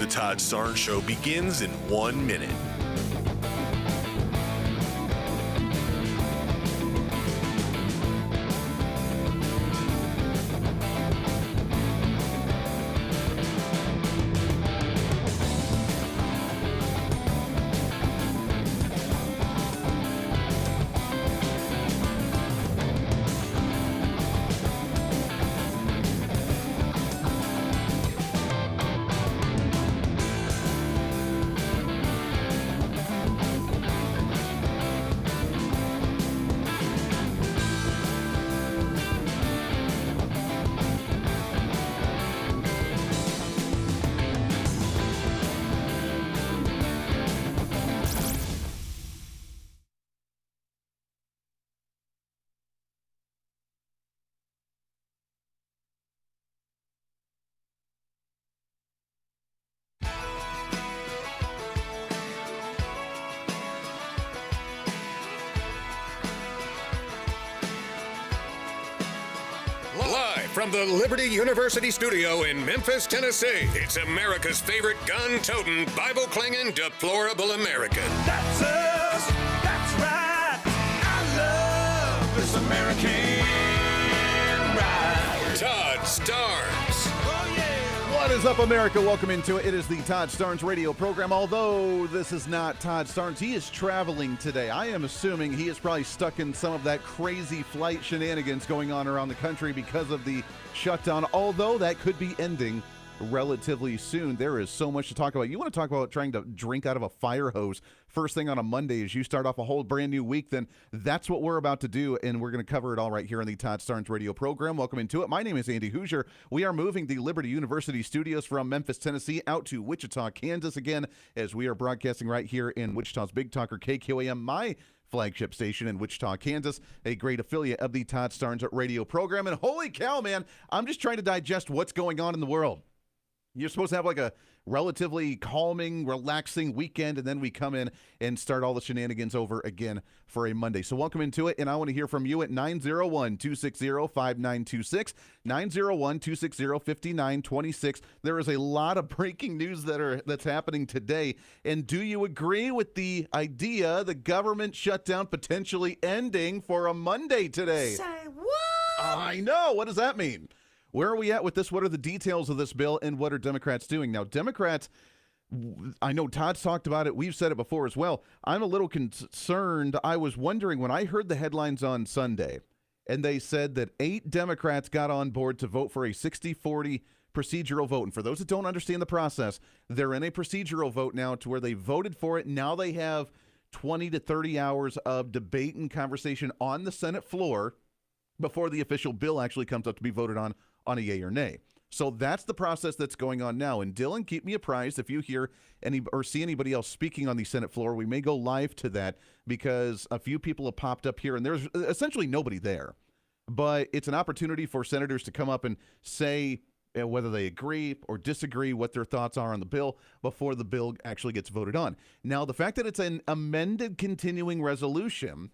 Todd Starnes Show begins in 1 minute. Live from the Liberty University studio in Memphis, Tennessee, it's America's favorite gun-toting, Bible-clinging, deplorable American. That's us. That's right. I love this American ride. Todd Starnes. Oh, yeah. What is up, America? Welcome into it. It is the Todd Starnes radio program. Although this is not Todd Starnes, he is traveling today. I am assuming he is probably stuck in some of that crazy flight shenanigans going on around the country because of the shutdown, although that could be ending relatively soon. There is so much to talk about. You want to talk about trying to drink out of a fire hose first thing on a Monday as you start off a whole brand new week, then that's what we're about to do, and we're going to cover it all right here on the Todd Starnes radio program. Welcome into it. My name is Andy Hooser. We are moving the Liberty University studios from Memphis, Tennessee out to Wichita, Kansas again, as we are broadcasting right here in Wichita's Big Talker KQAM, my flagship station in Wichita, Kansas, a great affiliate of the Todd Starnes radio program. And holy cow, man, I'm just trying to digest what's going on in the world. You're supposed to have like a relatively calming, relaxing weekend, and then we come in and start all the shenanigans over again for a Monday. So welcome into it, and I want to hear from you at 901-260-5926, 901-260-5926. There is a lot of breaking news that's happening today, and do you agree with the idea the government shutdown potentially ending for a Monday today? Say what? I know. What does that mean? Where are we at with this? What are the details of this bill, and what are Democrats doing? Now, Democrats, I know Todd's talked about it. We've said it before as well. I'm a little concerned. I was wondering when I heard the headlines on Sunday, and they said that 8 Democrats got on board to vote for a 60-40 procedural vote. And for those that don't understand the process, they're in a procedural vote now to where they voted for it. Now they have 20 to 30 hours of debate and conversation on the Senate floor before the official bill actually comes up to be voted on a yay or nay. So that's the process that's going on now. And Dylan, keep me apprised if you hear any or see anybody else speaking on the Senate floor. We may go live to that because a few people have popped up here and there's essentially nobody there. But it's an opportunity for senators to come up and say whether they agree or disagree, what their thoughts are on the bill before the bill actually gets voted on. Now, the fact that it's an amended continuing resolution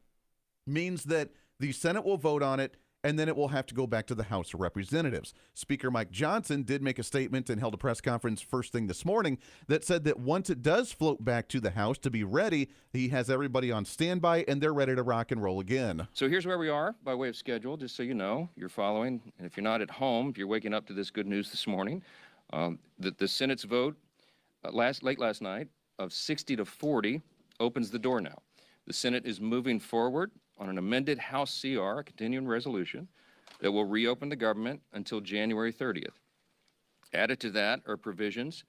means that the Senate will vote on it, and then it will have to go back to the House of Representatives. Speaker Mike Johnson did make a statement and held a press conference first thing this morning that said that once it does float back to the House to be ready, he has everybody on standby, and they're ready to rock and roll again. So here's where we are by way of schedule, just so you know, you're following. And if you're not at home, if you're waking up to this good news this morning, the Senate's vote late last night of 60-40 opens the door now. The Senate is moving forward on an amended House CR, a continuing resolution, that will reopen the government until January 30th. Added to that are provisions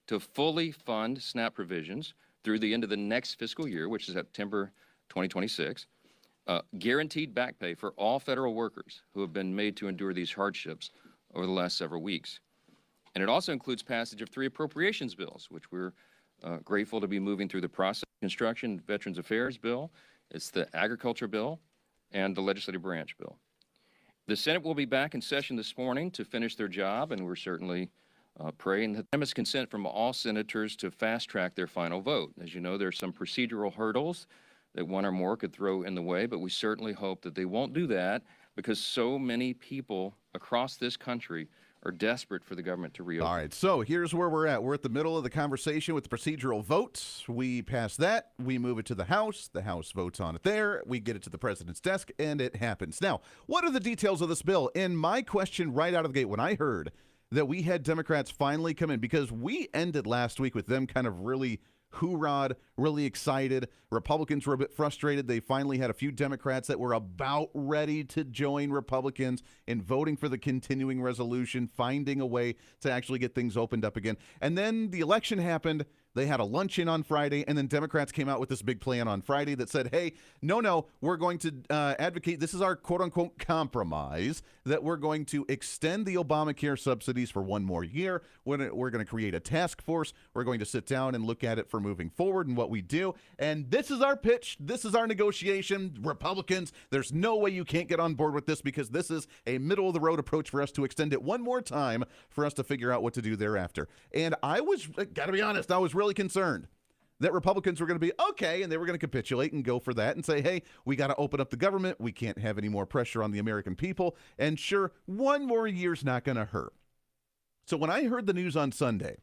to fully fund SNAP provisions through the end of the next fiscal year, which is September 2026, guaranteed back pay for all federal workers who have been made to endure these hardships over the last several weeks. And it also includes passage of 3 appropriations bills, which we're grateful to be moving through the process. Construction Veterans Affairs bill, it's the agriculture bill, and the legislative branch bill. The Senate will be back in session this morning to finish their job, and we're certainly praying that there is consent from all senators to fast-track their final vote. As you know, there are some procedural hurdles that one or more could throw in the way, but we certainly hope that they won't do that because so many people across this country are desperate for the government to reopen. All right, so here's where we're at. We're at the middle of the conversation with the procedural votes. We pass that. We move it to the House. The House votes on it there. We get it to the president's desk, and it happens. Now, what are the details of this bill? And my question right out of the gate, when I heard that we had Democrats finally come in, because we ended last week with them kind of really hoorah'd, really excited. Republicans were a bit frustrated. They finally had a few Democrats that were about ready to join Republicans in voting for the continuing resolution, finding a way to actually get things opened up again. And then the election happened. They had a luncheon on Friday, and then Democrats came out with this big plan on Friday that said, hey, no, we're going to advocate, this is our quote-unquote compromise, that we're going to extend the Obamacare subsidies for one more year. We're going to create a task force. We're going to sit down and look at it for moving forward and what we do. And this is our pitch. This is our negotiation. Republicans, there's no way you can't get on board with this, because this is a middle-of-the-road approach for us to extend it one more time for us to figure out what to do thereafter. And I was, got to be honest, I was really concerned that Republicans were going to be okay, and they were going to capitulate and go for that and say, hey, we got to open up the government. We can't have any more pressure on the American people. And sure, one more year's not going to hurt. So when I heard the news on Sunday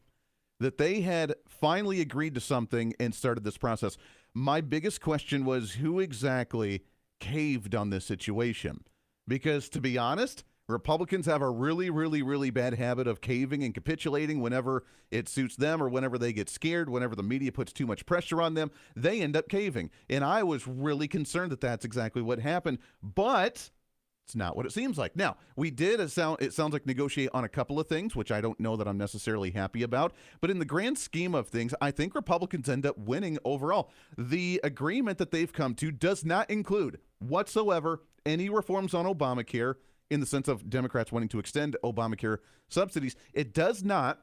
that they had finally agreed to something and started this process, my biggest question was who exactly caved on this situation? Because to be honest, Republicans have a really, really, really bad habit of caving and capitulating whenever it suits them or whenever they get scared, whenever the media puts too much pressure on them, they end up caving. And I was really concerned that that's exactly what happened, but it's not what it seems like. Now, we did, it sounds like, negotiate on a couple of things, which I don't know that I'm necessarily happy about. But in the grand scheme of things, I think Republicans end up winning overall. The agreement that they've come to does not include whatsoever any reforms on Obamacare, in the sense of Democrats wanting to extend Obamacare subsidies. It does not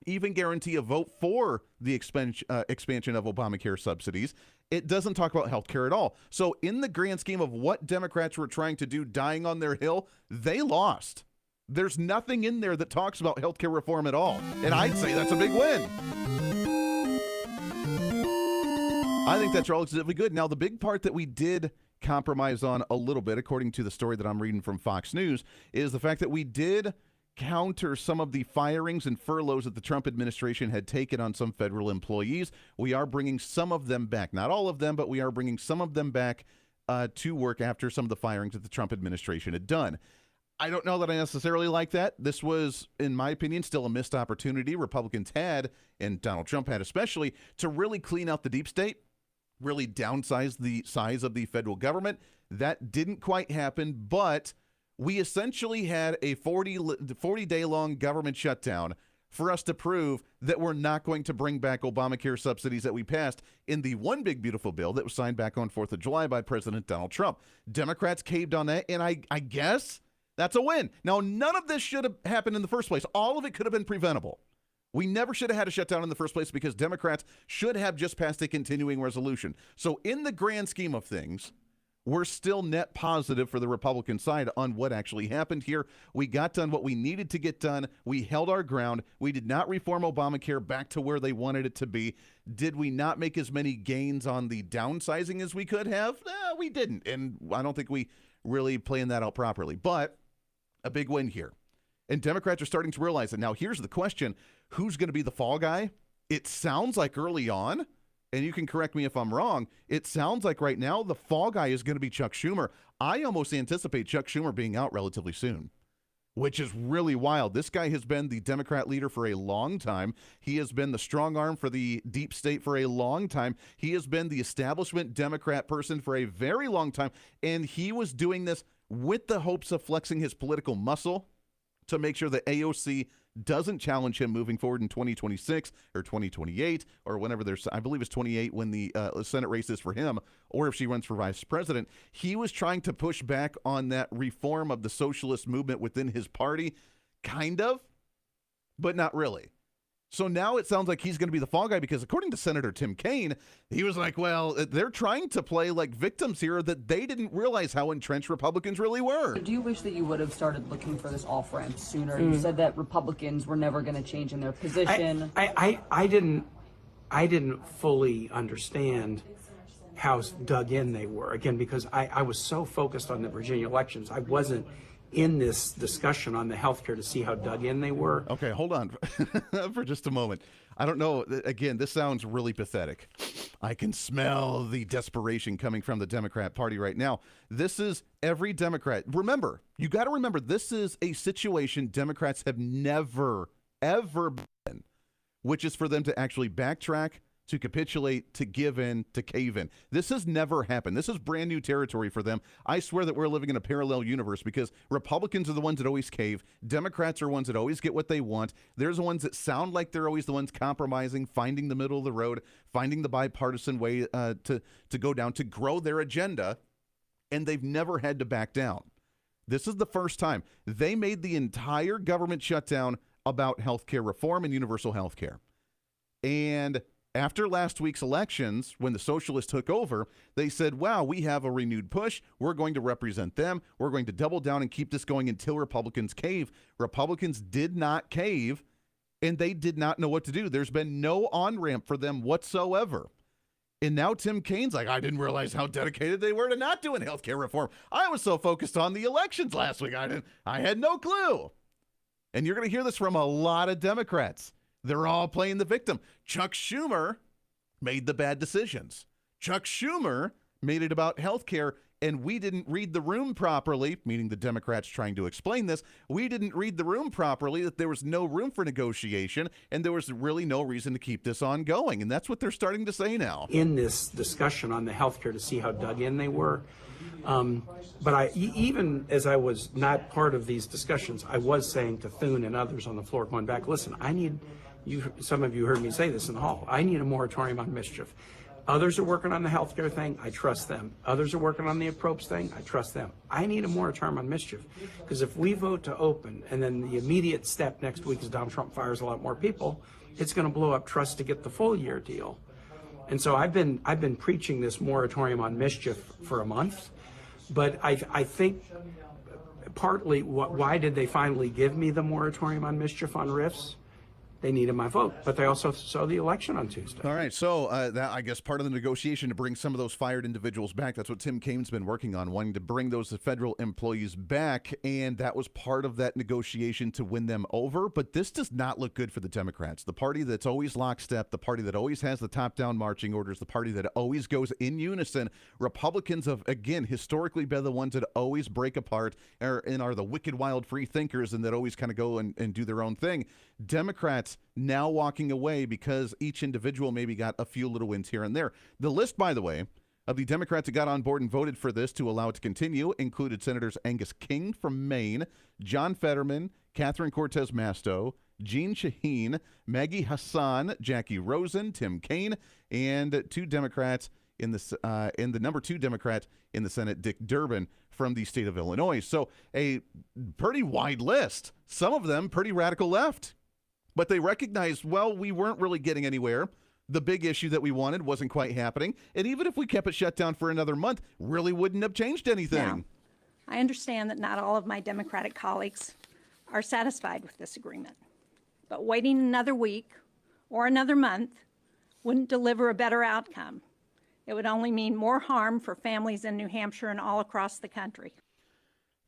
even guarantee a vote for the expansion of Obamacare subsidies. It doesn't talk about health care at all. So in the grand scheme of what Democrats were trying to do, dying on their hill, they lost. There's nothing in there that talks about health care reform at all. And I'd say that's a big win. I think that's relatively good. Now, the big part that we did compromise on a little bit, according to the story that I'm reading from Fox News, is the fact that we did counter some of the firings and furloughs that the Trump administration had taken on some federal employees. We are bringing some of them back. Not all of them, but we are bringing some of them back to work after some of the firings that the Trump administration had done. I don't know that I necessarily like that. This was, in my opinion, still a missed opportunity Republicans had, and Donald Trump had especially, to really clean out the deep state, really downsize the size of the federal government. That didn't quite happen, but we essentially had a 40-day-long government shutdown for us to prove that we're not going to bring back Obamacare subsidies that we passed in the one big beautiful bill that was signed back on 4th of July by President Donald Trump. Democrats caved on that, and I guess that's a win. Now, none of this should have happened in the first place. All of it could have been preventable. We never should have had a shutdown in the first place because Democrats should have just passed a continuing resolution. So in the grand scheme of things, we're still net positive for the Republican side on what actually happened here. We got done what we needed to get done. We held our ground. We did not reform Obamacare back to where they wanted it to be. Did we not make as many gains on the downsizing as we could have? We didn't. And I don't think we really planned that out properly. But a big win here. And Democrats are starting to realize it. Now, here's the question. Who's going to be the fall guy? It sounds like early on, and you can correct me if I'm wrong, it sounds like right now the fall guy is going to be Chuck Schumer. I almost anticipate Chuck Schumer being out relatively soon, which is really wild. This guy has been the Democrat leader for a long time. He has been the strong arm for the deep state for a long time. He has been the establishment Democrat person for a very long time, and he was doing this with the hopes of flexing his political muscle to make sure that AOC doesn't challenge him moving forward in 2026 or 2028 or whenever there's, I believe it's 28 when the Senate race is for him, or if she runs for vice president. He was trying to push back on that reform of the socialist movement within his party, kind of, but not really. So now it sounds like he's going to be the fall guy because according to Senator Tim Kaine, he was like, well, they're trying to play like victims here that they didn't realize how entrenched Republicans really were. Do you wish that you would have started looking for this off-ramp sooner? You said that Republicans were never going to change in their position. I didn't fully understand how dug in they were, again, because I was so focused on the Virginia elections. I wasn't in this discussion on the healthcare to see how dug in they were. Okay, hold on for just a moment. I don't know. Again, this sounds really pathetic. I can smell the desperation coming from the Democrat Party right now. This is every Democrat. Remember, you got to remember, this is a situation Democrats have never, ever been, which is for them to actually backtrack, to capitulate, to give in, to cave in. This has never happened. This is brand new territory for them. I swear that we're living in a parallel universe because Republicans are the ones that always cave. Democrats are ones that always get what they want. There's the ones that sound like they're always the ones compromising, finding the middle of the road, finding the bipartisan way to go down, to grow their agenda, and they've never had to back down. This is the first time. They made the entire government shutdown about health care reform and universal health care. And after last week's elections, when the socialists took over, they said, wow, we have a renewed push. We're going to represent them. We're going to double down and keep this going until Republicans cave. Republicans did not cave, and they did not know what to do. There's been no on-ramp for them whatsoever. And now Tim Kaine's like, I didn't realize how dedicated they were to not doing health care reform. I was so focused on the elections last week. I had no clue. And you're going to hear this from a lot of Democrats. They're all playing the victim. Chuck Schumer made the bad decisions. Chuck Schumer made it about health care, and we didn't read the room properly, meaning the Democrats trying to explain this. We didn't read the room properly, that there was no room for negotiation, and there was really no reason to keep this ongoing. And that's what they're starting to say now. In this discussion on the healthcare to see how dug in they were. But even as I was not part of these discussions, I was saying to Thune and others on the floor going back, listen, some of you heard me say this in the hall, I need a moratorium on mischief. Others are working on the healthcare thing, I trust them. Others are working on the approach thing, I trust them. I need a moratorium on mischief, because if we vote to open and then the immediate step next week is Donald Trump fires a lot more people, it's going to blow up trust to get the full year deal. And so I've been preaching this moratorium on mischief for a month, but I think partly why did they finally give me the moratorium on mischief on RIFs? They needed my vote, but they also saw the election on Tuesday. All right, so that, I guess, part of the negotiation to bring some of those fired individuals back. That's what Tim Kaine's been working on, wanting to bring those federal employees back, and that was part of that negotiation to win them over. But this does not look good for the Democrats, the party that's always lockstep, the party that always has the top-down marching orders, the party that always goes in unison. Republicans have, again, historically been the ones that always break apart and are the wicked, wild free thinkers and that always kind of go and do their own thing. Democrats now walking away because each individual maybe got a few little wins here and there. The list, by the way, of the Democrats that got on board and voted for this to allow it to continue included Senators Angus King from Maine, John Fetterman, Catherine Cortez Masto, Jeanne Shaheen, Maggie Hassan, Jackie Rosen, Tim Kaine, and two Democrats in the number 2 Democrat in the Senate, Dick Durbin from the state of Illinois. So a pretty wide list. Some of them pretty radical left. But they recognized, well, we weren't really getting anywhere. The big issue that we wanted wasn't quite happening. And even if we kept it shut down for another month, really wouldn't have changed anything. Now, I understand that not all of my Democratic colleagues are satisfied with this agreement. But waiting another week or another month wouldn't deliver a better outcome. It would only mean more harm for families in New Hampshire and all across the country.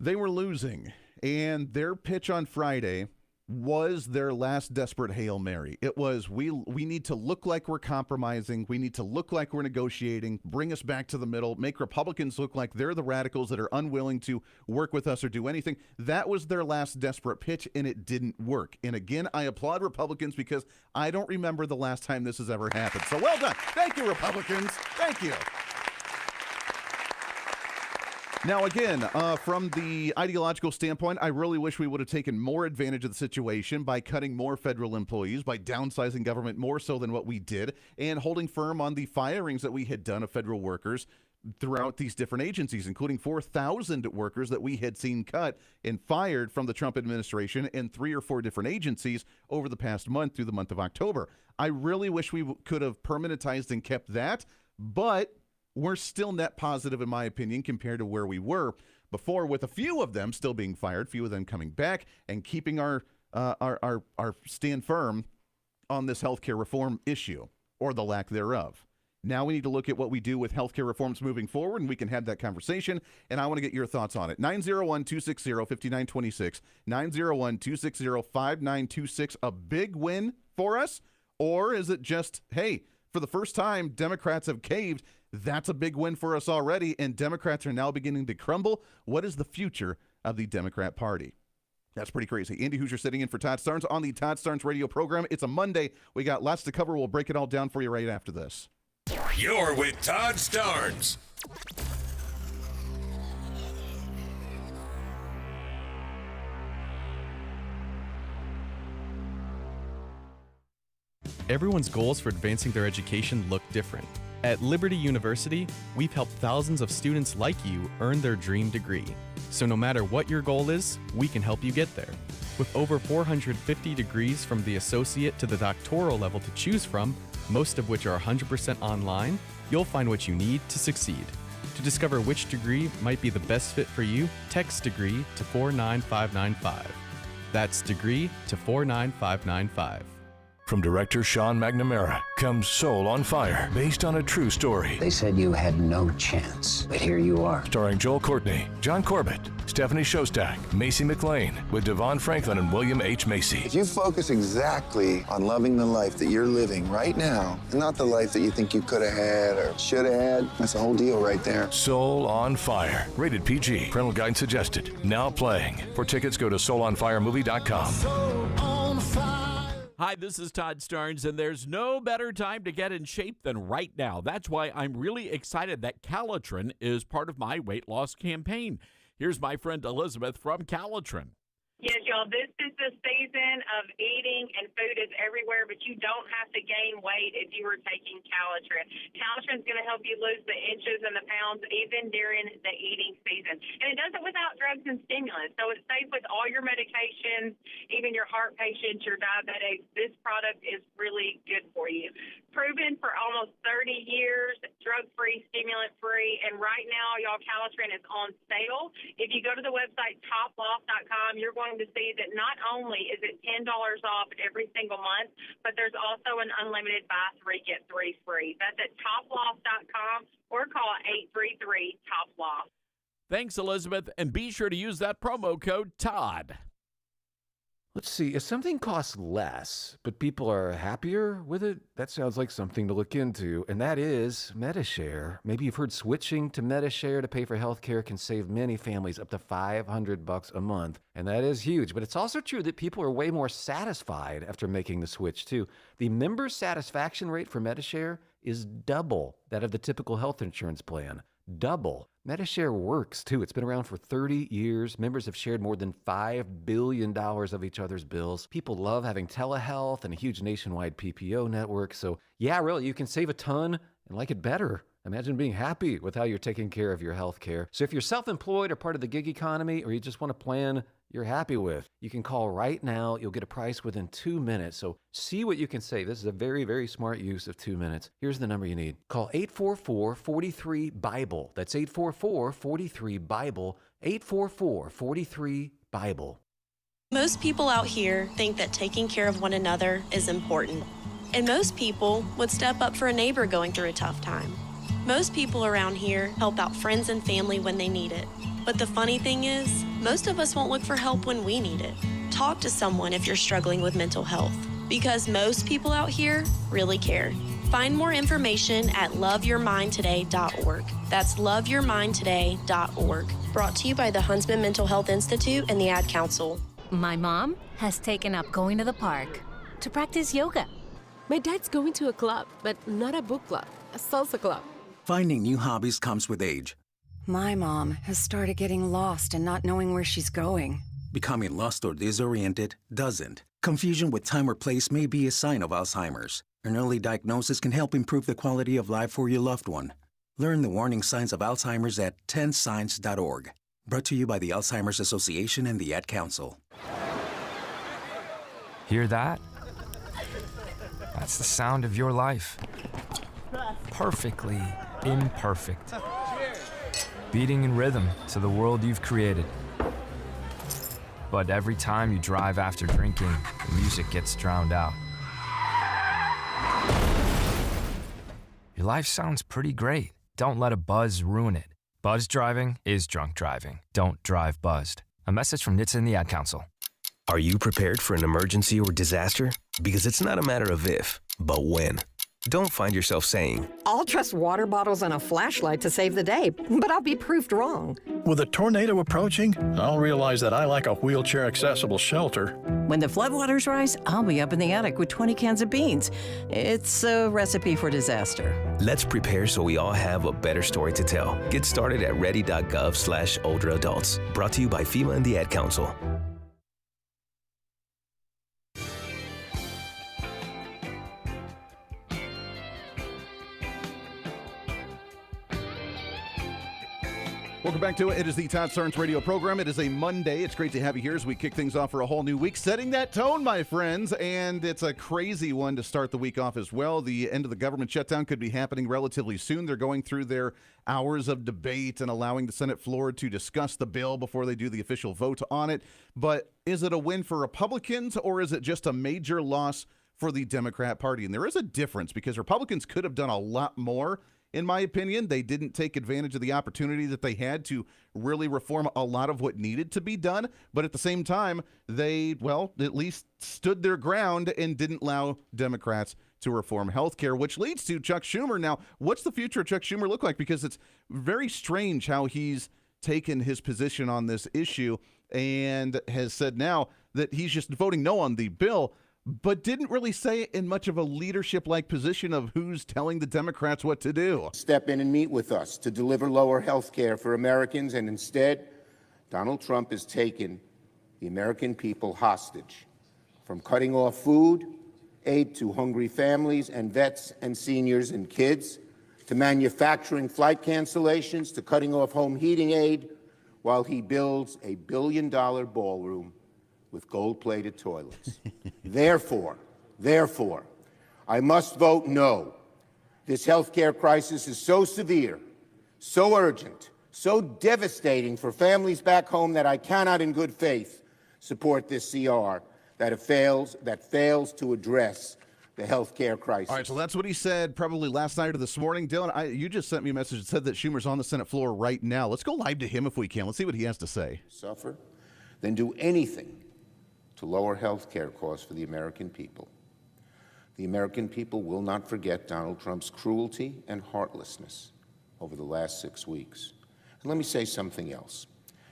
They were losing, and their pitch on Friday was their last desperate Hail Mary. It was, we need to look like we're compromising. We need to look like we're negotiating, bring us back to the middle, make Republicans look like they're the radicals that are unwilling to work with us or do anything. That was their last desperate pitch, and it didn't work. And again, I applaud Republicans because I don't remember the last time this has ever happened. So well done. Thank you, Republicans. Thank you. Now, again, from the ideological standpoint, I really wish we would have taken more advantage of the situation by cutting more federal employees, by downsizing government more so than what we did, and holding firm on the firings that we had done of federal workers throughout these different agencies, including 4,000 workers that we had seen cut and fired from the Trump administration in 3 or 4 different agencies over the past month through the month of October. I really wish we could have permanentized and kept that, but we're still net positive, in my opinion, compared to where we were before, with a few of them still being fired, few of them coming back, and keeping our stand firm on this healthcare reform issue, or the lack thereof. Now we need to look at what we do with healthcare reforms moving forward, and we can have that conversation, and I want to get your thoughts on it. 901-260-5926, 901-260-5926, a big win for us? Or is it just, hey, for the first time, Democrats have caved. That's a big win for us already, and Democrats are now beginning to crumble. What is the future of the Democrat Party? That's pretty crazy. Andy Hooser sitting in for Todd Starnes on the Todd Starnes radio program. It's a Monday. We got lots to cover. We'll break it all down for you right after this. You're with Todd Starnes. Everyone's goals for advancing their education look different. At Liberty University, we've helped thousands of students like you earn their dream degree. So no matter what your goal is, we can help you get there. With over 450 degrees from the associate to the doctoral level to choose from, most of which are 100% online, you'll find what you need to succeed. To discover which degree might be the best fit for you, text degree to 49595. That's degree to 49595. From director Sean McNamara comes Soul on Fire, based on a true story. They said you had no chance, but here you are. Starring Joel Courtney, John Corbett, Stephanie Shostak, Macy McLean, with Devon Franklin and William H. Macy. If you focus exactly on loving the life that you're living right now, and not the life that you think you could have had or should have had, that's the whole deal right there. Soul on Fire, rated PG. Parental guidance suggested. Now playing. For tickets, go to soulonfiremovie.com. Soul on fire. Hi, this is Todd Starnes, and there's no better time to get in shape than right now. That's why I'm really excited that Calitrin is part of my weight loss campaign. Here's my friend Elizabeth from Calitrin. Yes, y'all, this is the season of eating, and food is everywhere, but you don't have to gain weight if you are taking Calitrin. Calitrin's going to help you lose the inches and the pounds even during the eating season. And it does it without drugs and stimulants, so it's safe with all your medications, even your heart patients, your diabetics. This product is really good for you. Proven for almost 30 years, drug-free, stimulant-free, and right now, y'all, Calitrin is on sale. If you go to the website toploss.com, you're going to see that not only is it $10 off every single month, but there's also an unlimited buy 3 get 3 free. That's at toploss.com or call 833-TOP-LOSS. Thanks, Elizabeth, and be sure to use that promo code TODD. Let's see, if something costs less, but people are happier with it, that sounds like something to look into, and that is Medi-Share. Maybe you've heard switching to Medi-Share to pay for healthcare can save many families up to $500 a month, and that is huge. But it's also true that people are way more satisfied after making the switch, too. The member satisfaction rate for Medi-Share is double that of the typical health insurance plan. Double. Medi-Share works, too. It's been around for 30 years. Members have shared more than $5 billion of each other's bills. People love having telehealth and a huge nationwide PPO network. So, yeah, really, you can save a ton and like it better. Imagine being happy with how you're taking care of your health care. So if you're self-employed or part of the gig economy, or you just want a plan you're happy with, you can call right now. You'll get a price within 2 minutes. So see what you can save. This is a very, very smart use of 2 minutes. Here's the number you need. Call 844-43-BIBLE. That's 844-43-BIBLE. 844-43-BIBLE. Most people out here think that taking care of one another is important. And most people would step up for a neighbor going through a tough time. Most people around here help out friends and family when they need it. But the funny thing is, most of us won't look for help when we need it. Talk to someone if you're struggling with mental health, because most people out here really care. Find more information at loveyourmindtoday.org. That's loveyourmindtoday.org. Brought to you by the Huntsman Mental Health Institute and the Ad Council. My mom has taken up going to the park to practice yoga. My dad's going to a club, but not a book club, a salsa club. Finding new hobbies comes with age. My mom has started getting lost and not knowing where she's going. Becoming lost or disoriented doesn't. Confusion with time or place may be a sign of Alzheimer's. An early diagnosis can help improve the quality of life for your loved one. Learn the warning signs of Alzheimer's at 10signs.org. Brought to you by the Alzheimer's Association and the Ad Council. Hear that? That's the sound of your life. Perfectly imperfect. Beating in rhythm to the world you've created. But every time you drive after drinking, the music gets drowned out. Your life sounds pretty great. Don't let a buzz ruin it. Buzz driving is drunk driving. Don't drive buzzed. A message from NHTSA and the Ad Council. Are you prepared for an emergency or disaster? Because it's not a matter of if, but when. Don't find yourself saying, I'll trust water bottles and a flashlight to save the day, but I'll be proved wrong. With a tornado approaching, I'll realize that I lack a wheelchair-accessible shelter. When the floodwaters rise, I'll be up in the attic with 20 cans of beans. It's a recipe for disaster. let's prepare so we all have a better story to tell. Get started at ready.gov/older adults. Brought to you by FEMA and the Ad Council. Welcome back to it. It is the Todd Starnes radio program. It is a Monday. It's great to have you here as we kick things off for a whole new week, setting that tone, my friends. And it's a crazy one to start the week off as well. The end of the government shutdown could be happening relatively soon. They're going through their hours of debate and allowing the Senate floor to discuss the bill before they do the official vote on it. But is it a win for Republicans, or is it just a major loss for the Democrat Party? And there is a difference, because Republicans could have done a lot more. In my opinion, they didn't take advantage of the opportunity that they had to really reform a lot of what needed to be done. But at the same time, they, well, at least stood their ground and didn't allow Democrats to reform health care, which leads to Chuck Schumer. Now, what's the future of Chuck Schumer look like? Because it's very strange how he's taken his position on this issue and has said now that he's just voting no on the bill, but didn't really say it in much of a leadership-like position of who's telling the Democrats what to do. Step in and meet with us to deliver lower health care for Americans, and instead, Donald Trump has taken the American people hostage, from cutting off food, aid to hungry families and vets and seniors and kids, to manufacturing flight cancellations, to cutting off home heating aid, while he builds a billion-dollar ballroom with gold-plated toilets. Therefore, I must vote no. This health care crisis is so severe, so urgent, so devastating for families back home that I cannot in good faith support this CR that fails to address the health care crisis. All right, so that's what he said probably last night or this morning. Dylan, you just sent me a message that said that Schumer's on the Senate floor right now. Let's go live to him if we can. Let's see what he has to say. Suffer, then do anything to lower health care costs for the American people. The American people will not forget Donald Trump's cruelty and heartlessness over the last 6 weeks. And let me say something else.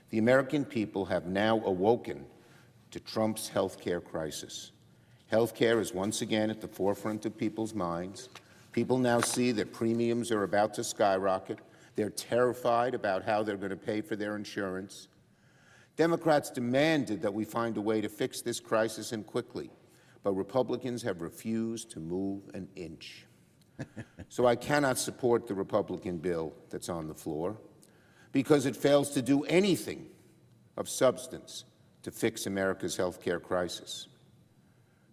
The American people have now awoken to Trump's health care crisis. Health care is once again at the forefront of people's minds. People now see that premiums are about to skyrocket. They're terrified about how they're going to pay for their insurance. Democrats demanded that we find a way to fix this crisis, and quickly, but Republicans have refused to move an inch. So I cannot support the Republican bill that's on the floor, because it fails to do anything of substance to fix America's health care crisis.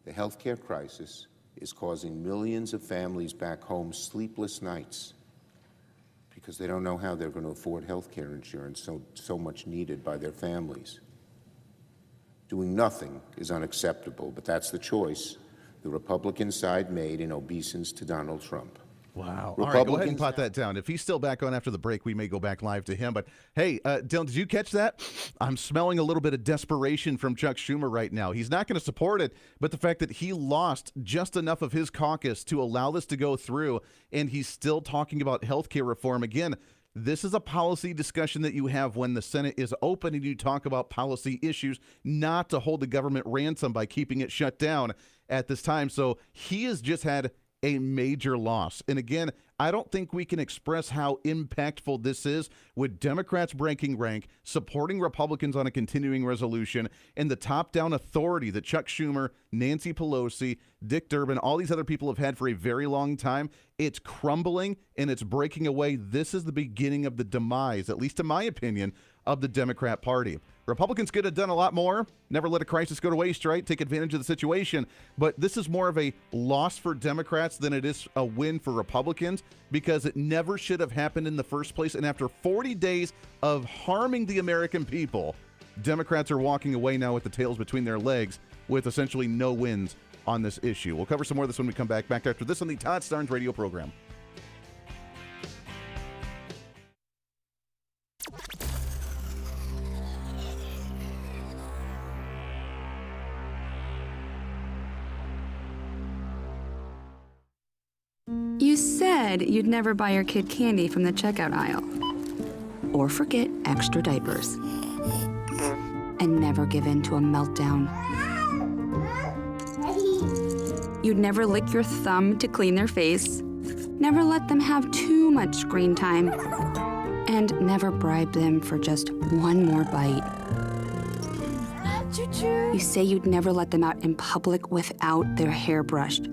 The health care crisis is causing millions of families back home sleepless nights, because they don't know how they're going to afford health care insurance so much needed by their families. Doing nothing is unacceptable, but that's the choice the Republican side made in obeisance to Donald Trump. Wow. All right, go ahead and pot that down. If he's still back on after the break, we may go back live to him. But, hey, Dylan, did you catch that? I'm smelling a little bit of desperation from Chuck Schumer right now. He's not going to support it, but the fact that he lost just enough of his caucus to allow this to go through, and he's still talking about health care reform. Again, this is a policy discussion that you have when the Senate is open and you talk about policy issues, not to hold the government ransom by keeping it shut down at this time. So he has just had a major loss. And again, I don't think we can express how impactful this is with Democrats breaking rank, supporting Republicans on a continuing resolution, and the top-down authority that Chuck Schumer, Nancy Pelosi, Dick Durbin, all these other people have had for a very long time. It's crumbling and it's breaking away. This is the beginning of the demise, at least in my opinion, of the Democrat Party. Republicans could have done a lot more. Never let a crisis go to waste, right? Take advantage of the situation. But this is more of a loss for Democrats than it is a win for Republicans, because it never should have happened in the first place. And after 40 days of harming the American people, Democrats are walking away now with the tails between their legs with essentially no wins on this issue. We'll cover some more of this when we come back after this on the Todd Starnes radio program. said you'd never buy your kid candy from the checkout aisle. Or forget extra diapers. And never give in to a meltdown. You'd never lick your thumb to clean their face. Never let them have too much screen time. And never bribe them for just one more bite. You say you'd never let them out in public without their hair brushed.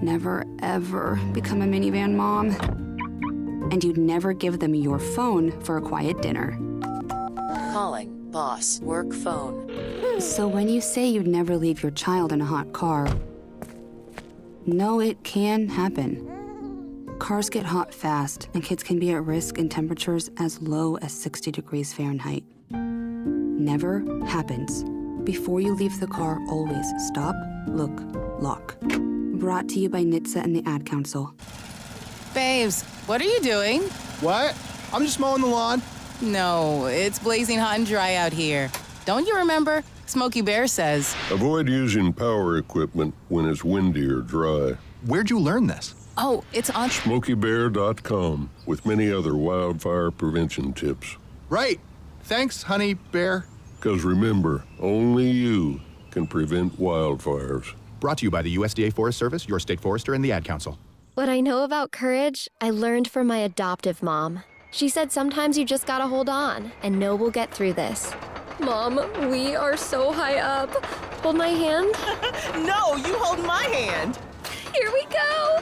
Never, ever become a minivan mom. And you'd never give them your phone for a quiet dinner. Calling boss work phone. So when you say you'd never leave your child in a hot car, no, it can happen. Cars get hot fast, and kids can be at risk in temperatures as low as 60 degrees Fahrenheit. Never happens. Before you leave the car, always stop, look, lock. Brought to you by NHTSA and the Ad Council. Babes, what are you doing? What? I'm just mowing the lawn. No, it's blazing hot and dry out here. Don't you remember? Smokey Bear says. Avoid using power equipment when it's windy or dry. Where'd you learn this? Oh, it's on SmokeyBear.com with many other wildfire prevention tips. Right. Thanks, honey bear. Because remember, only you can prevent wildfires. Brought to you by the USDA Forest Service, your state forester, and the Ad Council. What I know about courage, I learned from my adoptive mom. She said sometimes you just gotta hold on and know we'll get through this. Mom, we are so high up. Hold my hand. No, you hold my hand. Here we go.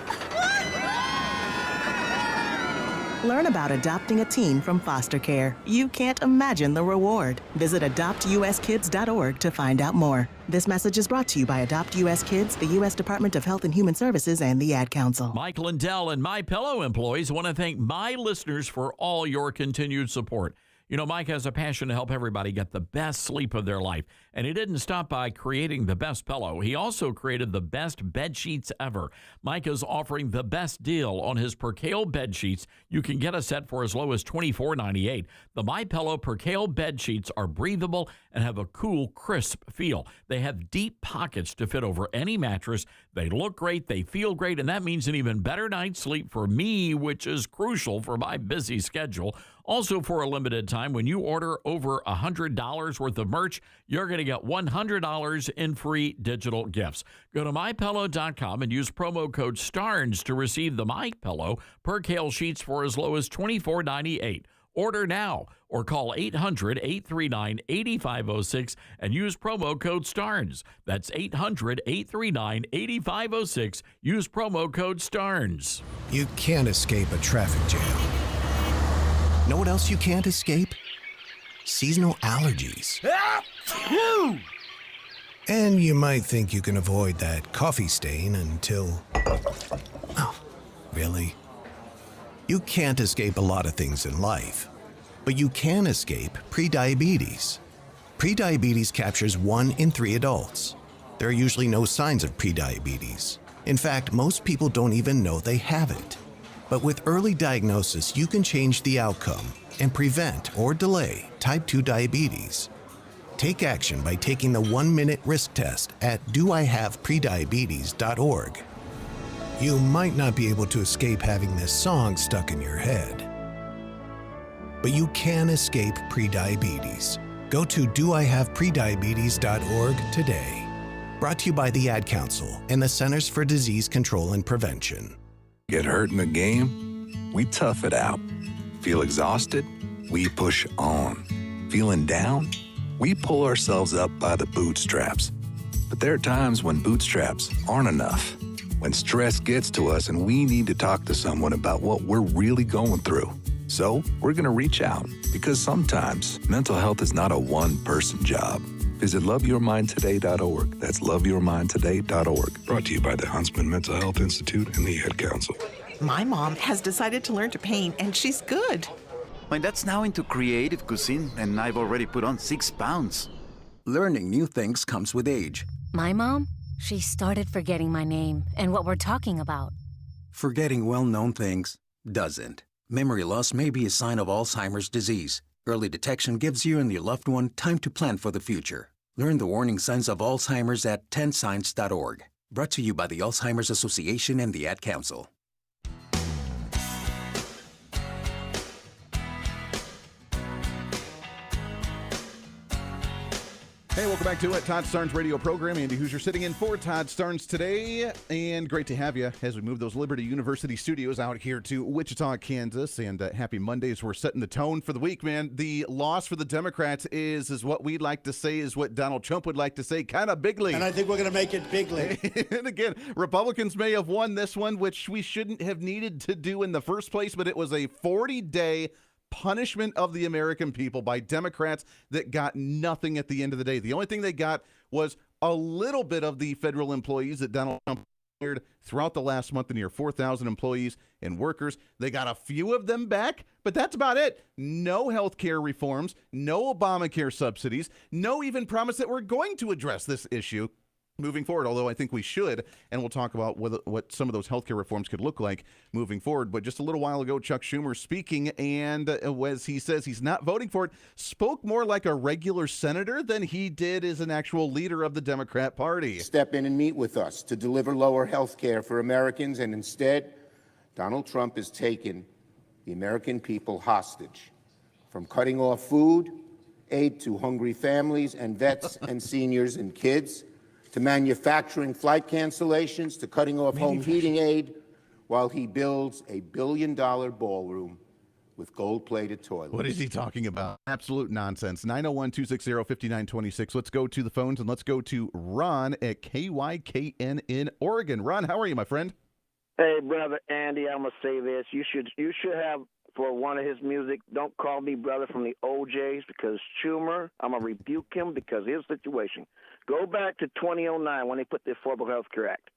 Learn about adopting a teen from foster care. You can't imagine the reward. Visit adoptuskids.org to find out more. This message is brought to you by Adopt US Kids, the U.S. Department of Health and Human Services, and the Ad Council. Mike Lindell and MyPillow employees want to thank my listeners for all your continued support. You know, Mike has a passion to help everybody get the best sleep of their life. And he didn't stop by creating the best pillow. He also created the best bed sheets ever. Mike is offering the best deal on his Percale bed sheets. You can get a set for as low as $24.98. The MyPillow Percale bed sheets are breathable and have a cool, crisp feel. They have deep pockets to fit over any mattress. They look great, they feel great, and that means an even better night's sleep for me, which is crucial for my busy schedule. Also, for a limited time, when you order over $100 worth of merch, you're going to get $100 in free digital gifts. Go to MyPillow.com and use promo code STARNS to receive the MyPillow Percale sheets for as low as $24.98. Order now or call 800-839-8506 and use promo code STARNS. That's 800-839-8506. Use promo code STARNS. You can't escape a traffic jam. Know what else you can't escape? Seasonal allergies. And you might think you can avoid that coffee stain until... Oh, really? You can't escape a lot of things in life, but you can escape prediabetes. Prediabetes captures 1 in 3 adults. There are usually no signs of prediabetes. In fact, most people don't even know they have it. But with early diagnosis, you can change the outcome and prevent or delay type 2 diabetes. Take action by taking the 1-minute risk test at doihaveprediabetes.org. You might not be able to escape having this song stuck in your head, but you can escape prediabetes. Go to doihaveprediabetes.org today. Brought to you by the Ad Council and the Centers for Disease Control and Prevention. Get hurt in the game? We tough it out. Feel exhausted? We push on. Feeling down? We pull ourselves up by the bootstraps. But there are times when bootstraps aren't enough. When stress gets to us and we need to talk to someone about what we're really going through. So we're going to reach out because sometimes mental health is not a one-person job. Visit loveyourmindtoday.org. That's loveyourmindtoday.org. Brought to you by the Huntsman Mental Health Institute and the Ad Council. My mom has decided to learn to paint, and she's good. My dad's now into creative cuisine, and I've already put on 6 pounds. Learning new things comes with age. My mom? She started forgetting my name and what we're talking about. Forgetting well-known things doesn't. Memory loss may be a sign of Alzheimer's disease. Early detection gives you and your loved one time to plan for the future. Learn the warning signs of Alzheimer's at 10signs.org. Brought to you by the Alzheimer's Association and the Ad Council. Hey, welcome back to it. Todd Starnes radio program. Andy Hooser sitting in for Todd Starnes today. And great to have you as we move those Liberty University studios out here to Wichita, Kansas. And happy Mondays. We're setting the tone for the week, man. The loss for the Democrats is what we'd like to say is what Donald Trump would like to say, kind of bigly. And I think we're going to make it bigly. And again, Republicans may have won this one, which we shouldn't have needed to do in the first place, but it was a 40-day punishment of the American people by Democrats that got nothing at the end of the day. The only thing they got was a little bit of the federal employees that Donald Trump hired throughout the last month, the near 4,000 employees and workers. They got a few of them back, but that's about it. No health care reforms, no Obamacare subsidies, no even promise that we're going to address this issue moving forward, although I think we should, and we'll talk about what some of those healthcare reforms could look like moving forward. But just a little while ago, Chuck Schumer speaking, and as he says he's not voting for it, spoke more like a regular senator than he did as an actual leader of the Democrat Party. Step in and meet with us to deliver lower health care for Americans, and instead, Donald Trump has taken the American people hostage, from cutting off food, aid to hungry families and vets and seniors and kids, to manufacturing flight cancellations, to cutting off home heating aid, while he builds a billion-dollar ballroom with gold-plated toilets. What is he talking about? Absolute nonsense. 901-260-5926. Let's go to the phones, and let's go to Ron at KYKN in Oregon. Ron, how are you, my friend? Hey, brother Andy, I'm going to say this. You should have, for one of his music, Don't Call Me Brother from the OJs, because Schumer, I'm going to rebuke him because of his situation. Go back to 2009 when they put the Affordable Health Care Act.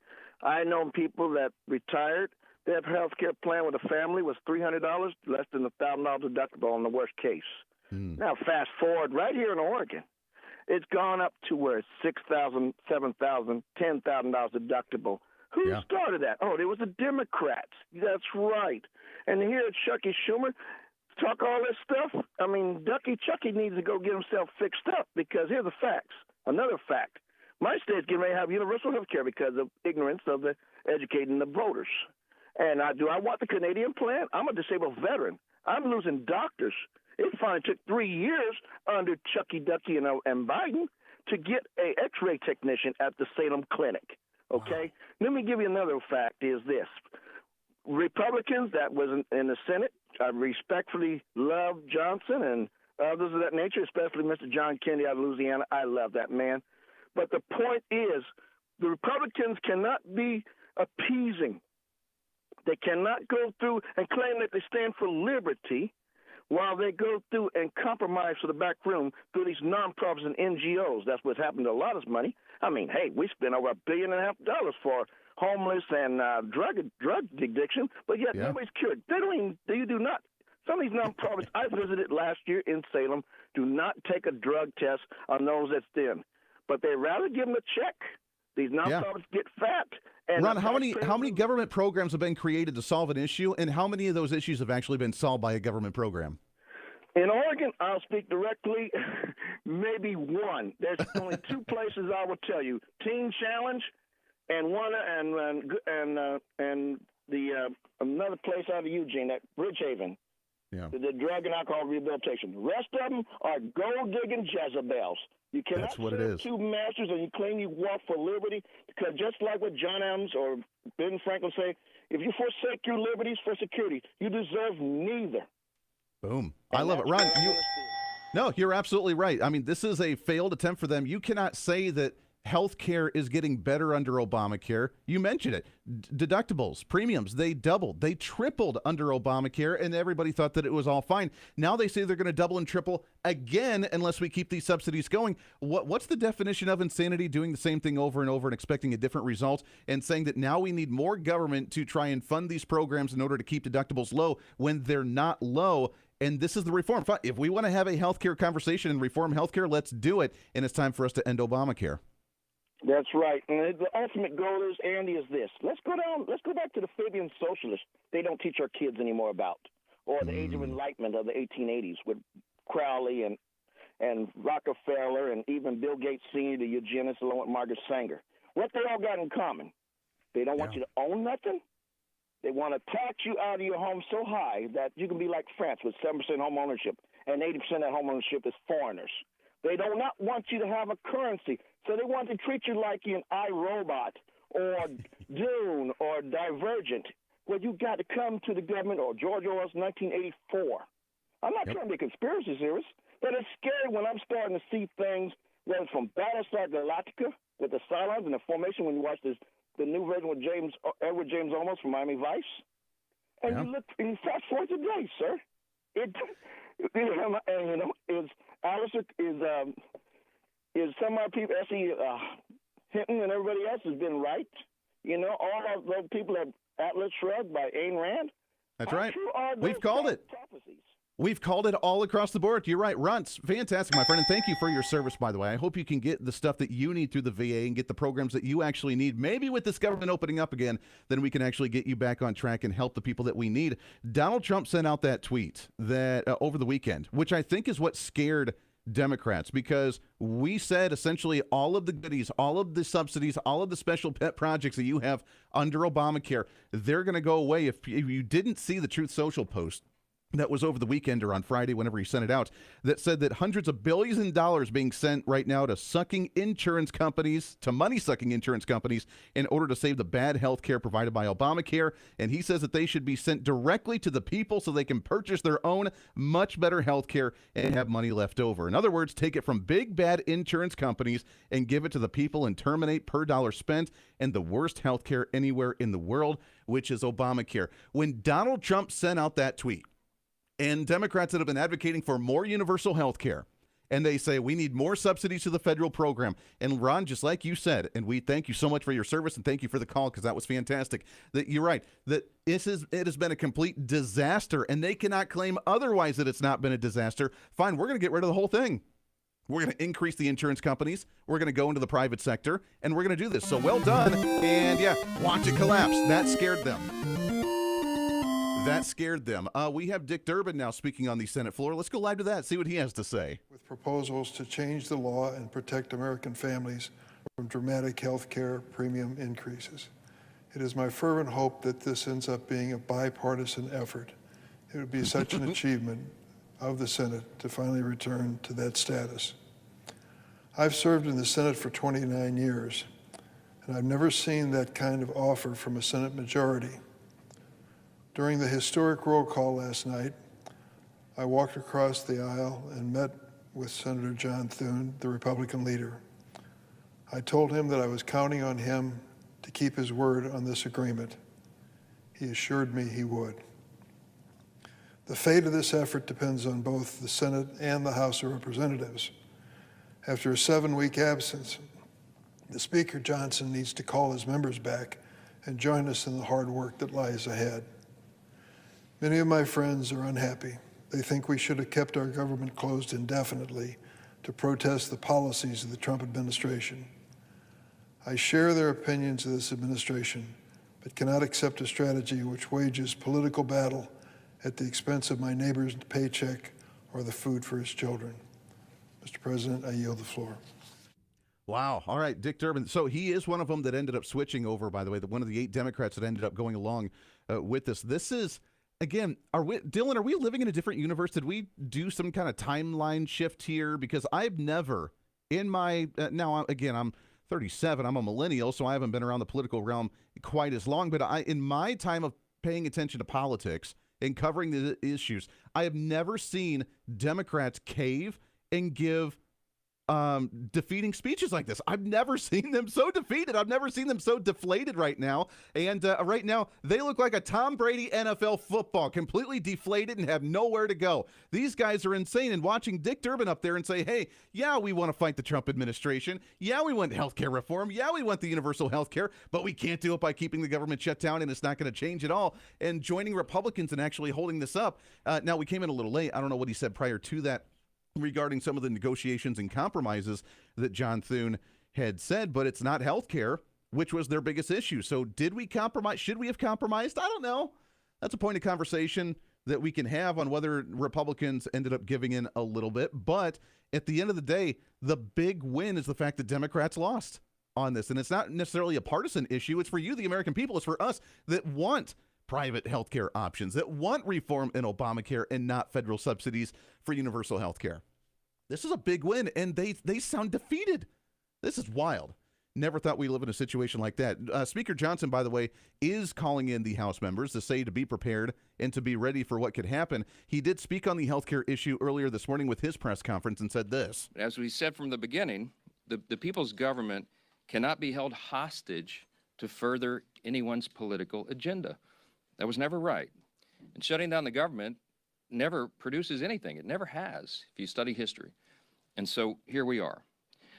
I know people that retired. Their health care plan with a family was $300, less than $1,000 deductible in the worst case. Now, fast forward right here in Oregon. It's gone up to where it's $6,000, $7,000, $10,000 deductible. Who started that? Oh, it was the Democrats. That's right. And here at Chucky Schumer, talk all this stuff. I mean, Ducky Chucky needs to go get himself fixed up, because here's the facts. Another fact. My state's getting ready to have universal health care because of ignorance of the educating the voters. And do I want the Canadian plan? I'm a disabled veteran. I'm losing doctors. It finally took 3 years under Chucky Ducky and Biden to get a X-ray technician at the Salem Clinic. Okay? Let me give you another fact is this. Republicans that was in the Senate, I respectfully love Johnson and others of that nature, especially Mr. John Kennedy out of Louisiana. I love that man. But the point is, the Republicans cannot be appeasing. They cannot go through and claim that they stand for liberty while they go through and compromise for the back room through these nonprofits and NGOs. That's what's happened to a lot of money. I mean, hey, we spent over $1.5 billion for homeless and drug addiction, but yet nobody's cured. They do not. Some of these nonprofits I visited last year in Salem do not take a drug test on those that's thin, but they rather give them a check. These nonprofits get fat. And Ron, how many government programs have been created to solve an issue, and how many of those issues have actually been solved by a government program? In Oregon, I'll speak directly, maybe one. There's only two places I will tell you: Teen Challenge, and another place out of Eugene, at Bridgehaven. Yeah. The drug and alcohol rehabilitation. The rest of them are gold-digging Jezebels. You cannot serve two masters and you claim you walk for liberty, because just like what John Adams or Ben Franklin say, if you forsake your liberties for security, you deserve neither. Boom. I love it. Ron, you're absolutely right. I mean, this is a failed attempt for them. You cannot say that health care is getting better under Obamacare. You mentioned it. Deductibles, premiums, they doubled. They tripled under Obamacare, and everybody thought that it was all fine. Now they say they're going to double and triple again unless we keep these subsidies going. What's the definition of insanity, doing the same thing over and over and expecting a different result, and saying that now we need more government to try and fund these programs in order to keep deductibles low when they're not low? And this is the reform. If we want to have a healthcare conversation and reform healthcare, let's do it. And it's time for us to end Obamacare. That's right. And the ultimate goal is, Andy, is this. Let's go back to the Fabian socialists they don't teach our kids anymore about, or the Age of Enlightenment of the 1880s with Crowley and Rockefeller and even Bill Gates Sr., the eugenist, along with Margaret Sanger. What they all got in common? They don't want you to own nothing. They want to tax you out of your home so high that you can be like France with 7% home ownership, and 80% of that home ownership is foreigners. They do not want you to have a currency. So they want to treat you like you're an iRobot or Dune or Divergent, where you got to come to the government, or George Orwell's 1984. I'm not trying to be a conspiracy theorist, but it's scary when I'm starting to see things, whether it's from Battlestar Galactica with the Cylons and the formation, when you watch the new version with Edward James Olmos from Miami Vice. And you look, and you fast forward today, sir. Is Alistair, is some of our people, actually, Hinton and everybody else has been right. All of those people at Atlas Shrugged by Ayn Rand. That's right. We've called it. Prophecies? We've called it all across the board. You're right, Runts. Fantastic, my friend, and thank you for your service, by the way. I hope you can get the stuff that you need through the VA and get the programs that you actually need. Maybe with this government opening up again, then we can actually get you back on track and help the people that we need. Donald Trump sent out that tweet that over the weekend, which I think is what scared Democrats, because we said essentially all of the goodies, all of the subsidies, all of the special pet projects that you have under Obamacare, they're going to go away. If you didn't see the Truth Social post that was over the weekend or on Friday, whenever he sent it out, that said that hundreds of billions in dollars being sent right now to money-sucking insurance companies in order to save the bad health care provided by Obamacare. And he says that they should be sent directly to the people so they can purchase their own much better health care and have money left over. In other words, take it from big bad insurance companies and give it to the people and terminate per dollar spent and the worst health care anywhere in the world, which is Obamacare. When Donald Trump sent out that tweet, and Democrats that have been advocating for more universal health care, and they say we need more subsidies to the federal program. And Ron, just like you said, and we thank you so much for your service and thank you for the call because that was fantastic, that you're right, that it has been a complete disaster, and they cannot claim otherwise that it's not been a disaster. Fine, we're going to get rid of the whole thing. We're going to increase the insurance companies. We're going to go into the private sector, and we're going to do this. So well done. And yeah, watch it collapse. That scared them. We have Dick Durbin now speaking on the Senate floor. Let's go live to that, see what he has to say. With proposals to change the law and protect American families from dramatic health care premium increases. It is my fervent hope that this ends up being a bipartisan effort. It would be such an achievement of the Senate to finally return to that status. I've served in the Senate for 29 years, and I've never seen that kind of offer from a Senate majority. During the historic roll call last night, I walked across the aisle and met with Senator John Thune, the Republican leader. I told him that I was counting on him to keep his word on this agreement. He assured me he would. The fate of this effort depends on both the Senate and the House of Representatives. After a 7-week absence, the Speaker Johnson needs to call his members back and join us in the hard work that lies ahead. Many of my friends are unhappy. They think we should have kept our government closed indefinitely to protest the policies of the Trump administration. I share their opinions of this administration, but cannot accept a strategy which wages political battle at the expense of my neighbor's paycheck or the food for his children. Mr. President, I yield the floor. Wow. All right, Dick Durbin. So he is one of them that ended up switching over, by the way, one of the 8 Democrats that ended up going along with this. This is... Again, Dylan, are we living in a different universe? Did we do some kind of timeline shift here? Because I've never, in my, I'm 37, I'm a millennial, so I haven't been around the political realm quite as long, but in my time of paying attention to politics and covering the issues, I have never seen Democrats cave and give defeating speeches like this. I've never seen them so defeated. I've never seen them so deflated right now. And right now, they look like a Tom Brady NFL football, completely deflated and have nowhere to go. These guys are insane. And watching Dick Durbin up there and say, hey, yeah, we want to fight the Trump administration. Yeah, we want health care reform. Yeah, we want the universal health care, but we can't do it by keeping the government shut down, and it's not going to change at all. And joining Republicans and actually holding this up. Now, we came in a little late. I don't know what he said prior to that regarding some of the negotiations and compromises that John Thune had said, but it's not health care, which was their biggest issue. So did we compromise? Should we have compromised? I don't know. That's a point of conversation that we can have on whether Republicans ended up giving in a little bit. But at the end of the day, the big win is the fact that Democrats lost on this. And it's not necessarily a partisan issue. It's for you, the American people. It's for us that want private healthcare options, that want reform in Obamacare and not federal subsidies for universal healthcare. This is a big win, and they sound defeated. This is wild. Never thought we'd live in a situation like that. Speaker Johnson, by the way, is calling in the House members to say to be prepared and to be ready for what could happen. He did speak on the healthcare issue earlier this morning with his press conference and said this. As we said from the beginning, the people's government cannot be held hostage to further anyone's political agenda. That was never right. And shutting down the government never produces anything. It never has, if you study history. And so here we are.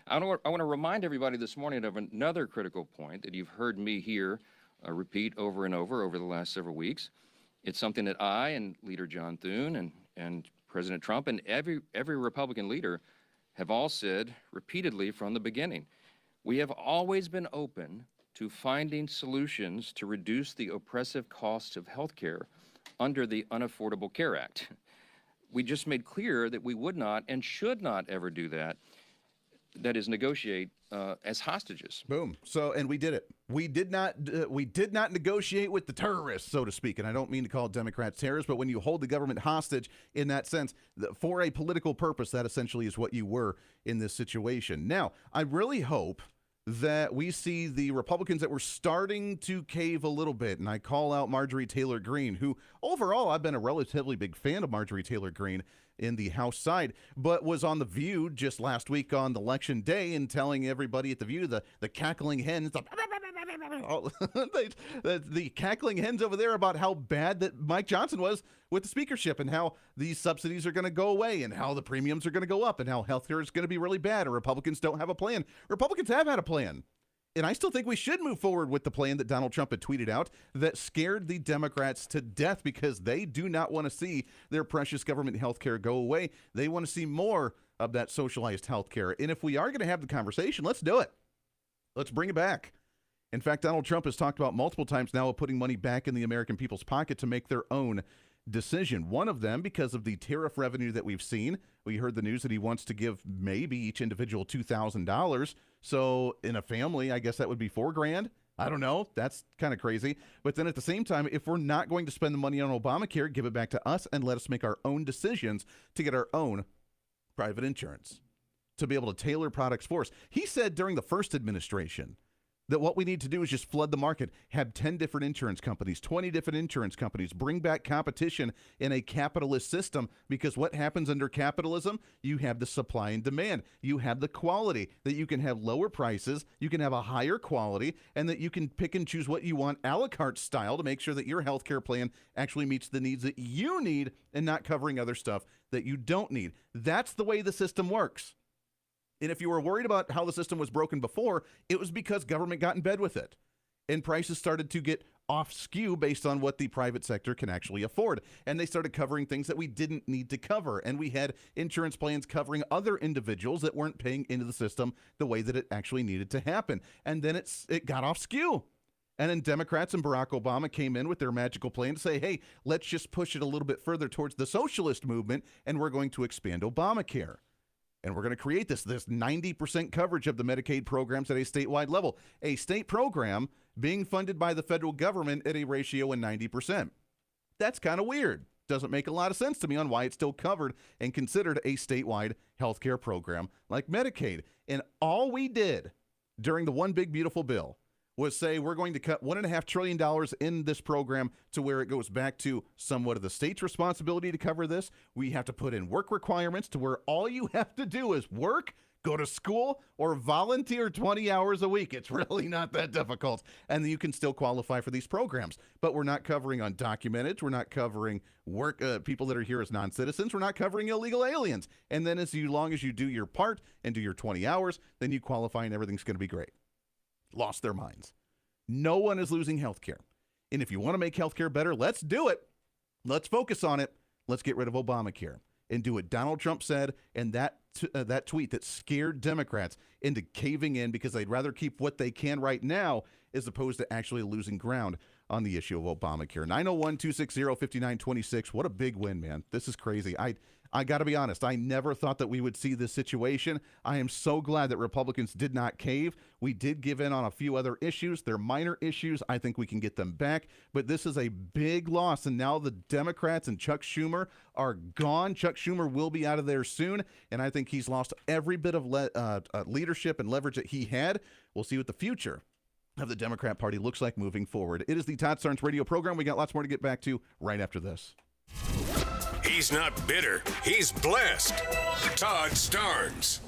I want to remind everybody this morning of another critical point that you've heard me here repeat over and over the last several weeks. It's something that I and Leader John Thune and President Trump and every Republican leader have all said repeatedly from the beginning. We have always been open to finding solutions to reduce the oppressive costs of health care under the Unaffordable Care Act. We just made clear that we would not and should not ever do that. That is, negotiate as hostages. Boom. So, and we did it. We did not negotiate with the terrorists, so to speak. And I don't mean to call Democrats terrorists, but when you hold the government hostage in that sense, for a political purpose, that essentially is what you were in this situation. Now, I really hope that we see the Republicans that were starting to cave a little bit. And I call out Marjorie Taylor Greene, who overall I've been a relatively big fan of Marjorie Taylor Greene in the House side, but was on The View just last week on Election Day and telling everybody at The View, the cackling hens, the cackling hens over there about how bad that Mike Johnson was with the speakership and how these subsidies are going to go away and how the premiums are going to go up and how healthcare is going to be really bad and Republicans don't have a plan. Republicans have had a plan. And I still think we should move forward with the plan that Donald Trump had tweeted out that scared the Democrats to death because they do not want to see their precious government health care go away. They want to see more of that socialized health care. And if we are going to have the conversation, let's do it. Let's bring it back. In fact, Donald Trump has talked about multiple times now of putting money back in the American people's pocket to make their own decision. One of them, because of the tariff revenue that we've seen, we heard the news that he wants to give maybe each individual $2,000. So in a family, I guess that would be $4,000. I don't know. That's kind of crazy. But then at the same time, if we're not going to spend the money on Obamacare, give it back to us and let us make our own decisions to get our own private insurance, to be able to tailor products for us. He said during the first administration that what we need to do is just flood the market, have 10 different insurance companies, 20 different insurance companies, bring back competition in a capitalist system, because what happens under capitalism? You have the supply and demand. You have the quality, that you can have lower prices, you can have a higher quality, and that you can pick and choose what you want a la carte style to make sure that your healthcare plan actually meets the needs that you need and not covering other stuff that you don't need. That's the way the system works. And if you were worried about how the system was broken before, it was because government got in bed with it. And prices started to get off skew based on what the private sector can actually afford. And they started covering things that we didn't need to cover. And we had insurance plans covering other individuals that weren't paying into the system the way that it actually needed to happen. And then it got off skew. And then Democrats and Barack Obama came in with their magical plan to say, hey, let's just push it a little bit further towards the socialist movement, and we're going to expand Obamacare. And we're going to create this 90% coverage of the Medicaid programs at a statewide level. A state program being funded by the federal government at a ratio of 90%. That's kind of weird. Doesn't make a lot of sense to me on why it's still covered and considered a statewide healthcare program like Medicaid. And all we did during the One Big Beautiful Bill was say we're going to cut $1.5 trillion in this program to where it goes back to somewhat of the state's responsibility to cover this. We have to put in work requirements to where all you have to do is work, go to school, or volunteer 20 hours a week. It's really not that difficult. And you can still qualify for these programs. But we're not covering undocumented. We're not covering work people that are here as non-citizens. We're not covering illegal aliens. And then as long as you do your part and do your 20 hours, then you qualify and everything's going to be great. Lost their minds. No one is losing health care. And if you want to make health care better, let's do it. Let's focus on it. Let's get rid of Obamacare and do what Donald Trump said, and that tweet that scared Democrats into caving in because they'd rather keep what they can right now as opposed to actually losing ground on the issue of Obamacare. 901-260-5926. What a big win, man. This is crazy. I got to be honest, I never thought that we would see this situation. I am so glad that Republicans did not cave. We did give in on a few other issues. They're minor issues. I think we can get them back. But this is a big loss, and now the Democrats and Chuck Schumer are gone. Chuck Schumer will be out of there soon, and I think he's lost every bit of leadership and leverage that he had. We'll see what the future of the Democrat Party looks like moving forward. It is the Todd Starnes radio program. We got lots more to get back to right after this. He's not bitter. He's blessed. Todd Starnes.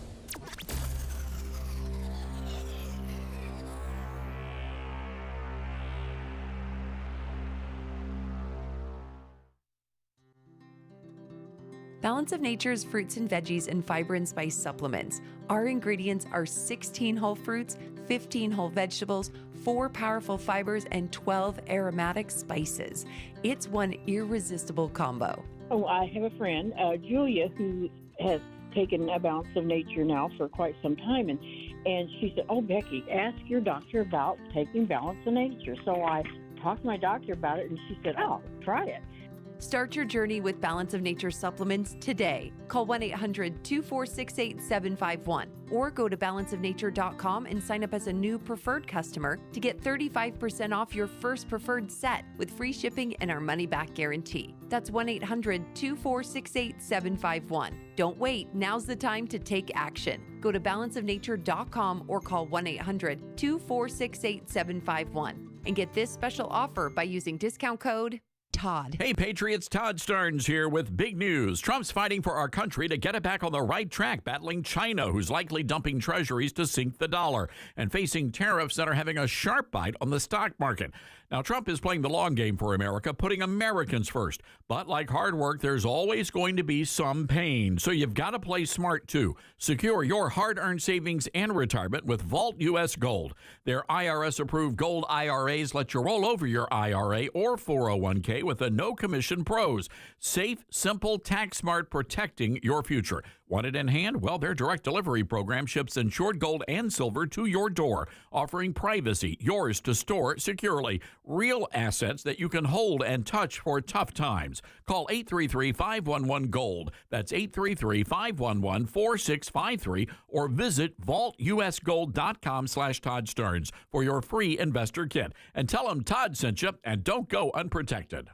Balance of Nature's fruits and veggies and fiber and spice supplements. Our ingredients are 16 whole fruits, 15 whole vegetables, 4 powerful fibers, and 12 aromatic spices. It's one irresistible combo. Oh, I have a friend, Julia, who has taken a Balance of Nature now for quite some time, and she said, "Oh, Becky, ask your doctor about taking Balance of Nature." So I talked to my doctor about it, and she said, "Oh, try it." Start your journey with Balance of Nature supplements today. Call 1-800-246-8751 or go to balanceofnature.com and sign up as a new preferred customer to get 35% off your first preferred set with free shipping and our money-back guarantee. That's 1-800-246-8751. Don't wait. Now's the time to take action. Go to balanceofnature.com or call 1-800-246-8751 and get this special offer by using discount code Todd. Hey, Patriots, Todd Starnes here with big news. Trump's fighting for our country to get it back on the right track, battling China, who's likely dumping treasuries to sink the dollar, and facing tariffs that are having a sharp bite on the stock market. Now, Trump is playing the long game for America, putting Americans first. But like hard work, there's always going to be some pain. So you've got to play smart, too. Secure your hard-earned savings and retirement with Vault U.S. Gold. Their IRS-approved gold IRAs let you roll over your IRA or 401k with a no-commission pros. Safe, simple, tax-smart, protecting your future. Want it in hand? Well, their direct delivery program ships insured gold and silver to your door, offering privacy, yours to store securely. Real assets that you can hold and touch for tough times. Call 833-511-GOLD. That's 833-511-4653 or visit vaultusgold.com/Todd Starnes for your free investor kit. And tell them Todd sent you, and don't go unprotected.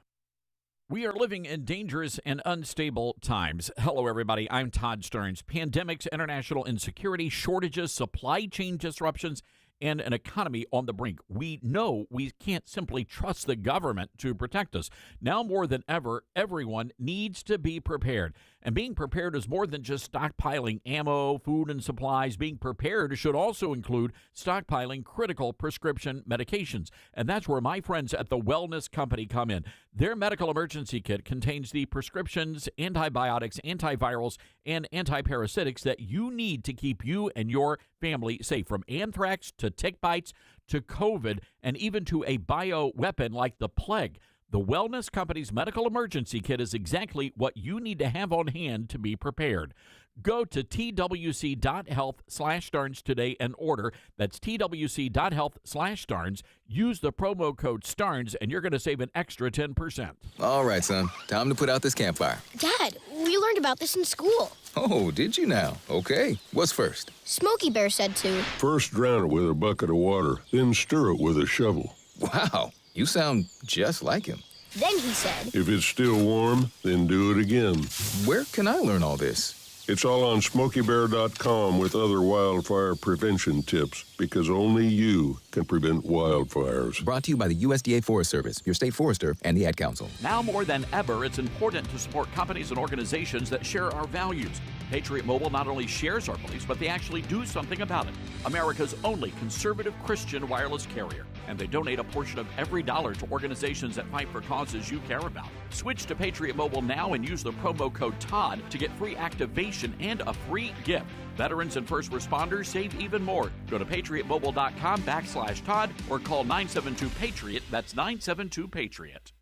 We are living in dangerous and unstable times. Hello, everybody. I'm Todd Starnes. Pandemics, international insecurity, shortages, supply chain disruptions, and an economy on the brink. We know we can't simply trust the government to protect us. Now more than ever, everyone needs to be prepared. And being prepared is more than just stockpiling ammo, food, and supplies. Being prepared should also include stockpiling critical prescription medications. And that's where my friends at the Wellness Company come in. Their medical emergency kit contains the prescriptions, antibiotics, antivirals, and antiparasitics that you need to keep you and your family safe, from anthrax to tick bites to COVID and even to a bioweapon like the plague. The Wellness Company's medical emergency kit is exactly what you need to have on hand to be prepared. Go to twc.health/Starnes today and order. That's twc.health/Starnes. Use the promo code Starnes and you're going to save an extra 10%. All right, son. Time to put out this campfire. Dad, we learned about this in school. Oh, did you now? Okay. What's first? Smokey Bear said to. First drown it with a bucket of water, then stir it with a shovel. Wow. You sound just like him. Then he said. If it's still warm, then do it again. Where can I learn all this? It's all on SmokeyBear.com with other wildfire prevention tips, because only you can prevent wildfires. Brought to you by the USDA Forest Service, your state forester, and the Ad Council. Now more than ever, it's important to support companies and organizations that share our values. Patriot Mobile not only shares our beliefs, but they actually do something about it. America's only conservative Christian wireless carrier. And they donate a portion of every dollar to organizations that fight for causes you care about. Switch to Patriot Mobile now and use the promo code Todd to get free activation and a free gift. Veterans and first responders save even more. Go to patriotmobile.com/Todd or call 972-PATRIOT. That's 972-PATRIOT.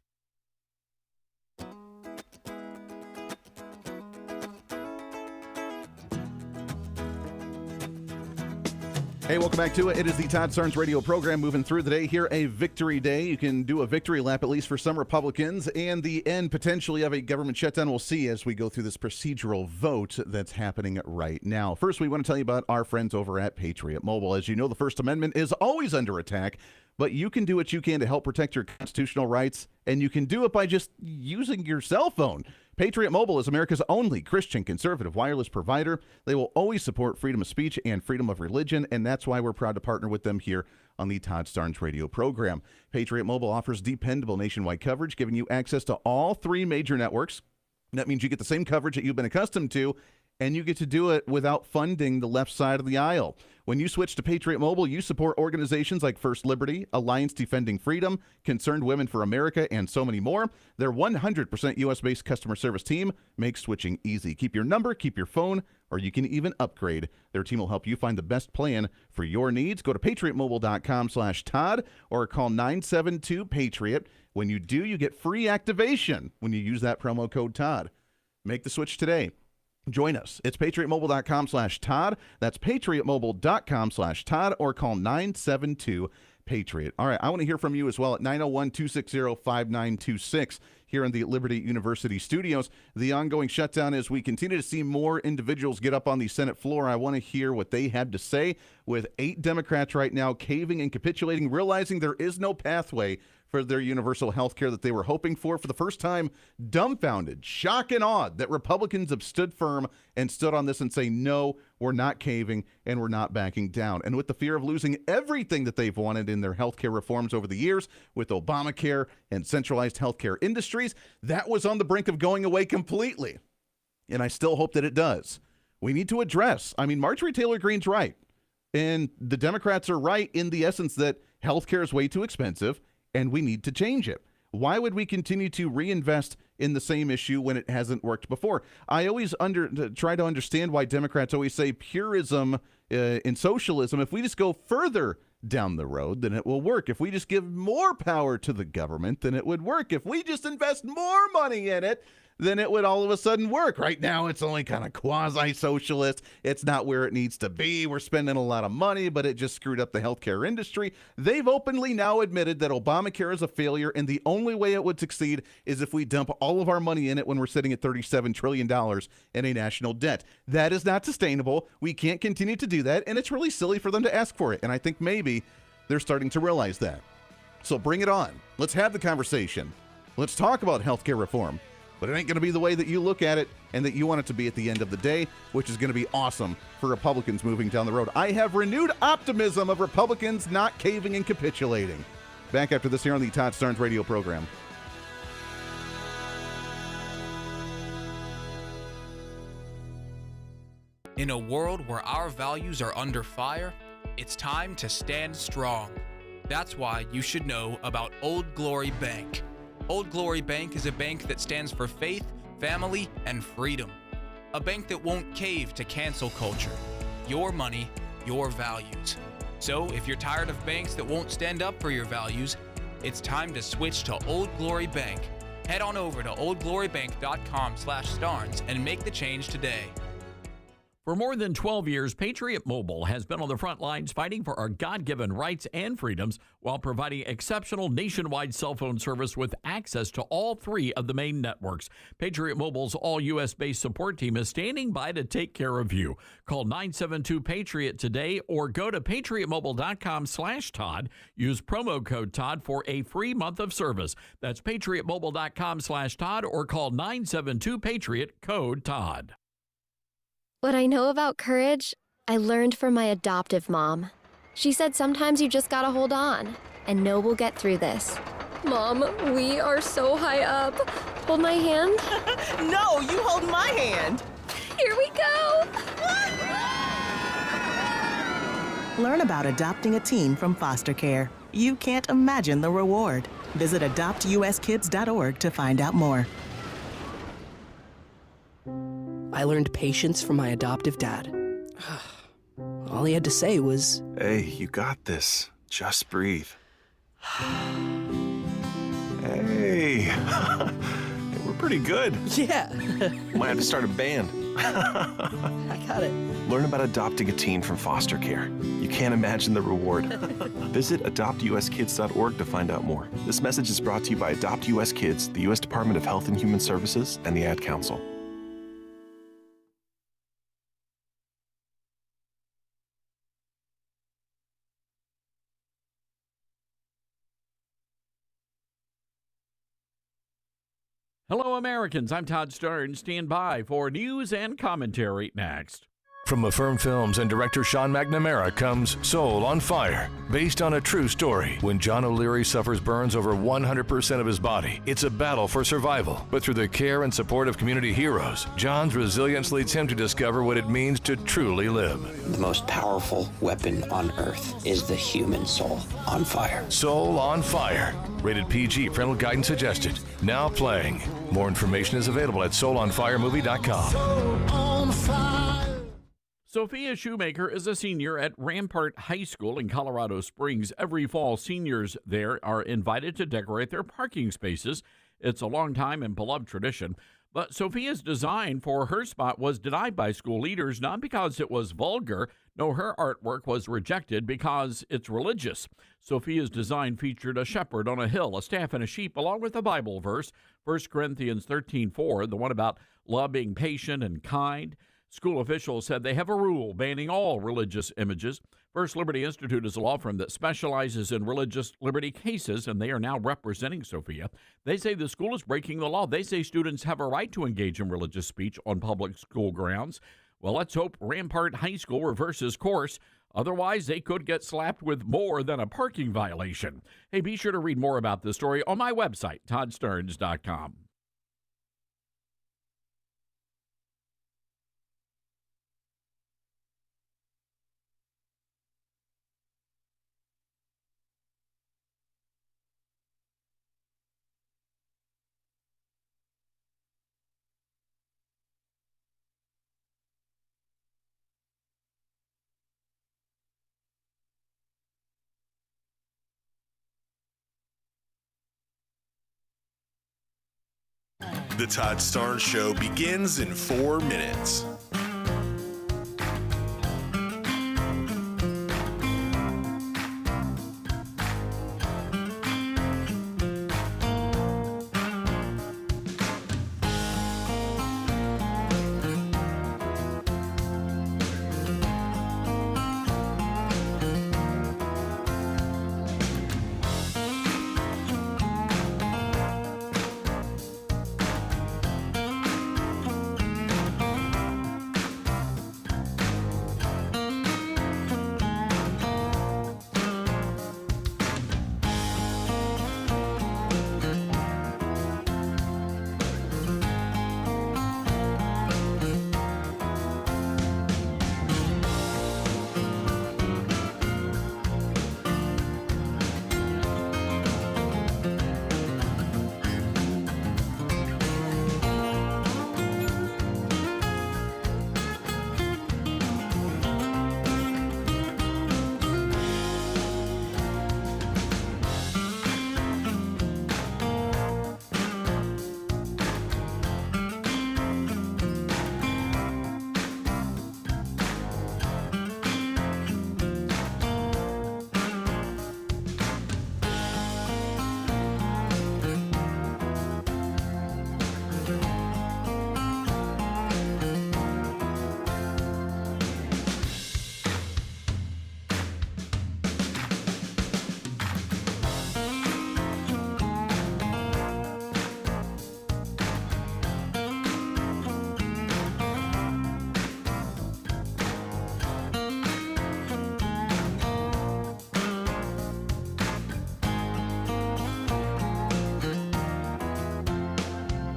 Hey, welcome back to it. It is the Todd Starnes radio program moving through the day here, a victory day. You can do a victory lap, at least for some Republicans, and the end potentially of a government shutdown. We'll see as we go through this procedural vote that's happening right now. First, we want to tell you about our friends over at Patriot Mobile. As you know, the First Amendment is always under attack, but you can do what you can to help protect your constitutional rights, and you can do it by just using your cell phone. Patriot Mobile is America's only Christian conservative wireless provider. They will always support freedom of speech and freedom of religion, and that's why we're proud to partner with them here on the Todd Starnes radio program. Patriot Mobile offers dependable nationwide coverage, giving you access to all three major networks. That means you get the same coverage that you've been accustomed to, and you get to do it without funding the left side of the aisle. When you switch to Patriot Mobile, you support organizations like First Liberty, Alliance Defending Freedom, Concerned Women for America, and so many more. Their 100% U.S.-based customer service team makes switching easy. Keep your number, keep your phone, or you can even upgrade. Their team will help you find the best plan for your needs. Go to patriotmobile.com/Todd or call 972-PATRIOT. When you do, you get free activation when you use that promo code Todd. Make the switch today. Join us. It's patriotmobile.com/Todd. That's patriotmobile.com/Todd or call 972-PATRIOT. All right, I want to hear from you as well at 901-260-5926 here in the Liberty University studios. The ongoing shutdown, as we continue to see more individuals get up on the Senate floor, I want to hear what they had to say, with 8 Democrats right now caving and capitulating, realizing there is no pathway for their universal health care that they were hoping for the first time, dumbfounded, shock and awed that Republicans have stood firm and stood on this and say, no, we're not caving and we're not backing down. And with the fear of losing everything that they've wanted in their health care reforms over the years, with Obamacare and centralized health care industries, that was on the brink of going away completely. And I still hope that it does. We need to address, Marjorie Taylor Greene's right. And the Democrats are right in the essence that health care is way too expensive, and we need to change it. Why would we continue to reinvest in the same issue when it hasn't worked before? I always try to understand why Democrats always say purism in socialism. If we just go further down the road, then it will work. If we just give more power to the government, then it would work. If we just invest more money in it, then it would all of a sudden work. Right now, it's only kind of quasi-socialist. It's not where it needs to be. We're spending a lot of money, but it just screwed up the healthcare industry. They've openly now admitted that Obamacare is a failure, and the only way it would succeed is if we dump all of our money in it when we're sitting at $37 trillion in a national debt. That is not sustainable. We can't continue to do that, and it's really silly for them to ask for it, and I think maybe they're starting to realize that. So bring it on. Let's have the conversation. Let's talk about healthcare reform. But it ain't going to be the way that you look at it and that you want it to be at the end of the day, which is going to be awesome for Republicans moving down the road. I have renewed optimism of Republicans not caving and capitulating. Back after this here on the Todd Starnes radio program. In a world where our values are under fire, it's time to stand strong. That's why you should know about Old Glory Bank. Old Glory Bank is a bank that stands for faith, family, and freedom. A bank that won't cave to cancel culture. Your money, your values. So if you're tired of banks that won't stand up for your values, it's time to switch to Old Glory Bank. Head on over to oldglorybank.com/Starnes and make the change today. For more than 12 years, Patriot Mobile has been on the front lines fighting for our God-given rights and freedoms while providing exceptional nationwide cell phone service with access to all 3 of the main networks. Patriot Mobile's all-U.S.-based support team is standing by to take care of you. Call 972-PATRIOT today or go to patriotmobile.com/Todd. Use promo code Todd for a free month of service. That's patriotmobile.com/Todd or call 972-PATRIOT, code Todd. What I know about courage, I learned from my adoptive mom. She said sometimes you just gotta hold on and know we'll get through this. Mom, we are so high up. Hold my hand. No, you hold my hand. Here we go. Learn about adopting a teen from foster care. You can't imagine the reward. Visit adoptuskids.org to find out more. I learned patience from my adoptive dad. All he had to say was, "Hey, you got this. Just breathe." Hey, we're pretty good. Yeah. Might have to start a band. I got it. Learn about adopting a teen from foster care. You can't imagine the reward. Visit adoptuskids.org to find out more. This message is brought to you by Adopt US Kids, the U.S. Department of Health and Human Services, and the Ad Council. Hello, Americans. I'm Todd Starnes. Stand by for news and commentary next. From Affirm Films and director Sean McNamara comes Soul on Fire, based on a true story. When John O'Leary suffers burns over 100% of his body, it's a battle for survival. But through the care and support of community heroes, John's resilience leads him to discover what it means to truly live. The most powerful weapon on earth is the human soul on fire. Soul on Fire. Rated PG. Parental guidance suggested. Now playing. More information is available at soulonfiremovie.com. Soul on Fire. Sophia Shoemaker is a senior at Rampart High School in Colorado Springs. Every fall, seniors there are invited to decorate their parking spaces. It's a long time and beloved tradition. But Sophia's design for her spot was denied by school leaders, not because it was vulgar. No, her artwork was rejected because it's religious. Sophia's design featured a shepherd on a hill, a staff, and a sheep, along with a Bible verse, 1 Corinthians 13:4, the one about love being patient and kind. School officials said they have a rule banning all religious images. First Liberty Institute is a law firm that specializes in religious liberty cases, and they are now representing Sophia. They say the school is breaking the law. They say students have a right to engage in religious speech on public school grounds. Well, let's hope Rampart High School reverses course. Otherwise, they could get slapped with more than a parking violation. Hey, be sure to read more about this story on my website, toddstarnes.com. The Todd Starnes Show begins in 4 minutes.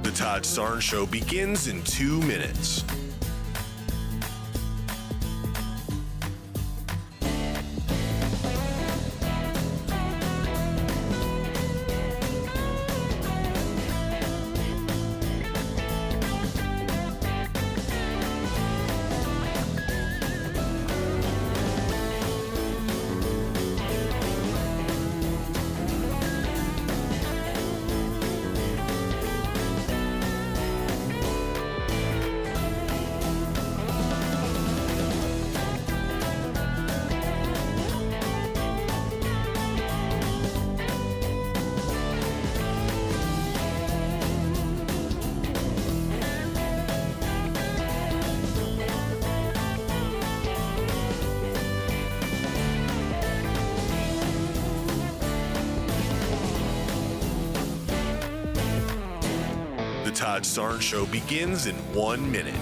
The Todd Starnes Show begins in 2 minutes. Todd Starnes Show begins in 1 minute.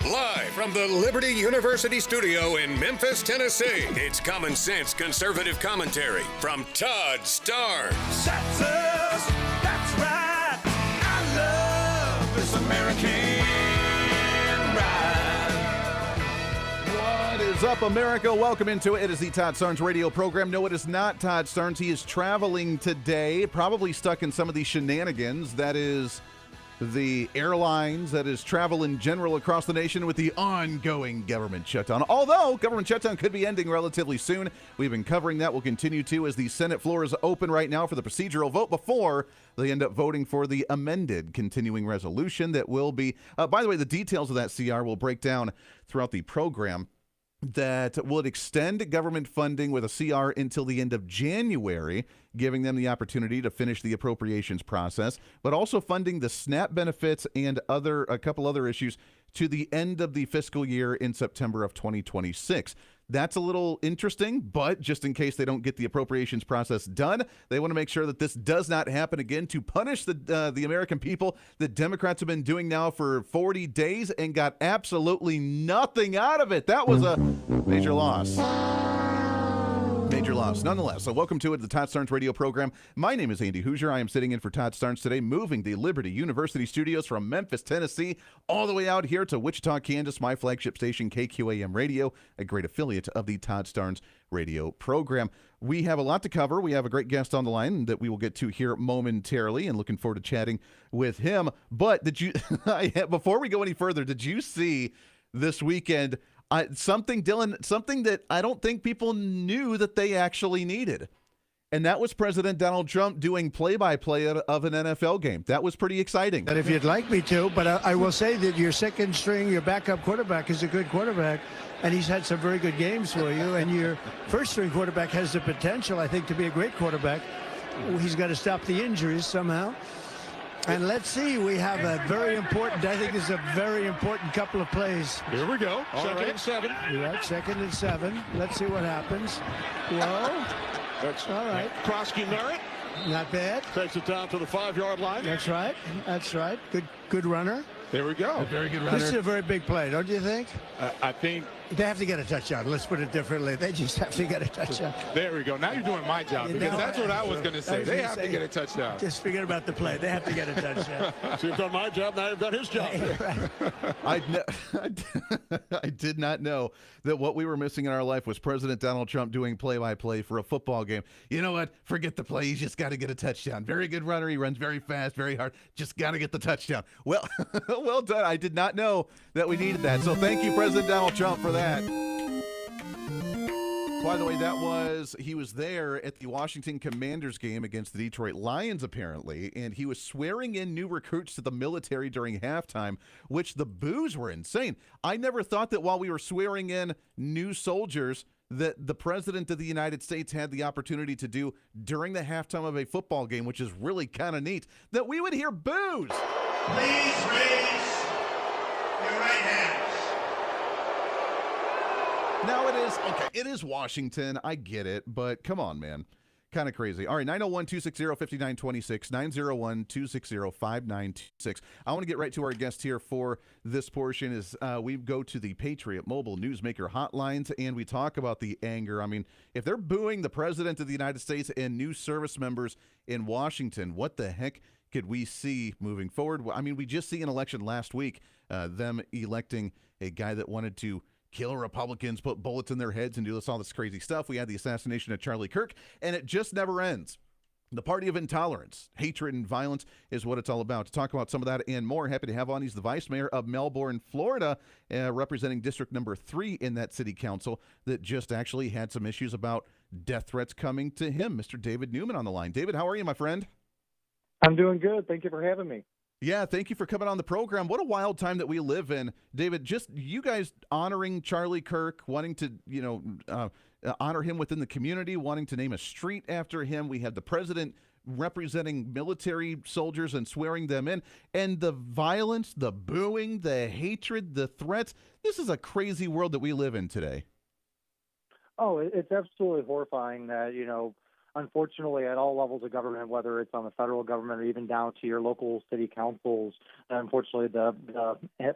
Live from the Liberty University studio in Memphis, Tennessee, it's common sense conservative commentary from Todd Starnes. That's us. That's right. I love this American ride. What is up, America? Welcome into it. It is the Todd Starnes radio program. No, it is not Todd Starnes. He is traveling today, probably stuck in some of these shenanigans. That is the airlines, that is travel in general across the nation with the ongoing government shutdown. Although government shutdown could be ending relatively soon. We've been covering that. We'll continue to as the Senate floor is open right now for the procedural vote before they end up voting for the amended continuing resolution that will be, by the way, the details of that CR will break down throughout the program. That will extend government funding with a CR until the end of January, giving them the opportunity to finish the appropriations process, but also funding the SNAP benefits and a couple other issues to the end of the fiscal year in September of 2026. That's a little interesting, but just in case they don't get the appropriations process done, they want to make sure that this does not happen again to punish the American people. The Democrats have been doing now for 40 days and got absolutely nothing out of it. That was a major loss. Major loss. Nonetheless, so welcome to it, the Todd Starnes radio program. My name is Andy Hooser. I am sitting in for Todd Starnes today, moving the Liberty University studios from Memphis, Tennessee, all the way out here to Wichita, Kansas, my flagship station, KQAM Radio, a great affiliate of the Todd Starnes radio program. We have a lot to cover. We have a great guest on the line that we will get to here momentarily, and looking forward to chatting with him. But did you, before we go any further, did you see this weekend something that I don't think people knew that they actually needed? And that was President Donald Trump doing play-by-play of an NFL game. That was pretty exciting. And if you'd like me to, but I will say that your second string, your backup quarterback is a good quarterback, and he's had some very good games for you. And your first string quarterback has the potential, I think, to be a great quarterback. He's got to stop the injuries somehow. And let's see, we have a very important, I think this is a very important couple of plays. Here we go. Second and 7. You're right, 2nd and 7. Let's see what happens. Whoa. That's all right. Krosky Merritt. Not bad. Takes it down to the 5-yard line. That's right. That's right. Good runner. There we go. A very good runner. This is a very big play, don't you think? I think they have to get a touchdown. Let's put it differently. They just have to get a touchdown. There we go. Now you're doing my job, because that's what I was going to say. They have to get a touchdown. Just forget about the play. They have to get a touchdown. So you've done my job. Now you've done his job. I did not know that what we were missing in our life was President Donald Trump doing play-by-play for a football game. You know what? Forget the play. He's just got to get a touchdown. Very good runner. He runs very fast, very hard. Just got to get the touchdown. Well, well done. I did not know that we needed that. So thank you, President Donald Trump, for that. By the way, he was there at the Washington Commanders game against the Detroit Lions, apparently, and he was swearing in new recruits to the military during halftime, which the boos were insane. I never thought that while we were swearing in new soldiers that the President of the United States had the opportunity to do during the halftime of a football game, which is really kind of neat, that we would hear boos. Please raise your right hands. Now it is Washington. I get it, but come on, man. Kind of crazy. All right, 901-260-5926, 901-260-5926. I want to get right to our guest here for this portion is we go to the Patriot Mobile Newsmaker hotlines, and we talk about the anger. I mean, if they're booing the President of the United States and new service members in Washington, what the heck could we see moving forward? I mean, we just see an election last week, them electing a guy that wanted to kill Republicans, put bullets in their heads, and do all this crazy stuff. We had the assassination of Charlie Kirk, and it just never ends. The party of intolerance, hatred, and violence is what it's all about. To talk about some of that and more, happy to have on. He's the vice mayor of Melbourne, Florida, representing District Number 3 in that city council that just actually had some issues about death threats coming to him. Mr. David Newman on the line. David, how are you, my friend? I'm doing good. Thank you for having me. Yeah, thank you for coming on the program. What a wild time that we live in, David. Just you guys honoring Charlie Kirk, wanting to, honor him within the community, wanting to name a street after him. We had the president representing military soldiers and swearing them in, and the violence, the booing, the hatred, the threats. This is a crazy world that we live in today. Oh, it's absolutely horrifying that, unfortunately, at all levels of government, whether it's on the federal government or even down to your local city councils, unfortunately, the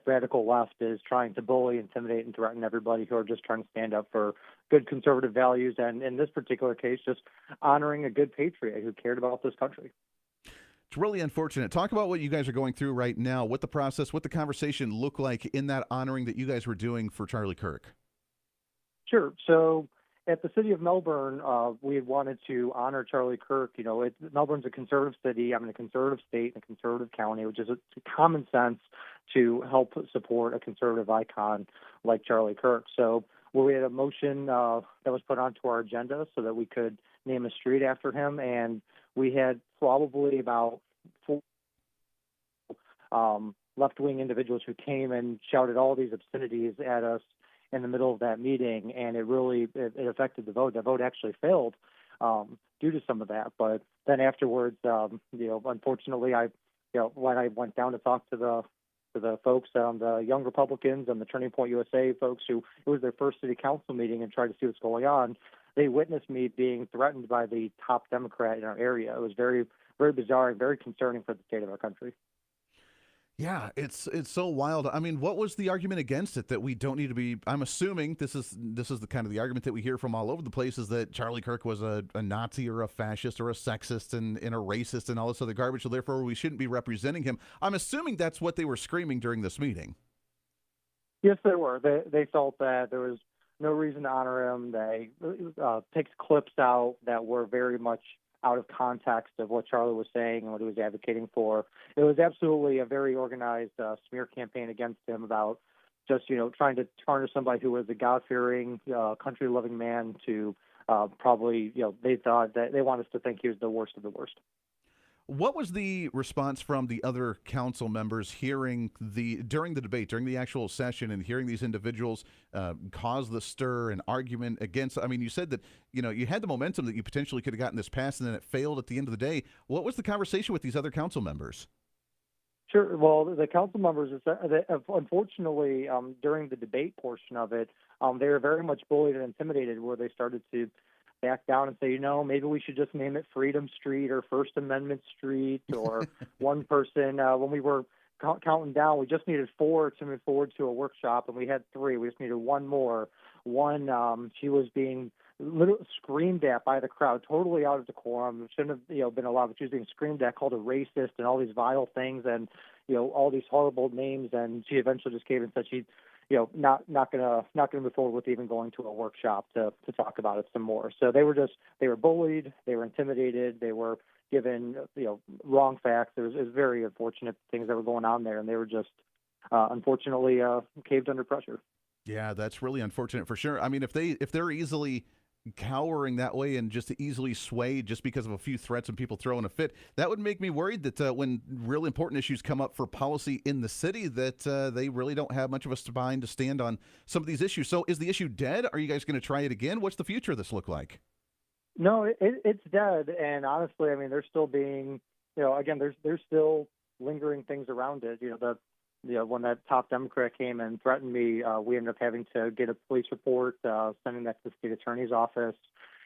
radical left is trying to bully, intimidate, and threaten everybody who are just trying to stand up for good conservative values, and in this particular case, just honoring a good patriot who cared about this country. It's really unfortunate. Talk about what you guys are going through right now, what the process, what the conversation looked like in that honoring that you guys were doing for Charlie Kirk. Sure. So at the city of Melbourne, we wanted to honor Charlie Kirk. Melbourne's a conservative city. I'm in a conservative state, and a conservative county, which is a common sense to help support a conservative icon like Charlie Kirk. So we had a motion that was put onto our agenda so that we could name a street after him, and we had probably about 4 left-wing individuals who came and shouted all these obscenities at us in the middle of that meeting, and it affected the vote. The vote actually failed due to some of that. But then afterwards, unfortunately, when I went down to talk to the folks, the Young Republicans and the Turning Point USA folks, who it was their first city council meeting, and tried to see what's going on, they witnessed me being threatened by the top Democrat in our area. It was very, very bizarre and very concerning for the state of our country. Yeah, it's so wild. I mean, what was the argument against it that we don't need to be? I'm assuming this is the kind of the argument that we hear from all over the place, is that Charlie Kirk was a Nazi or a fascist or a sexist and a racist and all this other garbage, so therefore we shouldn't be representing him. I'm assuming that's what they were screaming during this meeting. Yes, they were. They felt that there was no reason to honor him. They picked clips out that were very much out of context of what Charlie was saying and what he was advocating for. It was absolutely a very organized smear campaign against him about just, trying to tarnish somebody who was a God-fearing, country-loving man to probably, they thought that they want us to think he was the worst of the worst. What was the response from the other council members during the debate, during the actual session, and hearing these individuals cause the stir and argument against? I mean, you said that, you had the momentum that you potentially could have gotten this passed, and then it failed at the end of the day. What was the conversation with these other council members? Sure. Well, the council members, unfortunately, during the debate portion of it, they were very much bullied and intimidated, where they started to back down and say, maybe we should just name it Freedom Street or First Amendment Street, or one person. When we were counting down, we just needed 4 to move forward to a workshop, and we had 3. We just needed one more. One, she was being screamed at by the crowd, totally out of decorum. Shouldn't have been allowed, but she was being screamed at, called a racist, and all these vile things, and all these horrible names. And she eventually just gave in and said she not gonna move forward with even going to a workshop to talk about it some more. So they were bullied, they were intimidated, they were given wrong facts. It was very unfortunate things that were going on there, and they were just unfortunately caved under pressure. Yeah, that's really unfortunate for sure. I mean, if they're easily cowering that way and just easily swayed just because of a few threats and people throwing a fit, that would make me worried that when real important issues come up for policy in the city, that they really don't have much of a spine to stand on some of these issues. So is the issue dead? Are you guys going to try it again? What's the future of this look like? No, it's dead. And honestly, I mean, there's still being, again, there's still lingering things around it. When that top Democrat came and threatened me, we ended up having to get a police report, sending that to the state attorney's office.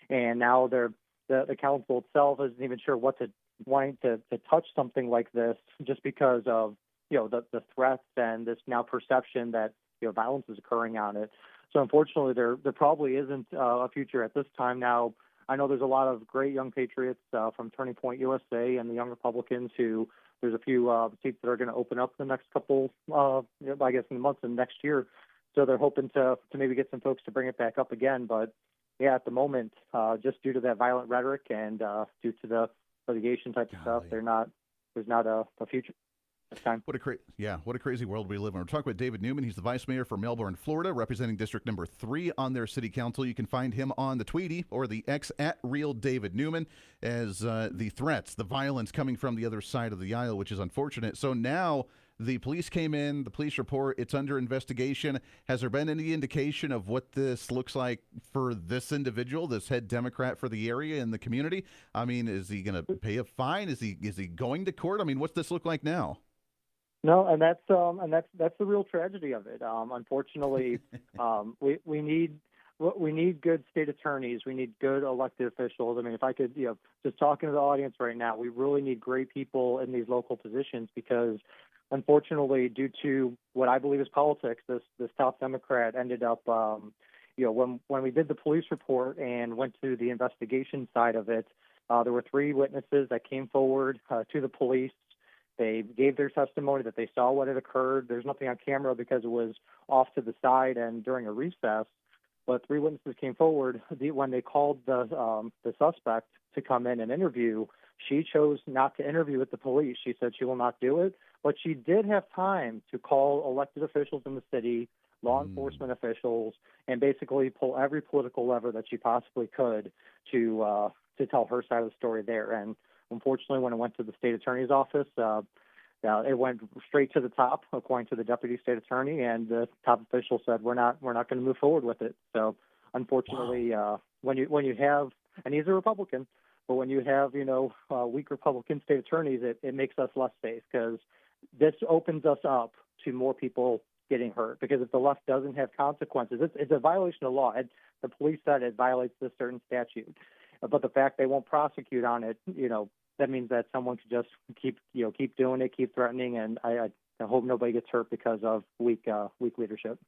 And now they're the council itself isn't even sure what to wanting to touch something like this just because of the threats and this now perception that violence is occurring on it. So unfortunately, there probably isn't a future at this time. Now, I know there's a lot of great young patriots from Turning Point USA and the Young Republicans who there's a few seats that are going to open up in the next couple, I guess, in the months and next year. So they're hoping to maybe get some folks to bring it back up again. But yeah, at the moment, just due to that violent rhetoric and due to the litigation type of stuff, there's not a future. Time. What a crazy world we live in. We're talking with David Newman. He's the vice mayor for Melbourne, Florida, representing district number 3 on their city council. You can find him on the Tweety or the X at Real David Newman as the threats, the violence coming from the other side of the aisle, which is unfortunate. So now the police came in, the police report, it's under investigation. Has there been any indication of what this looks like for this individual, this head Democrat for the area and the community? I mean, is he going to pay a fine? Is he going to court? I mean, what's this look like now? No, and that's the real tragedy of it. Unfortunately, we need good state attorneys. We need good elected officials. I mean, if I could, just talking to the audience right now, we really need great people in these local positions because, unfortunately, due to what I believe is politics, this top Democrat ended up, when we did the police report and went to the investigation side of it, there were 3 witnesses that came forward to the police. They gave their testimony that they saw what had occurred. There's nothing on camera because it was off to the side and during a recess. But 3 witnesses came forward. When they called the suspect to come in and interview, she chose not to interview with the police. She said she will not do it. But she did have time to call elected officials in the city, law enforcement officials, and basically pull every political lever that she possibly could to tell her side of the story there. And unfortunately, when it went to the state attorney's office, it went straight to the top, according to the deputy state attorney, and the top official said, "We're not going to move forward with it." So, unfortunately, when you have, and he's a Republican, but when you have weak Republican state attorneys, it makes us less safe because this opens us up to more people getting hurt. Because if the left doesn't have consequences, it's a violation of law. The police said it violates this certain statute. But the fact they won't prosecute on it, that means that someone could just keep doing it, keep threatening, and I hope nobody gets hurt because of weak leadership.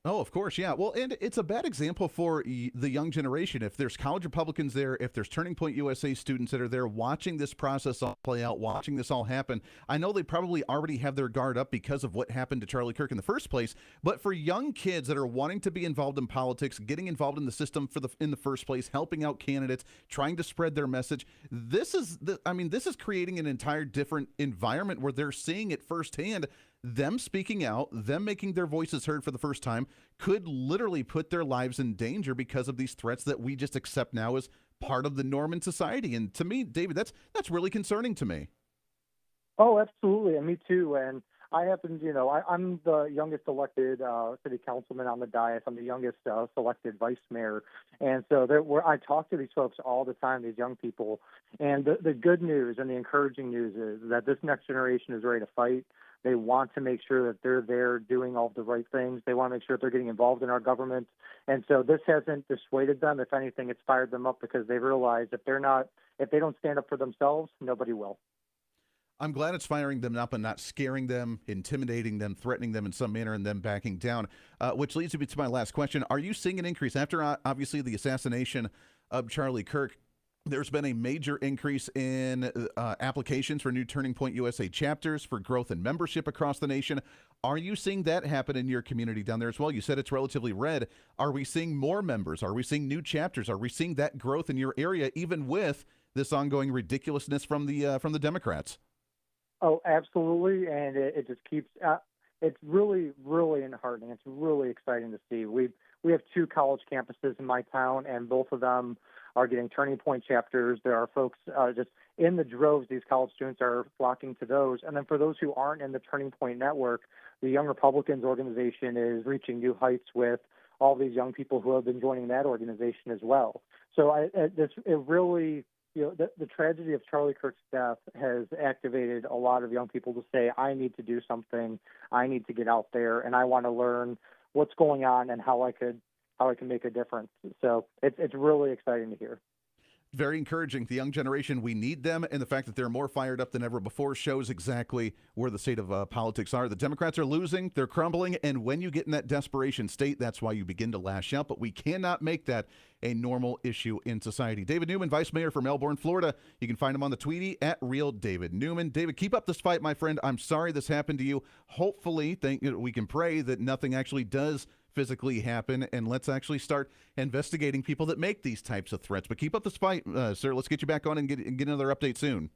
Oh, of course, yeah. Well, and it's a bad example for the young generation. If there's college Republicans there, if there's Turning Point USA students that are there watching this process all play out, watching this all happen, I know they probably already have their guard up because of what happened to Charlie Kirk in the first place. But for young kids that are wanting to be involved in politics, getting involved in the system in the first place, helping out candidates, trying to spread their message, this is creating an entire different environment where they're seeing it firsthand. Them speaking out, them making their voices heard for the first time could literally put their lives in danger because of these threats that we just accept now as part of the norm in society. And to me, David, that's really concerning to me. Oh, absolutely. And me too. And I happen, I'm the youngest elected city councilman on the dais. I'm the youngest selected vice mayor. And so I talk to these folks all the time, these young people. And the good news and the encouraging news is that this next generation is ready to fight. They want to make sure that they're there doing all the right things. They want to make sure that they're getting involved in our government. And so this hasn't dissuaded them. If anything, it's fired them up because they realize if they don't stand up for themselves, nobody will. I'm glad it's firing them up and not scaring them, intimidating them, threatening them in some manner, and them backing down, which leads me to my last question. Are you seeing an increase after, obviously, the assassination of Charlie Kirk? There's been a major increase in applications for new Turning Point USA chapters for growth and membership across the nation. Are you seeing that happen in your community down there as well? You said it's relatively red. Are we seeing more members? Are we seeing new chapters? Are we seeing that growth in your area, even with this ongoing ridiculousness from the Democrats? Oh, absolutely, and it just keeps. It's really, really enheartening. It's really exciting to see. We have 2 college campuses in my town, and both of them are getting Turning Point chapters. There are folks just in the droves. These college students are flocking to those. And then for those who aren't in the Turning Point network, the Young Republicans organization is reaching new heights with all these young people who have been joining that organization as well. So the tragedy of Charlie Kirk's death has activated a lot of young people to say, I need to do something. I need to get out there, and I want to learn what's going on and how I can make a difference. So it's really exciting to hear. very encouraging. The young generation, we need them, and the fact that they're more fired up than ever before shows exactly where the state of politics are. The Democrats are losing, they're crumbling, and when you get in that desperation state, that's why you begin to lash out, but we cannot make that a normal issue in society. David Newman, Vice Mayor for Melbourne, Florida. You can find him on the Tweety at Real David Newman. David, keep up this fight, my friend. I'm sorry this happened to you. Hopefully, we can pray that nothing actually does physically happen, and let's actually start investigating people that make these types of threats. But keep up this fight, sir. Let's get you back on and get another update soon.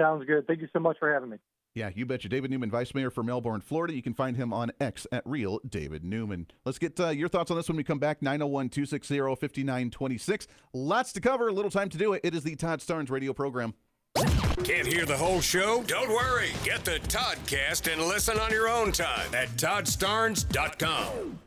Sounds good. Thank you so much for having me. Yeah, you betcha. David Newman, Vice Mayor for Melbourne, Florida. You can find him on X at Real David Newman. Let's get your thoughts on this when we come back. 901-260-5926. Lots to cover, little time to do it. It is the Todd Starnes radio program. Can't hear the whole show? Don't worry. Get the Toddcast and listen on your own time at toddstarnes.com.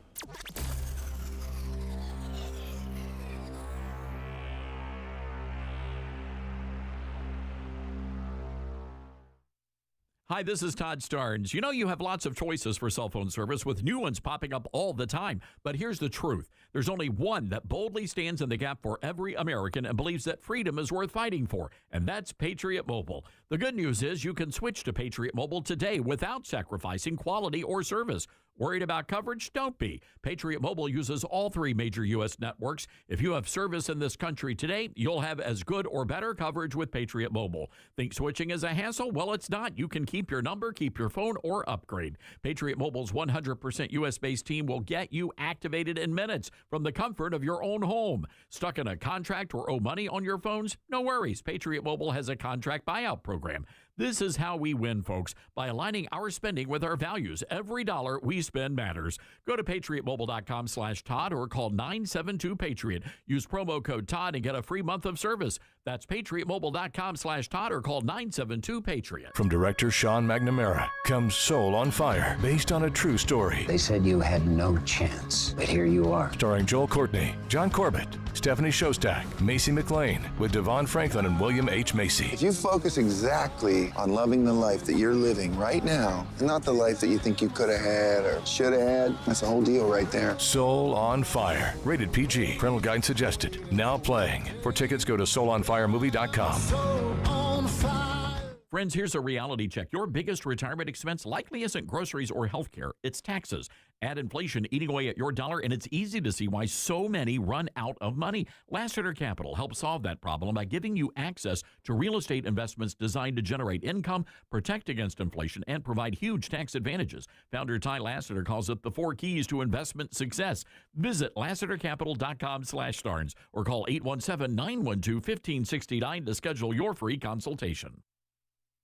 Hi, this is Todd Starnes. You know you have lots of choices for cell phone service with new ones popping up all the time. But here's the truth. There's only one that boldly stands in the gap for every American and believes that freedom is worth fighting for, and that's Patriot Mobile. The good news is you can switch to Patriot Mobile today without sacrificing quality or service. Worried about coverage? Don't be. Patriot Mobile uses all three major U.S. networks. If you have service in this country today, you'll have as good or better coverage with Patriot Mobile. Think switching is a hassle? Well, it's not. You can keep your number, keep your phone, or upgrade. Patriot Mobile's 100% U.S.-based team will get you activated in minutes from the comfort of your own home. Stuck in a contract or owe money on your phones? No worries. Patriot Mobile has a contract buyout program. This is how we win, folks, by aligning our spending with our values. Every dollar we spend matters. Go to patriotmobile.com/Todd or call 972-PATRIOT. Use promo code Todd and get a free month of service. That's patriotmobile.com/Todd or call 972-PATRIOT. From director Sean McNamara comes Soul on Fire, based on a true story. They said you had no chance, but here you are. Starring Joel Courtney, John Corbett, Stephanie Shostak, Macy McLean, with Devon Franklin and William H. Macy. If you focus exactly on loving the life that you're living right now, and not the life that you think you could have had or should have had, that's the whole deal right there. Soul on Fire, rated PG. Parental guidance suggested. Now playing. For tickets, go to soulonfiremovie.com. Friends, here's a reality check. Your biggest retirement expense likely isn't groceries or health care. It's taxes. Add inflation eating away at your dollar, and it's easy to see why so many run out of money. Lassiter Capital helps solve that problem by giving you access to real estate investments designed to generate income, protect against inflation, and provide huge tax advantages. Founder Ty Lassiter calls it the 4 keys to investment success. Visit LassiterCapital.com/Starnes or call 817-912-1569 to schedule your free consultation.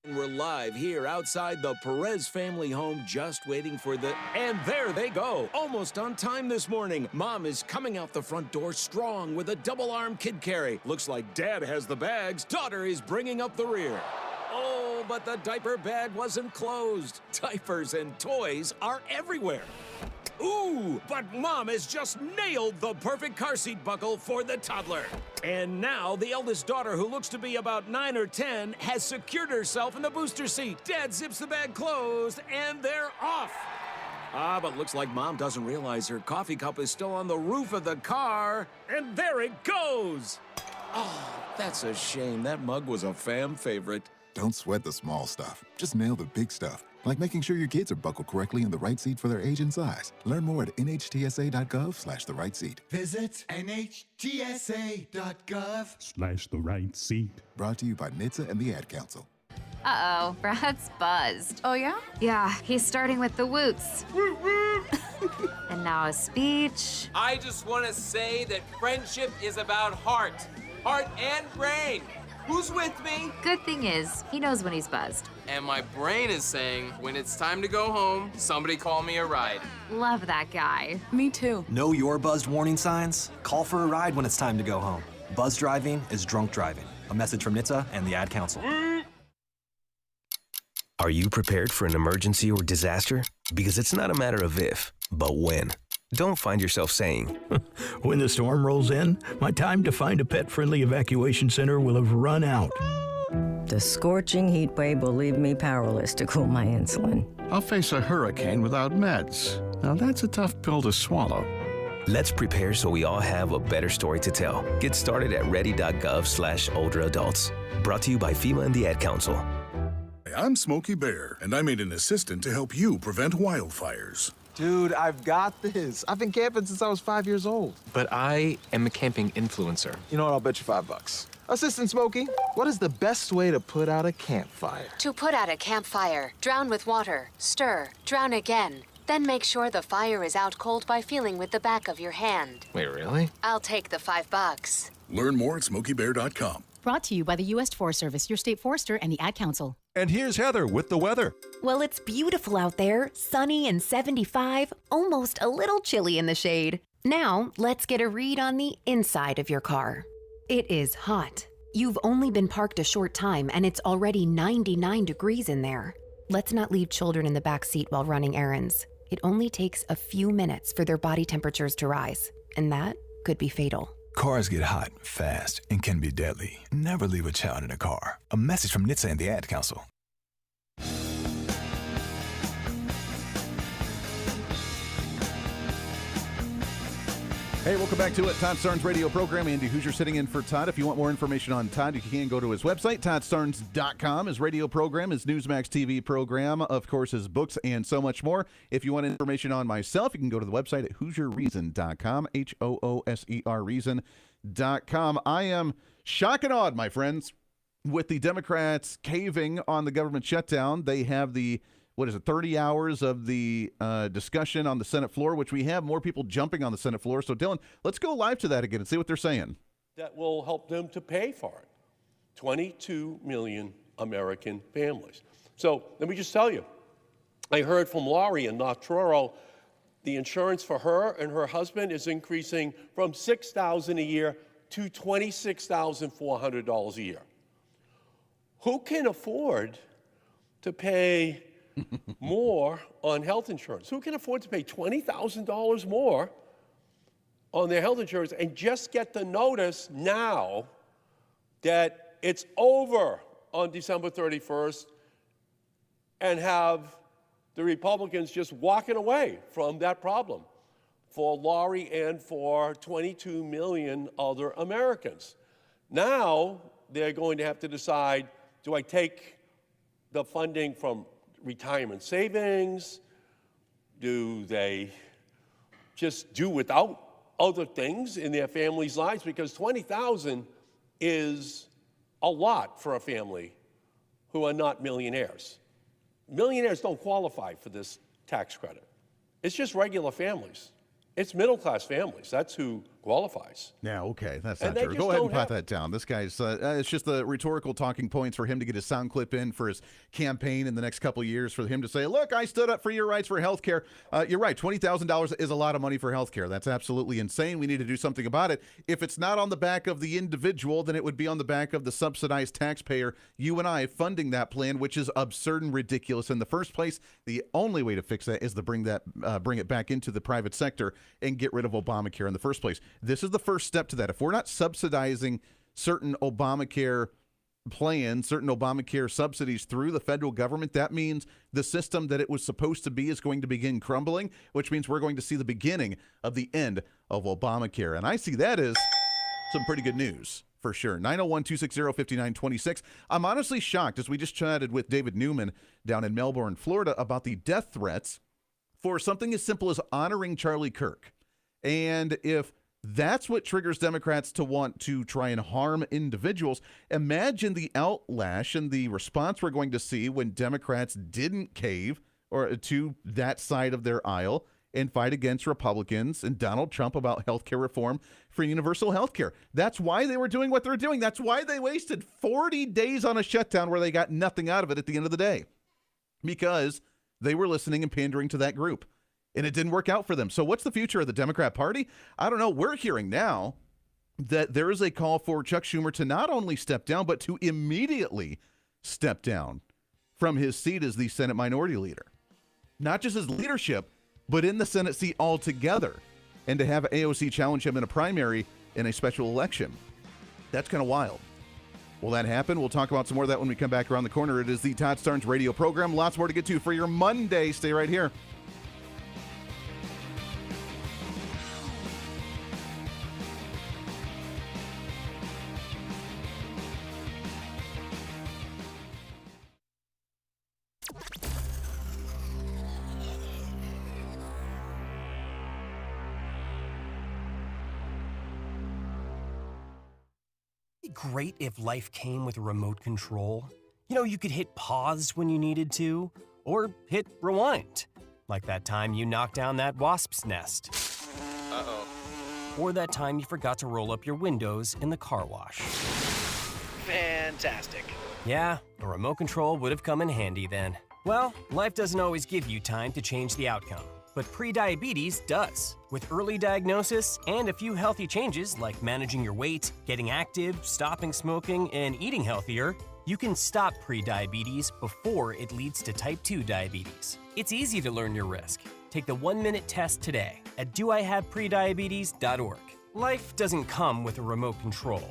We're live here outside the Perez family home, just waiting for the... And there they go, almost on time this morning. Mom is coming out the front door strong with a double-arm kid carry. Looks like Dad has the bags. Daughter is bringing up the rear. Oh, but the diaper bag wasn't closed. Diapers and toys are everywhere. Ooh, but Mom has just nailed the perfect car seat buckle for the toddler. And now the eldest daughter, who looks to be about 9 or 10, has secured herself in the booster seat. Dad zips the bag closed, and they're off. But looks like Mom doesn't realize her coffee cup is still on the roof of the car. And there it goes. Oh, that's a shame. That mug was a fam favorite. Don't sweat the small stuff. Just nail the big stuff. Like making sure your kids are buckled correctly in the right seat for their age and size. Learn more at nhtsa.gov/the right seat. Visit nhtsa.gov/the right seat. Brought to you by NHTSA and the Ad Council. Uh-oh, Brad's buzzed. Oh, yeah? Yeah, he's starting with the woots. And now a speech. I just want to say that friendship is about heart and brain. Who's with me? Good thing is, he knows when he's buzzed. And my brain is saying, when it's time to go home, somebody call me a ride. Love that guy. Me too. Know your buzzed warning signs? Call for a ride when it's time to go home. Buzz driving is drunk driving. A message from NHTSA and the Ad Council. Are you prepared for an emergency or disaster? Because it's not a matter of if, but when. Don't find yourself saying, when the storm rolls in, my time to find a pet-friendly evacuation center will have run out. The scorching heat wave will leave me powerless to cool my insulin. I'll face a hurricane without meds. Now that's a tough pill to swallow. Let's prepare so we all have a better story to tell. Get started at ready.gov/older adults. Brought to you by FEMA and the Ad Council. I'm Smokey Bear, and I made an assistant to help you prevent wildfires. Dude, I've got this. I've been camping since I was 5 years old. But I am a camping influencer. You know what? I'll bet you $5. Assistant Smokey, what is the best way to put out a campfire? To put out a campfire, drown with water, stir, drown again. Then make sure the fire is out cold by feeling with the back of your hand. Wait, really? I'll take the $5. Learn more at SmokeyBear.com. Brought to you by the U.S. Forest Service, your state forester, and the Ad Council. And here's Heather with the weather. Well, it's beautiful out there, sunny and 75, almost a little chilly in the shade. Now, let's get a read on the inside of your car. It is hot. You've only been parked a short time, and it's already 99 degrees in there. Let's not leave children in the back seat while running errands. It only takes a few minutes for their body temperatures to rise, and that could be fatal. Cars get hot, fast, and can be deadly. Never leave a child in a car. A message from NHTSA and the Ad Council. Hey, welcome back to it. Todd Starnes radio program. Andy Hooser sitting in for Todd. If you want more information on Todd, you can go to his website, toddstarnes.com. His radio program, his Newsmax TV program, of course, his books, and so much more. If you want information on myself, you can go to the website at HooserReason.com, HOOSER Reason.com. I am shock and awed, my friends, with the Democrats caving on the government shutdown. They have the 30 hours of the discussion on the Senate floor, which we have more people jumping on the Senate floor. So, Dylan, let's go live to that again and see what they're saying. That will help them to pay for it. 22 million American families. So let me just tell you, I heard from Laurie in North Truro, the insurance for her and her husband is increasing from $6,000 a year to $26,400 a year. Who can afford to pay more on health insurance? Who can afford to pay $20,000 more on their health insurance and just get the notice now that it's over on December 31st and have the Republicans just walking away from that problem for Laurie and for 22 million other Americans? Now they're going to have to decide, do I take the funding from retirement savings? Do they just do without other things in their families' lives? Because $20,000 is a lot for a family who are not millionaires. Millionaires don't qualify for this tax credit. It's just regular families. It's middle-class families. That's who qualifies. Yeah, okay. That's not true. Go ahead and pot that down. This guy's, it's just the rhetorical talking points for him to get his sound clip in for his campaign in the next couple of years, for him to say, look, I stood up for your rights for health care. You're right. $20,000 is a lot of money for health care. That's absolutely insane. We need to do something about it. If it's not on the back of the individual, then it would be on the back of the subsidized taxpayer, you and I, funding that plan, which is absurd and ridiculous in the first place. The only way to fix that is to bring it back into the private sector and get rid of Obamacare in the first place. This is the first step to that. If we're not subsidizing certain Obamacare plans, certain Obamacare subsidies through the federal government, that means the system that it was supposed to be is going to begin crumbling, which means we're going to see the beginning of the end of Obamacare. And I see that as some pretty good news. For sure. 901-260-5926. I'm honestly shocked, as we just chatted with David Newman down in Melbourne, Florida, about the death threats for something as simple as honoring Charlie Kirk. And if that's what triggers Democrats to want to try and harm individuals, imagine the outlash and the response we're going to see when Democrats didn't cave or to that side of their aisle and fight against Republicans and Donald Trump about health care reform for universal health care. That's why they were doing what they're doing. That's why they wasted 40 days on a shutdown where they got nothing out of it at the end of the day, because they were listening and pandering to that group. And it didn't work out for them. So what's the future of the Democrat Party? I don't know. We're hearing now that there is a call for Chuck Schumer to not only step down, but to immediately step down from his seat as the Senate Minority Leader. Not just his leadership, but in the Senate seat altogether. And to have AOC challenge him in a primary in a special election. That's kind of wild. Will that happen? We'll talk about some more of that when we come back around the corner. It is the Todd Starnes radio program. Lots more to get to for your Monday. Stay right here. great if life came with a remote control? You know, you could hit pause when you needed to, or hit rewind. Like that time you knocked down that wasp's nest. Uh-oh. Or that time you forgot to roll up your windows in the car wash. Fantastic. Yeah, a remote control would have come in handy then. Well, life doesn't always give you time to change the outcome, but prediabetes does. With early diagnosis and a few healthy changes like managing your weight, getting active, stopping smoking, and eating healthier, you can stop prediabetes before it leads to type 2 diabetes. It's easy to learn your risk. Take the 1-minute test today at doihaveprediabetes.org. Life doesn't come with a remote control.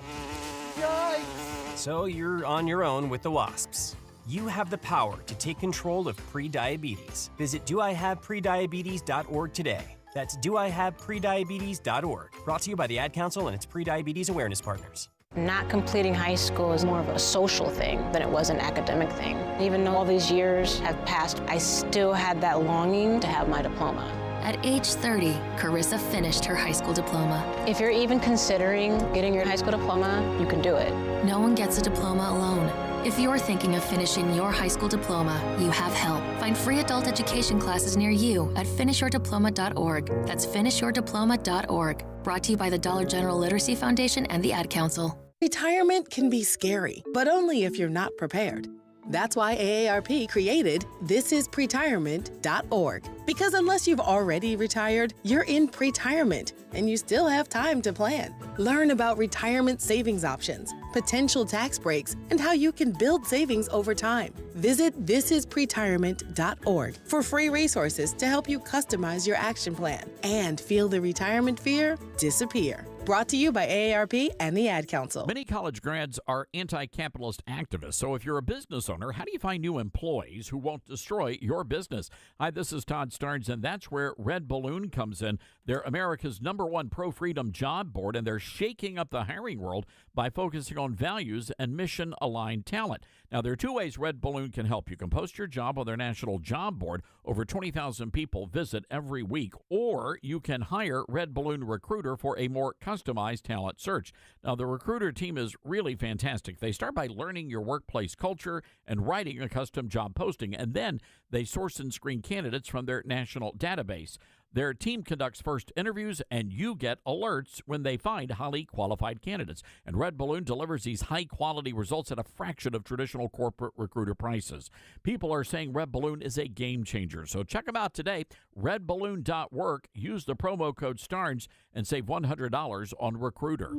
Yikes! So you're on your own with the wasps. You have the power to take control of prediabetes. Visit doihaveprediabetes.org today. That's doihaveprediabetes.org. Brought to you by the Ad Council and its Prediabetes Awareness Partners. Not completing high school is more of a social thing than it was an academic thing. Even though all these years have passed, I still had that longing to have my diploma. At age 30, Carissa finished her high school diploma. If you're even considering getting your high school diploma, you can do it. No one gets a diploma alone. If you're thinking of finishing your high school diploma, you have help. Find free adult education classes near you at finishyourdiploma.org. That's finishyourdiploma.org. Brought to you by the Dollar General Literacy Foundation and the Ad Council. Retirement can be scary, but only if you're not prepared. That's why AARP created thisispretirement.org. Because unless you've already retired, you're in pretirement, and you still have time to plan. Learn about retirement savings options, potential tax breaks, and how you can build savings over time. Visit thisispretirement.org for free resources to help you customize your action plan and feel the retirement fear disappear. Brought to you by AARP and the Ad Council. Many college grads are anti-capitalist activists. So if you're a business owner, how do you find new employees who won't destroy your business? Hi, this is Todd Starnes, and that's where Red Balloon comes in. They're America's #1 pro-freedom job board, and they're shaking up the hiring world by focusing on values and mission-aligned talent. Now, there are 2 ways Red Balloon can help. You can post your job on their national job board. Over 20,000 people visit every week. Or you can hire Red Balloon Recruiter for a more customized talent search. Now, the recruiter team is really fantastic. They start by learning your workplace culture and writing a custom job posting, and then they source and screen candidates from their national database. Their team conducts first interviews, and you get alerts when they find highly qualified candidates. And Red Balloon delivers these high-quality results at a fraction of traditional corporate recruiter prices. People are saying Red Balloon is a game changer. So check them out today, redballoon.work. Use the promo code STARNS and save $100 on Recruiter.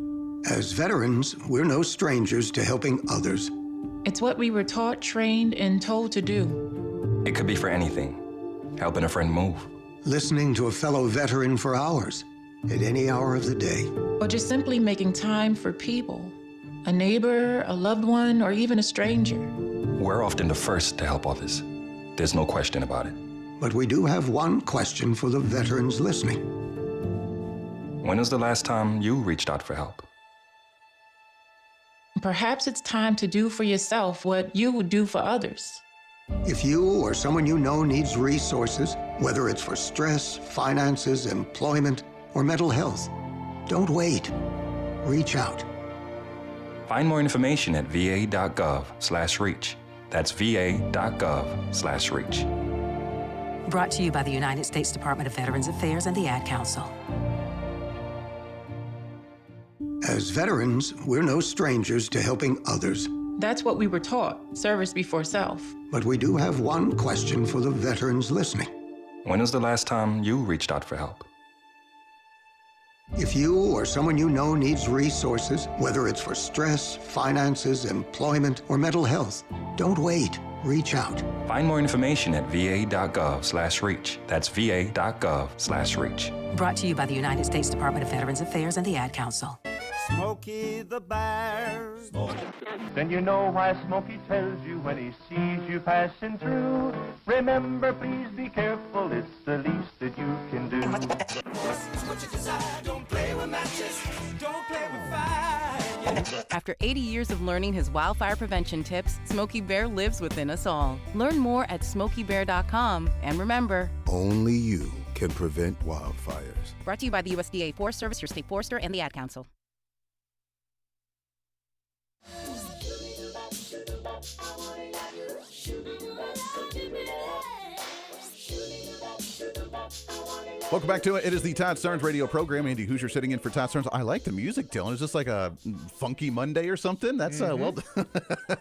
As veterans, we're no strangers to helping others. It's what we were taught, trained, and told to do. It could be for anything. Helping a friend move. Listening to a fellow veteran for hours, at any hour of the day. Or just simply making time for people. A neighbor, a loved one, or even a stranger. We're often the first to help others. There's no question about it. But we do have one question for the veterans listening. When was the last time you reached out for help? Perhaps it's time to do for yourself what you would do for others. If you or someone you know needs resources, whether it's for stress, finances, employment, or mental health, don't wait. Reach out. Find more information at va.gov/reach. That's va.gov/reach. Brought to you by the United States Department of Veterans Affairs and the Ad Council. As veterans, we're no strangers to helping others. That's what we were taught, service before self. But we do have one question for the veterans listening. When was the last time you reached out for help? If you or someone you know needs resources, whether it's for stress, finances, employment, or mental health, don't wait. Reach out. Find more information at va.gov/reach. That's va.gov/reach. Brought to you by the United States Department of Veterans Affairs and the Ad Council. Smokey the Bear. Then you know why Smokey tells you when he sees you passing through. Remember, please be careful, it's the least that you can do. What you desire, don't play with matches, don't play with fire. After 80 years of learning his wildfire prevention tips, Smokey Bear lives within us all. Learn more at smokeybear.com, and remember, only you can prevent wildfires. Brought to you by the USDA Forest Service, your state forester, and the Ad Council. Welcome back to it. It is the Todd Starnes radio program. Andy Hooser sitting in for Todd Starnes. I like the music, Dylan. Is this like a funky Monday or something? That's well done.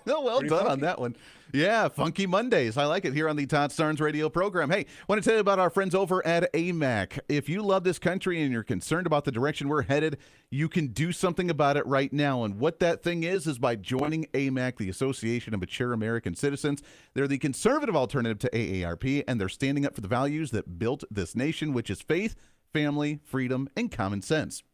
Well done on that one. Yeah, Funky Mondays. I like it here on the Todd Starnes radio program. Hey, want to tell you about our friends over at AMAC. If you love this country and you're concerned about the direction we're headed, you can do something about it right now. And what that thing is by joining AMAC, the Association of Mature American Citizens. They're the conservative alternative to AARP, and they're standing up for the values that built this nation, which is faith, family, freedom, and common sense.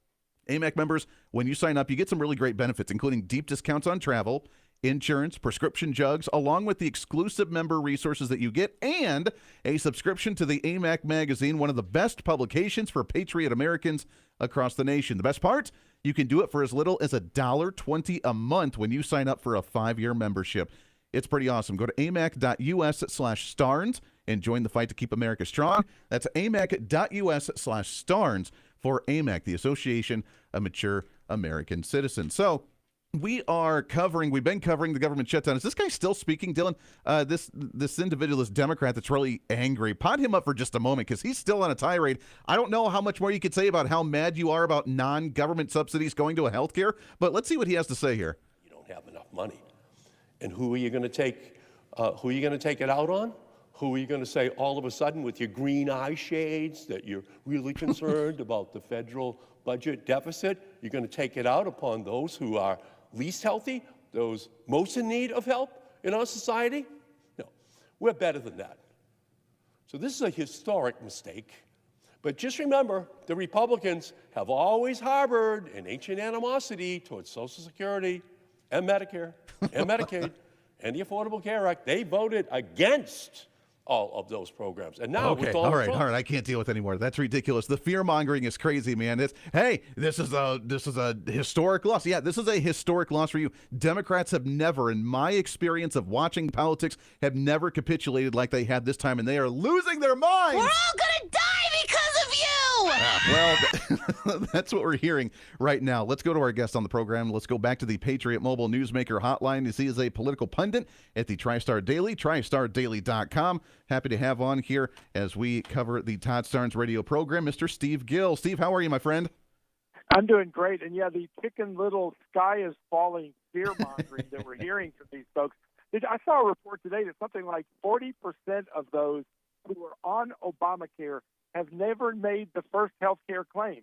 AMAC members, when you sign up, you get some really great benefits, including deep discounts on travel, insurance, prescription drugs, along with the exclusive member resources that you get, and a subscription to the AMAC magazine, one of the best publications for patriot Americans across the nation. The best part? You can do it for as little as $1.20 a month when you sign up for a 5-year membership. It's pretty awesome. Go to amac.us/Starnes and join the fight to keep America strong. That's amac.us/Starnes for AMAC, the Association of Mature American Citizens. So we've been covering the government shutdown. Is this guy still speaking, Dylan? This individual, this Democrat that's really angry. Pot him up for just a moment because he's still on a tirade. I don't know how much more you could say about how mad you are about non-government subsidies going to a health care, but let's see what he has to say here. You don't have enough money. And who are you going to take it out on? Who are you going to say all of a sudden with your green eye shades that you're really concerned about the federal budget deficit? You're going to take it out upon those who are least healthy, those most in need of help in our society? No, we're better than that. So this is a historic mistake. But just remember, the Republicans have always harbored an ancient animosity towards Social Security and Medicare and Medicaid and the Affordable Care Act. They voted against all of those programs. And now with Donald Trump. All right, I can't deal with anymore. That's ridiculous. The fear-mongering is crazy, man. This is a historic loss. Yeah, this is a historic loss for you. Democrats have never, in my experience of watching politics, have never capitulated like they had this time, and they are losing their minds. We're all gonna die because of you! Well, that's what we're hearing right now. Let's go to our guest on the program. Let's go back to the Patriot Mobile Newsmaker hotline. He is a political pundit at the TriStar Daily, TriStarDaily.com. Happy to have on here as we cover the Todd Starnes radio program, Mr. Steve Gill. Steve, how are you, my friend? I'm doing great. And yeah, the Chicken Little sky is falling fear-mongering that we're hearing from these folks. I saw a report today that something like 40% of those who are on Obamacare have never made the first health care claim.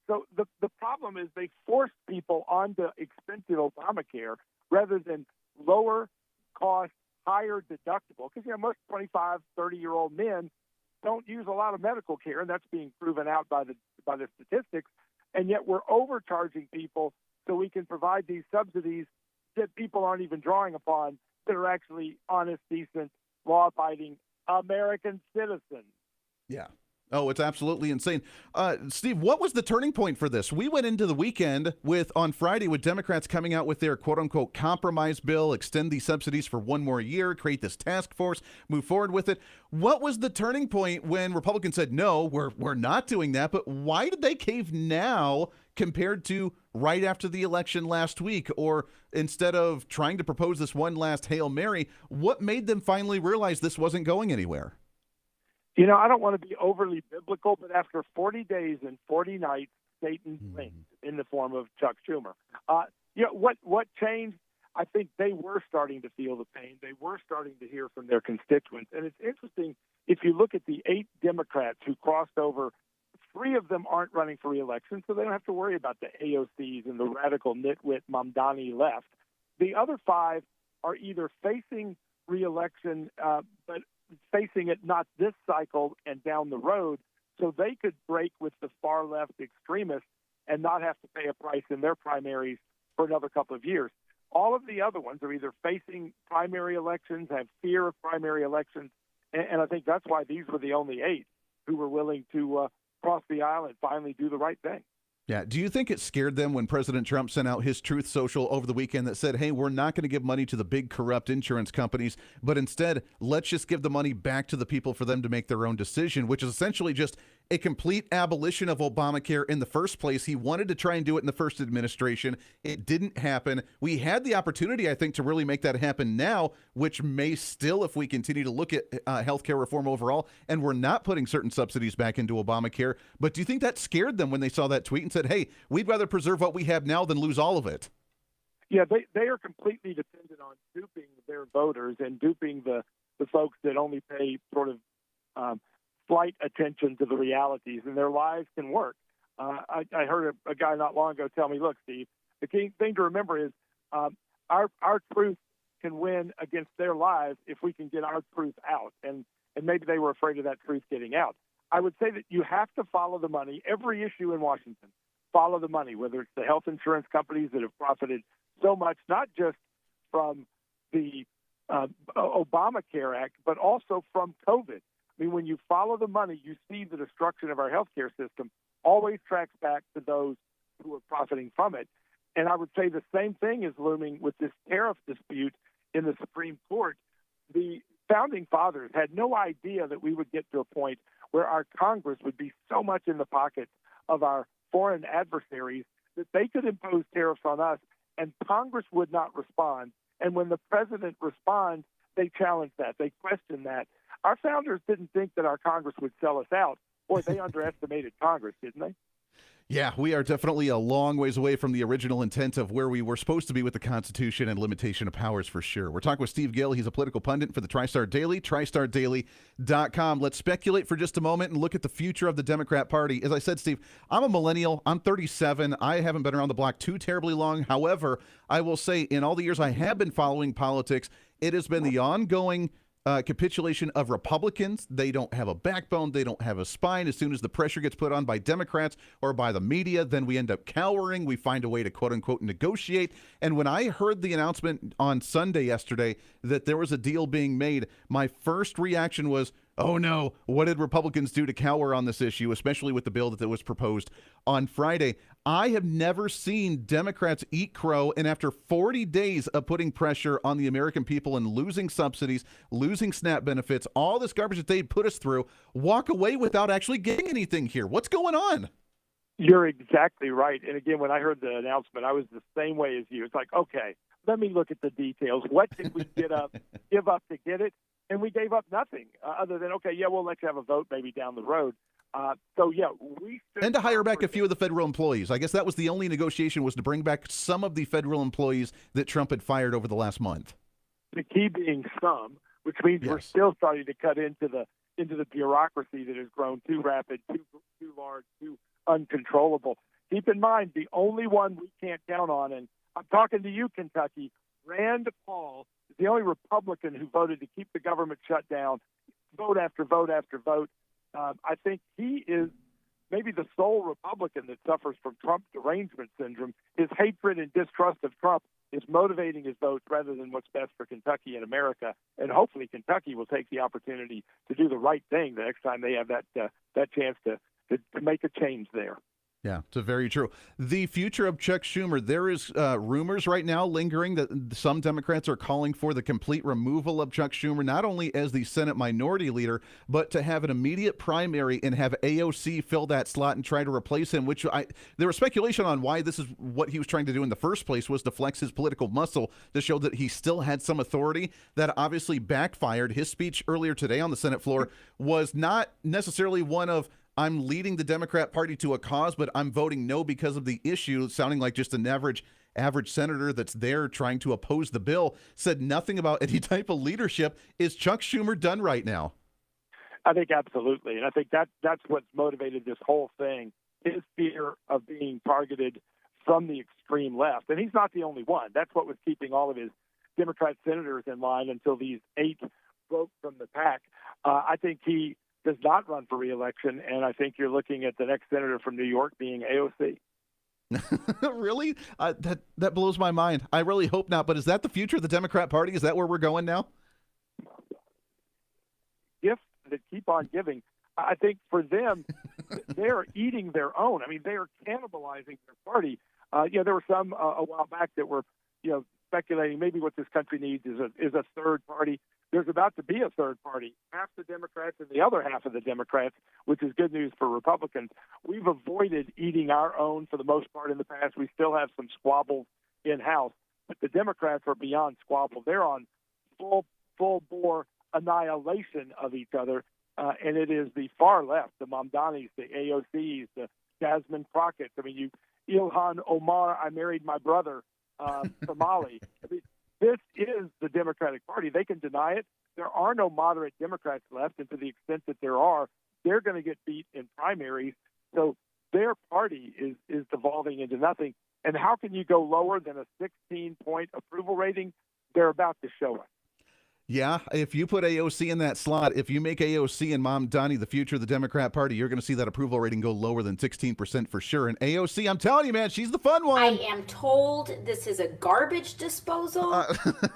So the problem is they force people onto expensive Obamacare rather than lower cost, higher deductible. Because, most 25, 30-year-old men don't use a lot of medical care, and that's being proven out by the statistics. And yet we're overcharging people so we can provide these subsidies that people aren't even drawing upon that are actually honest, decent, law-abiding American citizens. Yeah. Oh, it's absolutely insane. Steve, what was the turning point for this? We went into the weekend on Friday with Democrats coming out with their quote-unquote compromise bill, extend these subsidies for one more year, create this task force, move forward with it. What was the turning point when Republicans said, no, we're not doing that? But why did they cave now compared to right after the election last week? Or instead of trying to propose this one last Hail Mary, what made them finally realize this wasn't going anywhere? I don't want to be overly biblical, but after 40 days and 40 nights, Satan wins in the form of Chuck Schumer. What changed? I think they were starting to feel the pain. They were starting to hear from their constituents. And it's interesting, if you look at the 8 Democrats who crossed over, 3 of them aren't running for re-election, so they don't have to worry about the AOCs and the radical nitwit Mamdani left. The other 5 are either facing re-election, but facing it not this cycle and down the road, so they could break with the far left extremists and not have to pay a price in their primaries for another couple of years. All of the other ones are either facing primary elections, have fear of primary elections, and I think that's why these were the only 8 who were willing to cross the aisle and finally do the right thing. Yeah. Do you think it scared them when President Trump sent out his Truth Social over the weekend that said, hey, we're not going to give money to the big corrupt insurance companies, but instead let's just give the money back to the people for them to make their own decision, which is essentially just a complete abolition of Obamacare in the first place. He wanted to try and do it in the first administration. It didn't happen. We had the opportunity, I think, to really make that happen now, which may still, if we continue to look at healthcare reform overall, and we're not putting certain subsidies back into Obamacare. But do you think that scared them when they saw that tweet and said, hey, we'd rather preserve what we have now than lose all of it? Yeah, they are completely dependent on duping their voters and duping the folks that only pay sort of slight attention to the realities, and their lives can work. I heard a guy not long ago tell me, look, Steve, the key thing to remember is our truth can win against their lives if we can get our truth out. And maybe they were afraid of that truth getting out. I would say that you have to follow the money. Every issue in Washington, follow the money, whether it's the health insurance companies that have profited so much, not just from the Obamacare Act, but also from COVID. I mean, when you follow the money, you see the destruction of our healthcare system always tracks back to those who are profiting from it. And I would say the same thing is looming with this tariff dispute in the Supreme Court. The founding fathers had no idea that we would get to a point where our Congress would be so much in the pocket of our foreign adversaries that they could impose tariffs on us and Congress would not respond. And when the president responds, they challenge that. They question that. Our founders didn't think that our Congress would sell us out. Boy, they underestimated Congress, didn't they? Yeah, we are definitely a long ways away from the original intent of where we were supposed to be with the Constitution and limitation of powers for sure. We're talking with Steve Gill. He's a political pundit for the TriStar Daily, TriStarDaily.com. Let's speculate for just a moment and look at the future of the Democrat Party. As I said, Steve, I'm a millennial. I'm 37. I haven't been around the block too terribly long. However, I will say in all the years I have been following politics, it has been the ongoing capitulation of Republicans. They don't have a backbone. They don't have a spine. As soon as the pressure gets put on by Democrats or by the media, then we end up cowering. We find a way to quote unquote negotiate. And when I heard the announcement on Sunday yesterday that there was a deal being made, my first reaction was, oh no, what did Republicans do to cower on this issue, especially with the bill that was proposed on Friday? I have never seen Democrats eat crow, and after 40 days of putting pressure on the American people and losing subsidies, losing SNAP benefits, all this garbage that they put us through, walk away without actually getting anything here. What's going on? You're exactly right. And again, when I heard the announcement, I was the same way as you. It's like, okay, let me look at the details. What did we give up to get it? And we gave up nothing other than, okay, yeah, well, let's have a vote maybe down the road. And to hire back a few of the federal employees. I guess that was the only negotiation, was to bring back some of the federal employees that Trump had fired over the last month. The key being some, which means we're still starting to cut into the bureaucracy that has grown too rapid, too large, too uncontrollable. Keep in mind, the only one we can't count on, and I'm talking to you, Kentucky, Rand Paul is the only Republican who voted to keep the government shut down, vote after vote after vote. I think he is maybe the sole Republican that suffers from Trump derangement syndrome. His hatred and distrust of Trump is motivating his votes rather than what's best for Kentucky and America. And hopefully Kentucky will take the opportunity to do the right thing the next time they have that chance to make a change there. Yeah, it's very true. The future of Chuck Schumer, there is rumors right now lingering that some Democrats are calling for the complete removal of Chuck Schumer, not only as the Senate minority leader, but to have an immediate primary and have AOC fill that slot and try to replace him, there was speculation on why this is what he was trying to do in the first place, was to flex his political muscle to show that he still had some authority. That obviously backfired. His speech earlier today on the Senate floor was not necessarily one of, I'm leading the Democrat Party to a cause, but I'm voting no because of the issue, sounding like just an average senator that's there trying to oppose the bill. Said nothing about any type of leadership. Is Chuck Schumer done right now? I think absolutely. And I think that's what's motivated this whole thing, his fear of being targeted from the extreme left. And he's not the only one. That's what was keeping all of his Democrat senators in line until these 8 broke from the pack. I think he does not run for re-election, and I think you're looking at the next senator from New York being AOC. Really? That blows my mind. I really hope not, but is that the future of the Democrat Party? Is that where we're going now? Gifts that keep on giving. I think for them, they're eating their own. I mean, they are cannibalizing their party. There were some a while back that were, speculating maybe what this country needs is a third party. there's about to be a third party, half the Democrats and the other half of the Democrats, which is good news for Republicans. We've avoided eating our own for the most part in the past. We still have some squabbles in-house, but the Democrats are beyond squabble. They're on full-bore annihilation of each other, and it is the far left, the Mamdanis, the AOCs, the Jasmine Crockett's. I mean, Ilhan Omar, I married my brother, Somali. I mean, this is the Democratic Party. They can deny it. There are no moderate Democrats left, and to the extent that there are, they're going to get beat in primaries. So their party is devolving into nothing. And how can you go lower than a 16-point approval rating? They're about to show us. Yeah, if you put AOC in that slot, if you make AOC and Mamdani the future of the Democrat Party, you're going to see that approval rating go lower than 16% for sure. And AOC, I'm telling you, man, she's the fun one. I am told this is a garbage disposal.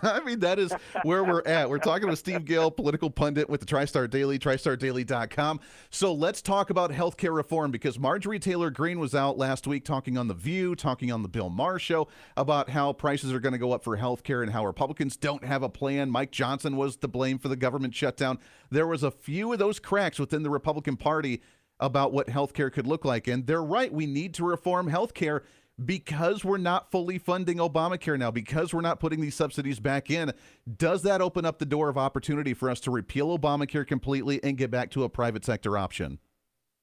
I mean, that is where we're at. We're talking with Steve Gill, political pundit with the TriStar Daily, TriStarDaily.com. So let's talk about healthcare reform, because Marjorie Taylor Greene was out last week talking on The View, talking on the Bill Maher show about how prices are going to go up for healthcare and how Republicans don't have a plan. Mike Johnson was to blame for the government shutdown. There was a few of those cracks within the Republican Party about what healthcare could look like. And they're right. We need to reform healthcare because we're not fully funding Obamacare now, because we're not putting these subsidies back in. Does that open up the door of opportunity for us to repeal Obamacare completely and get back to a private sector option?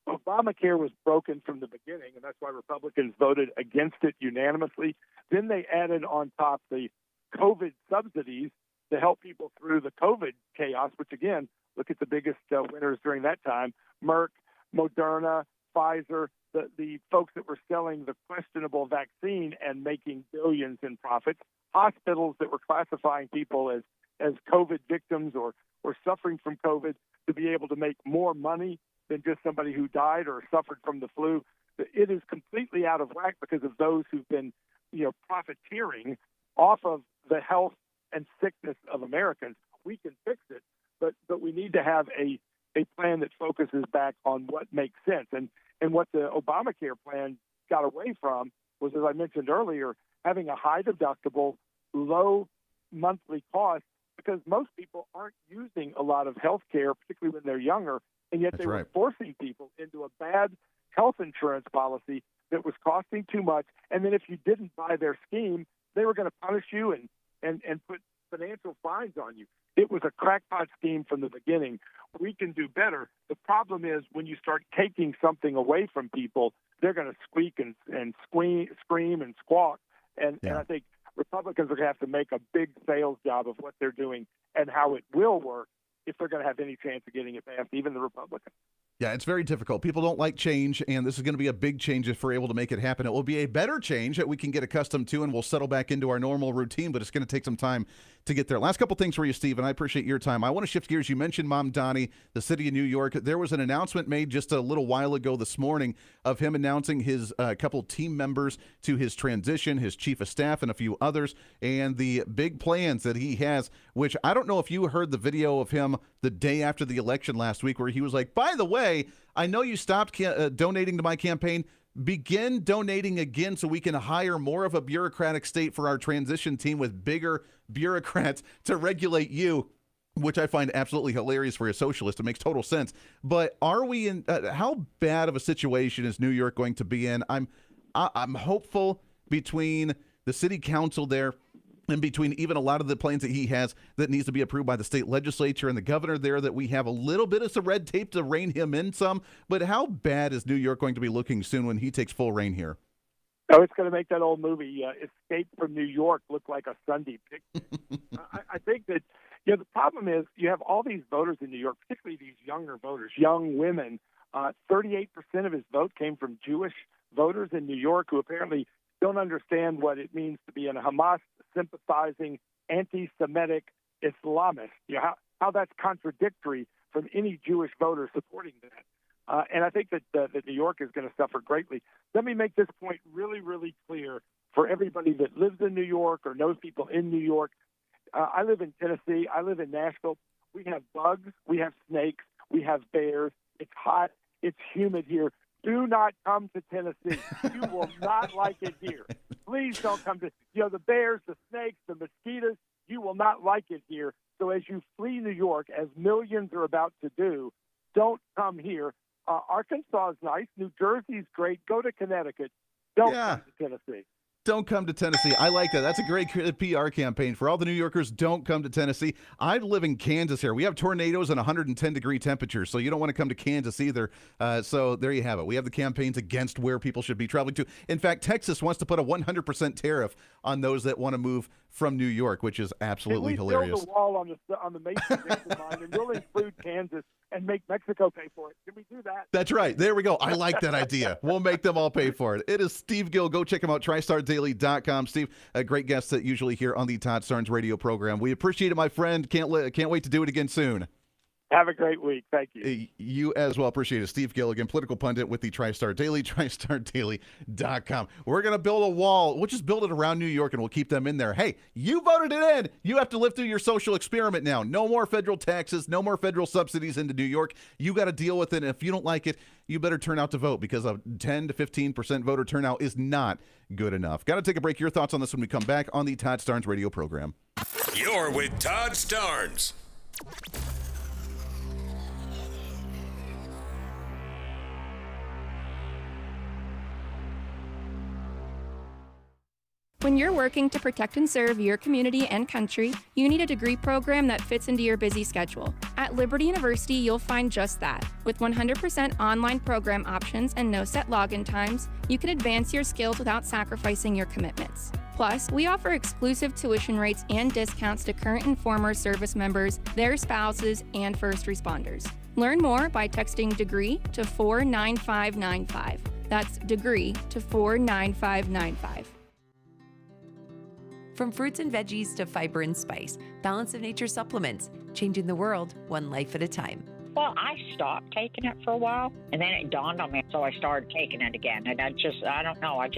Obamacare was broken from the beginning, and that's why Republicans voted against it unanimously. Then they added on top the COVID subsidies to help people through the COVID chaos, which, again, look at the biggest winners during that time: Merck, Moderna, Pfizer, the folks that were selling the questionable vaccine and making billions in profits, hospitals that were classifying people as COVID victims or suffering from COVID to be able to make more money than just somebody who died or suffered from the flu. It is completely out of whack because of those who've been, profiteering off of the health and sickness of Americans. We can fix it, but we need to have a plan that focuses back on what makes sense. And what the Obamacare plan got away from was, as I mentioned earlier, having a high deductible, low monthly cost, because most people aren't using a lot of health care, particularly when they're younger, and yet they were forcing people into a bad health insurance policy that was costing too much. And then if you didn't buy their scheme, they were going to punish you and put financial fines on you. It was a crackpot scheme from the beginning. We can do better. The problem is when you start taking something away from people, they're going to squeak and scream and squawk. And I think Republicans are going to have to make a big sales job of what they're doing and how it will work if they're going to have any chance of getting it passed, even the Republicans. Yeah, it's very difficult. People don't like change, and this is going to be a big change if we're able to make it happen. It will be a better change that we can get accustomed to, and we'll settle back into our normal routine, but it's going to take some time to get there. Last couple things for you, Steve, and I appreciate your time. I want to shift gears. You mentioned Mamdani, the city of New York. There was an announcement made just a little while ago this morning of him announcing his couple team members to his transition, his chief of staff, and a few others, and the big plans that he has, which I don't know if you heard the video of him the day after the election last week where he was like, by the way, I know you stopped donating to my campaign. Begin donating again so we can hire more of a bureaucratic state for our transition team with bigger bureaucrats to regulate you, which I find absolutely hilarious for a socialist. It makes total sense. But are we in how bad of a situation is New York going to be in? I'm hopeful between the city council there and between even a lot of the plans that he has that needs to be approved by the state legislature and the governor there, that we have a little bit of some red tape to rein him in some. But how bad is New York going to be looking soon when he takes full reign here? Oh, it's going to make that old movie, Escape from New York, look like a Sunday picture. I think that the problem is you have all these voters in New York, particularly these younger voters, young women. 38% of his vote came from Jewish voters in New York who apparently don't understand what it means to be a Hamas-sympathizing, anti-Semitic Islamist. How that's contradictory from any Jewish voter supporting that. And I think that New York is going to suffer greatly. Let me make this point really, really clear for everybody that lives in New York or knows people in New York. I live in Tennessee. I live in Nashville. We have bugs. We have snakes. We have bears. It's hot. It's humid here. Do not come to Tennessee. You will not like it here. Please don't come to, the bears, the snakes, the mosquitoes. You will not like it here. So as you flee New York, as millions are about to do, don't come here. Arkansas is nice. New Jersey's great. Go to Connecticut. Don't come to Tennessee. Don't come to Tennessee. I like that. That's a great PR campaign for all the New Yorkers. Don't come to Tennessee. I live in Kansas here. We have tornadoes and 110-degree temperatures, so you don't want to come to Kansas either. So there you have it. We have the campaigns against where people should be traveling to. In fact, Texas wants to put a 100% tariff on those that want to move from New York, which is absolutely hilarious. Build a wall on the Mason-Dixon line, and we'll include Kansas and make Mexico pay for it. Can we do that? That's right. There we go. I like that idea. We'll make them all pay for it. It is Steve Gill. Go check him out, TristarDaily.com. Steve, a great guest that usually here on the Todd Starnes radio program. We appreciate it, my friend. Can't wait to do it again soon. Have a great week. Thank you. You as well. Appreciate it. Steve Gilligan, political pundit with the TriStar Daily, TristarDaily.com. We're going to build a wall. We'll just build it around New York, and we'll keep them in there. Hey, you voted it in. You have to live through your social experiment now. No more federal taxes, no more federal subsidies into New York. You got to deal with it. And if you don't like it, you better turn out to vote, because a 10 to 15% voter turnout is not good enough. Got to take a break. Your thoughts on this when we come back on the Todd Starnes radio program. You're with Todd Starnes. When you're working to protect and serve your community and country, you need a degree program that fits into your busy schedule. At Liberty University, you'll find just that. With 100% online program options and no set login times, you can advance your skills without sacrificing your commitments. Plus, we offer exclusive tuition rates and discounts to current and former service members, their spouses, and first responders. Learn more by texting DEGREE to 49595. That's DEGREE to 49595. From fruits and veggies to fiber and spice, Balance of Nature supplements, changing the world one life at a time. Well, I stopped taking it for a while, and then it dawned on me, so I started taking it again. And I don't know, I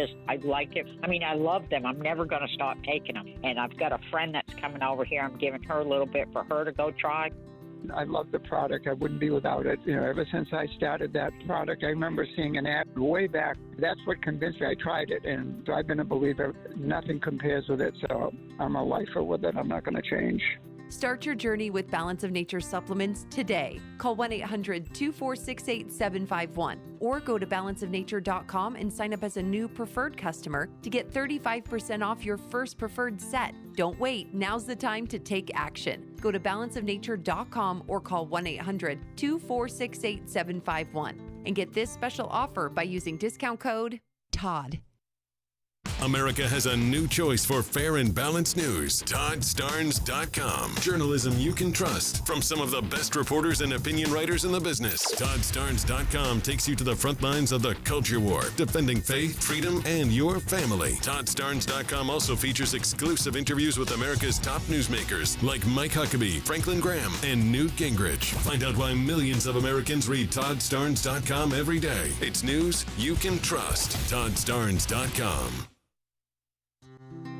like it. I mean, I love them. I'm never going to stop taking them. And I've got a friend that's coming over here. I'm giving her a little bit for her to go try. I love the product. I wouldn't be without it. You know, ever since I started that product, I remember seeing an ad way back. That's what convinced me. I tried it, and I've been a believer. Nothing compares with it, so I'm a lifer with it. I'm not going to change. Start your journey with Balance of Nature supplements today. Call 1-800-246-8751 or go to balanceofnature.com and sign up as a new preferred customer to get 35% off your first preferred set. Don't wait. Now's the time to take action. Go to balanceofnature.com or call 1-800-246-8751 and get this special offer by using discount code TODD. America has a new choice for fair and balanced news. ToddStarnes.com. Journalism you can trust from some of the best reporters and opinion writers in the business. ToddStarnes.com takes you to the front lines of the culture war, defending faith, freedom, and your family. ToddStarnes.com also features exclusive interviews with America's top newsmakers like Mike Huckabee, Franklin Graham, and Newt Gingrich. Find out why millions of Americans read ToddStarnes.com every day. It's news you can trust. ToddStarnes.com.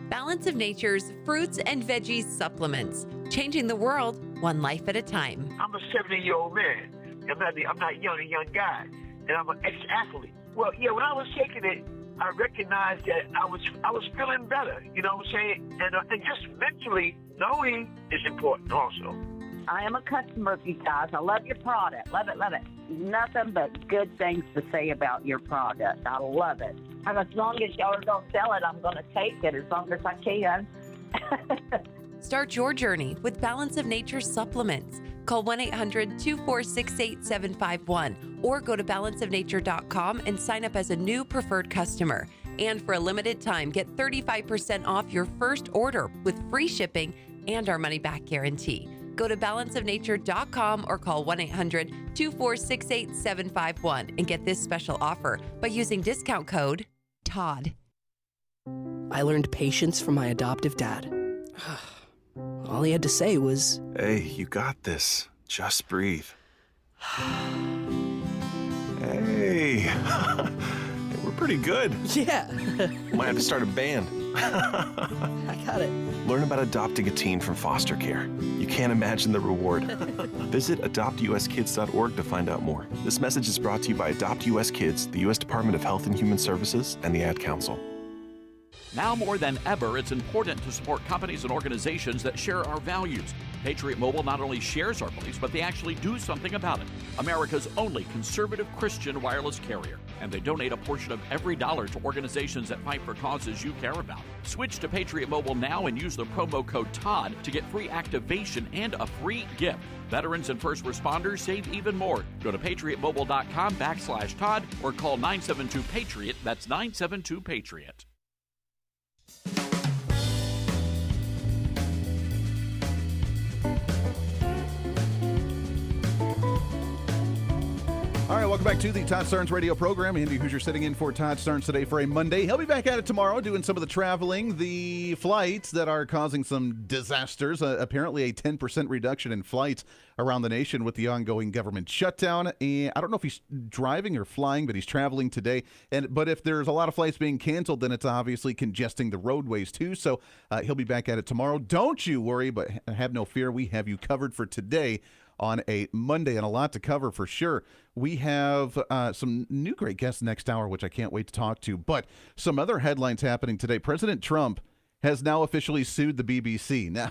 Balance of Nature's fruits and veggies supplements, changing the world one life at a time. I'm a 70-year-old man. I'm not a young guy, and I'm an ex-athlete. Well, yeah, when I was taking it, I recognized that I was feeling better. You know what I'm saying? And just mentally knowing is important also. I am a customer of you guys. I love your product. Love it, love it. Nothing but good things to say about your product. I love it. And as long as y'all don't sell it, I'm going to take it as long as I can. Start your journey with Balance of Nature supplements. Call 1-800-246-8751 or go to balanceofnature.com and sign up as a new preferred customer. And for a limited time, get 35% off your first order with free shipping and our money-back guarantee. Go to balanceofnature.com or call 1-800-246-8751 and get this special offer by using discount code TODD. I learned patience from my adoptive dad. All he had to say was, "Hey, you got this. Just breathe." Hey, we're pretty good. Yeah. Might have to start a band. I got it. Learn about adopting a teen from foster care. You can't imagine the reward. Visit adoptuskids.org to find out more. This message is brought to you by Adopt US Kids, the U.S. Department of Health and Human Services, and the Ad Council. Now more than ever, it's important to support companies and organizations that share our values. Patriot Mobile not only shares our beliefs, but they actually do something about it. America's only conservative Christian wireless carrier. And they donate a portion of every dollar to organizations that fight for causes you care about. Switch to Patriot Mobile now and use the promo code TODD to get free activation and a free gift. Veterans and first responders save even more. Go to patriotmobile.com/Todd or call 972-PATRIOT. That's 972-PATRIOT. All right, welcome back to the Todd Starnes radio program. Andy Hooser sitting in for Todd Starnes today for a Monday. He'll be back at it tomorrow doing some of the traveling, the flights that are causing some disasters. Apparently a 10% reduction in flights around the nation with the ongoing government shutdown. And I don't know if he's driving or flying, but he's traveling today. But if there's a lot of flights being canceled, then it's obviously congesting the roadways too. So he'll be back at it tomorrow. Don't you worry, but have no fear. We have you covered for today on a Monday, and a lot to cover for sure. We have some new great guests next hour, which I can't wait to talk to. But some other headlines happening today. President Trump has now officially sued the BBC. Now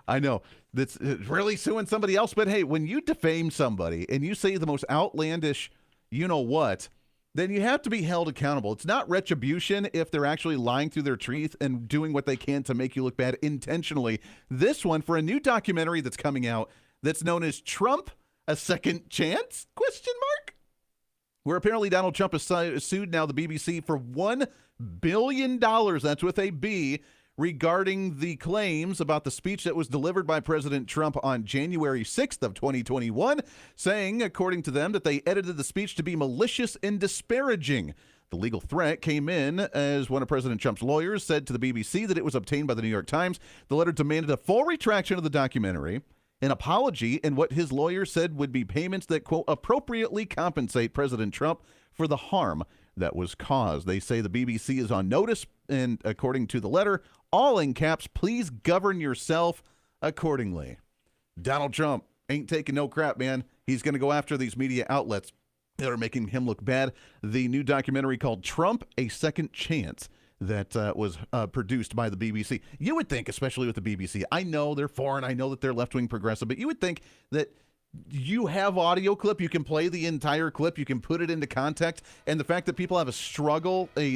I know that's really suing somebody else, but hey, when you defame somebody and you say the most outlandish you-know-what, then you have to be held accountable. It's not retribution if they're actually lying through their teeth and doing what they can to make you look bad intentionally. This one for a new documentary that's coming out that's known as Trump, A Second Chance? ? Where apparently Donald Trump has sued now the BBC for $1 billion, that's with a B, regarding the claims about the speech that was delivered by President Trump on January 6th of 2021, saying, according to them, that they edited the speech to be malicious and disparaging. The legal threat came in as one of President Trump's lawyers said to the BBC that it was obtained by the New York Times. The letter demanded a full retraction of the documentary, an apology, and what his lawyer said would be payments that, quote, appropriately compensate President Trump for the harm that was caused. They say the BBC is on notice, and according to the letter, all in caps, please govern yourself accordingly. Donald Trump ain't taking no crap, man. He's going to go after these media outlets that are making him look bad. The new documentary called Trump, A Second Chance, that was produced by the BBC. You would think, especially with the BBC, I know they're foreign, I know that they're left-wing progressive, but you would think that you have audio clip, you can play the entire clip, you can put it into context, and the fact that people have a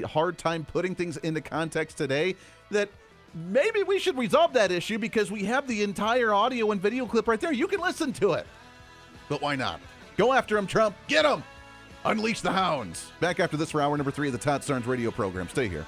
hard time putting things into context today, that maybe we should resolve that issue because we have the entire audio and video clip right there. You can listen to it. But why not? Go after him, Trump. Get him. Unleash the hounds. Back after this for hour number 3 of the Todd Starnes radio program. Stay here.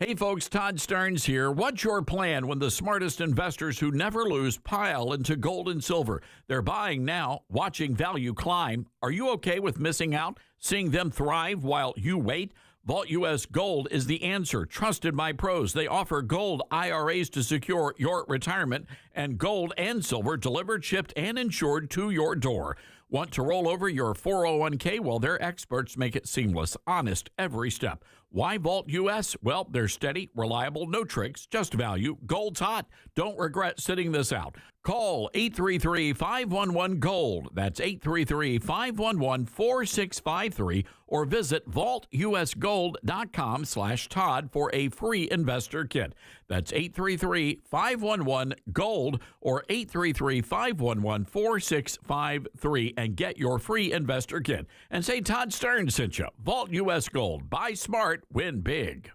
Hey folks, Todd Starnes here. What's your plan when the smartest investors who never lose pile into gold and silver? They're buying now, watching value climb. Are you okay with missing out, seeing them thrive while you wait? Vault U.S. Gold is the answer. Trusted by pros. They offer gold IRAs to secure your retirement and gold and silver delivered, shipped, and insured to your door. Want to roll over your 401k? Well, their experts make it seamless, honest every step. Why Vault U.S.? Well, they're steady, reliable, no tricks, just value. Gold's hot. Don't regret sitting this out. Call 833-511-GOLD. That's 833-511-4653 or visit vaultusgold.com/Todd for a free investor kit. That's 833-511-GOLD or 833-511-4653 and get your free investor kit. And say Todd Starnes sent you. Vault U.S. Gold. Buy smart, win big.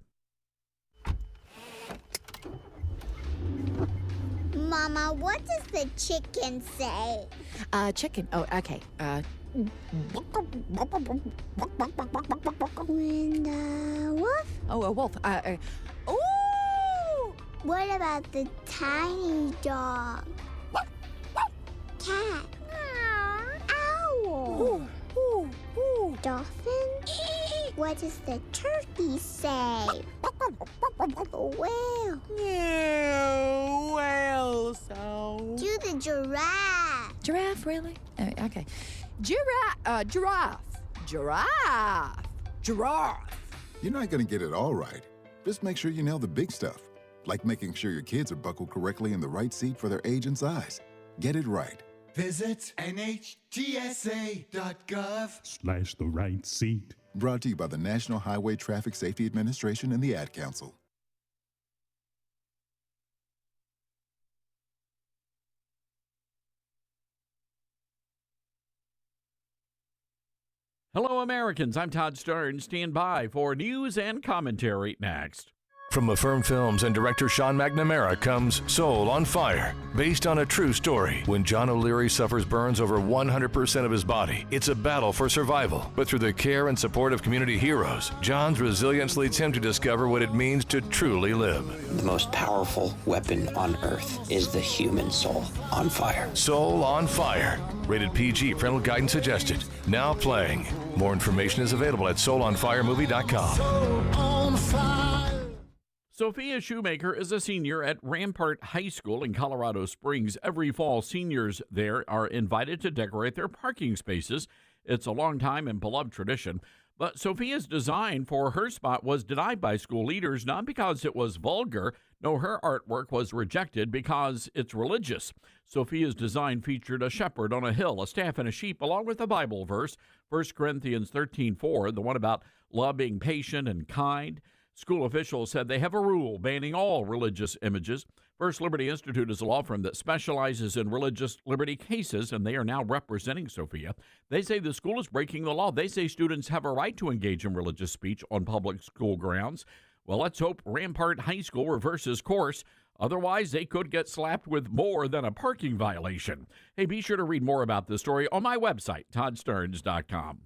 Mama, what does the chicken say? Chicken. Oh, okay. And wolf? Oh, a wolf. Ooh! What about the tiny dog? Cat? Owl? Dolphin? What does the turkey say? Whale? Whale sound. Do the giraffe. Giraffe, really? Okay. Giraffe. Giraffe. You're not going to get it all right. Just make sure you nail the big stuff, like making sure your kids are buckled correctly in the right seat for their age and size. Get it right. Visit NHTSA.gov/the right seat. Brought to you by the National Highway Traffic Safety Administration and the Ad Council. Hello, Americans. I'm Todd Starnes. Stand by for news and commentary next. From Affirm Films and director Sean McNamara comes Soul on Fire, based on a true story. When John O'Leary suffers burns over 100% of his body, it's a battle for survival. But through the care and support of community heroes, John's resilience leads him to discover what it means to truly live. The most powerful weapon on earth is the human soul on fire. Soul on Fire. Rated PG. Parental guidance suggested. Now playing. More information is available at soulonfiremovie.com. Soul on Fire. Sophia Shoemaker is a senior at Rampart High School in Colorado Springs. Every fall, seniors there are invited to decorate their parking spaces. It's a long time and beloved tradition. But Sophia's design for her spot was denied by school leaders, not because it was vulgar. No, her artwork was rejected because it's religious. Sophia's design featured a shepherd on a hill, a staff, and a sheep, along with a Bible verse, 1 Corinthians 13:4, the one about love being patient and kind. School officials said they have a rule banning all religious images. First Liberty Institute is a law firm that specializes in religious liberty cases, and they are now representing Sophia. They say the school is breaking the law. They say students have a right to engage in religious speech on public school grounds. Well, let's hope Rampart High School reverses course. Otherwise, they could get slapped with more than a parking violation. Hey, be sure to read more about this story on my website, toddstarnes.com.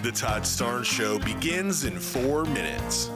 The Todd Starnes Show begins in 4 minutes.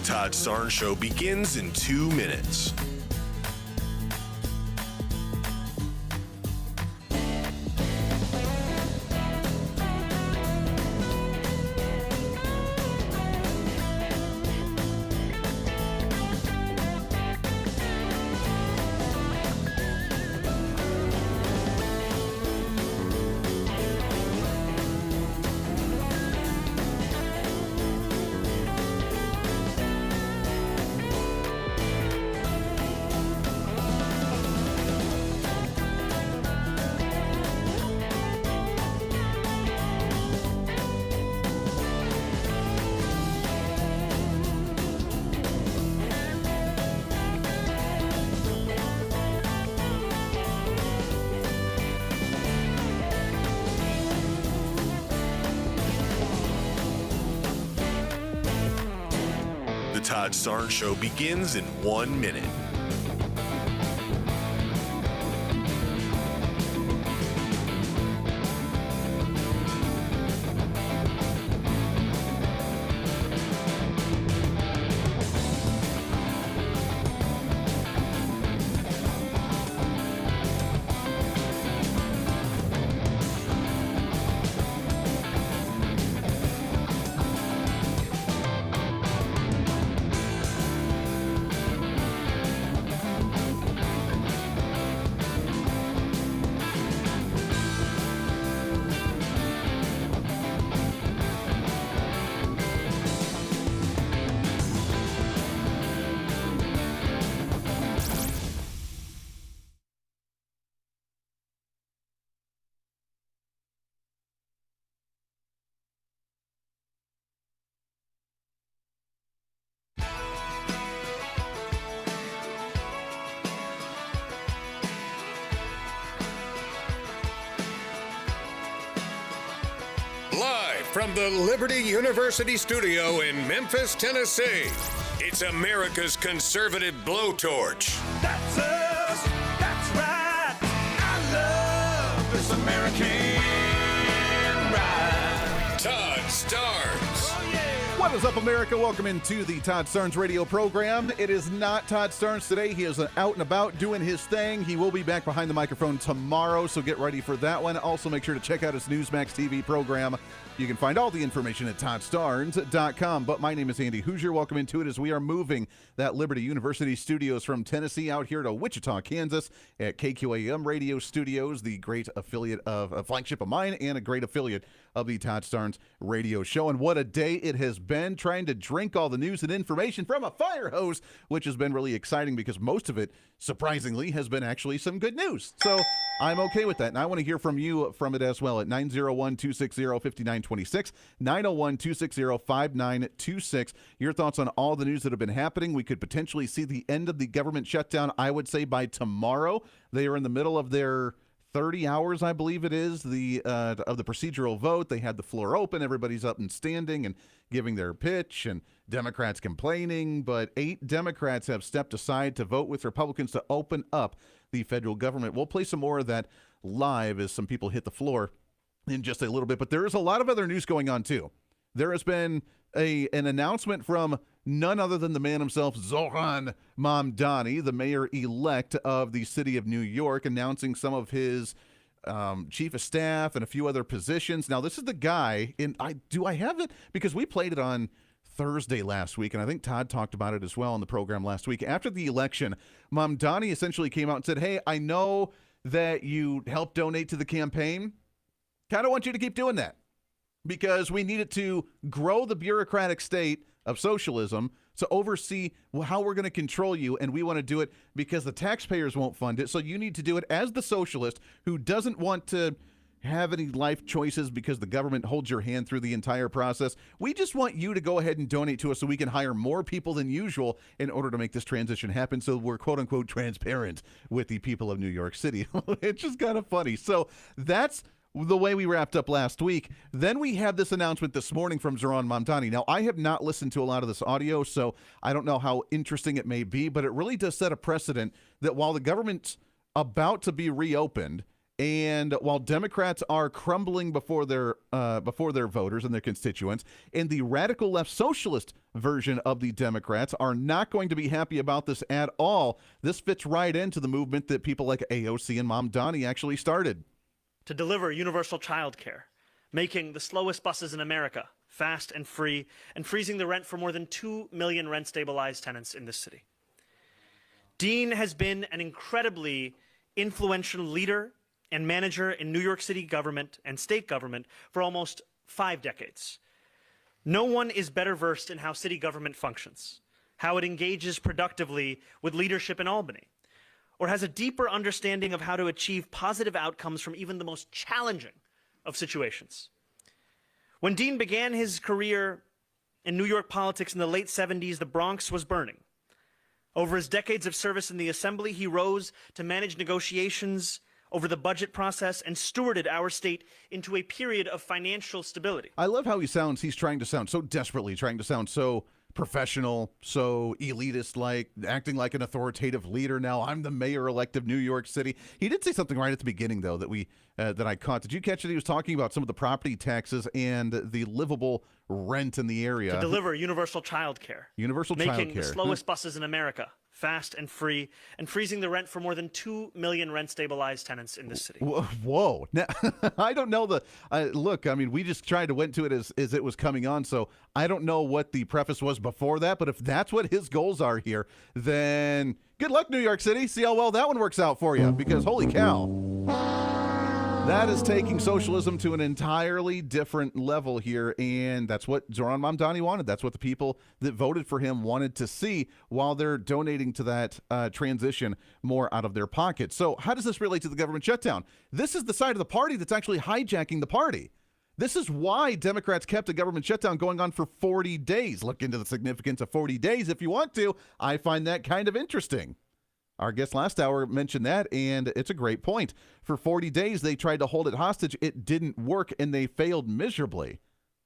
Todd Starnes Show begins in 2 minutes. Todd Starnes Show begins in 1 minute. Live from the Liberty University studio in Memphis, Tennessee, it's America's conservative blowtorch. That's us. That's right. I love this American ride. Todd Starnes. Oh, yeah. What is up, America? Welcome into the Todd Starnes radio program. It is not Todd Starnes today. He is out and about doing his thing. He will be back behind the microphone tomorrow, so get ready for that one. Also, make sure to check out his Newsmax TV program. You can find all the information at ToddStarnes.com. But my name is Andy Hooser. Welcome into it as we are moving that Liberty University studios from Tennessee out here to Wichita, Kansas at KQAM Radio Studios, the great affiliate of a flagship of mine and a great affiliate of the Todd Starnes radio show. And what a day it has been trying to drink all the news and information from a fire hose, which has been really exciting because most of it, surprisingly, has been actually some good news. So I'm okay with that. And I want to hear from you from it as well at 901-260-5926, 901-260-5926. Your thoughts on all the news that have been happening. We could potentially see the end of the government shutdown, I would say, by tomorrow. They are in the middle of their 30 hours, I believe it is, of the procedural vote. They had the floor open. Everybody's up and standing and giving their pitch, and Democrats complaining. But 8 Democrats have stepped aside to vote with Republicans to open up the federal government. We'll play some more of that live as some people hit the floor in just a little bit. But there is a lot of other news going on, too. There has been an announcement from none other than the man himself, Zohran Mamdani, the mayor-elect of the city of New York, announcing some of his chief of staff and a few other positions. Now, this is the guy, and do I have it? Because we played it on Thursday last week, and I think Todd talked about it as well on the program last week. After the election, Mamdani essentially came out and said, hey, I know that you helped donate to the campaign. Kind of want you to keep doing that, because we needed to grow the bureaucratic state of socialism to oversee how we're going to control you, and we want to do it because the taxpayers won't fund it, so you need to do it as the socialist who doesn't want to have any life choices because the government holds your hand through the entire process. We just want you to go ahead and donate to us so we can hire more people than usual in order to make this transition happen, so we're quote-unquote transparent with the people of New York City. It's just kind of funny. So that's the way we wrapped up last week. Then we have this announcement this morning from Zohran Mamdani. Now, I have not listened to a lot of this audio, so I don't know how interesting it may be, but it really does set a precedent that while the government's about to be reopened, and while Democrats are crumbling before their voters and their constituents, and the radical left socialist version of the Democrats are not going to be happy about this at all, this fits right into the movement that people like AOC and Mamdani actually started. To deliver universal child care, making the slowest buses in America fast and free, and freezing the rent for more than 2 million rent-stabilized tenants in this city. Dean has been an incredibly influential leader and manager in New York City government and state government for almost 5 decades. No one is better versed in how city government functions, how it engages productively with leadership in Albany, or has a deeper understanding of how to achieve positive outcomes from even the most challenging of situations. When Dean began his career in New York politics in the late 70s, the Bronx was burning. Over his decades of service in the Assembly, he rose to manage negotiations over the budget process and stewarded our state into a period of financial stability. I love how he sounds. He's trying to sound so desperately, trying to sound so professional, so elitist, like acting like an authoritative leader. Now I'm the mayor-elect of New York City. He did say something right at the beginning, though, that I caught. Did you catch it? He was talking about some of the property taxes and the livable rent in the area. To deliver universal child care. Universal child care. Making the slowest buses in America fast and free, and freezing the rent for more than 2 million rent-stabilized tenants in this city. Whoa. Now, I don't know look, I mean, we just went to it as it was coming on, so I don't know what the preface was before that, but if that's what his goals are here, then good luck, New York City. See how well that one works out for you, because holy cow. That is taking socialism to an entirely different level here, and that's what Zoran Mamdani wanted. That's what the people that voted for him wanted to see, while they're donating to that transition more out of their pockets. So how does this relate to the government shutdown? This is the side of the party that's actually hijacking the party. This is why Democrats kept a government shutdown going on for 40 days. Look into the significance of 40 days if you want to. I find that kind of interesting. Our guest last hour mentioned that, and it's a great point. For 40 days, they tried to hold it hostage. It didn't work, and they failed miserably.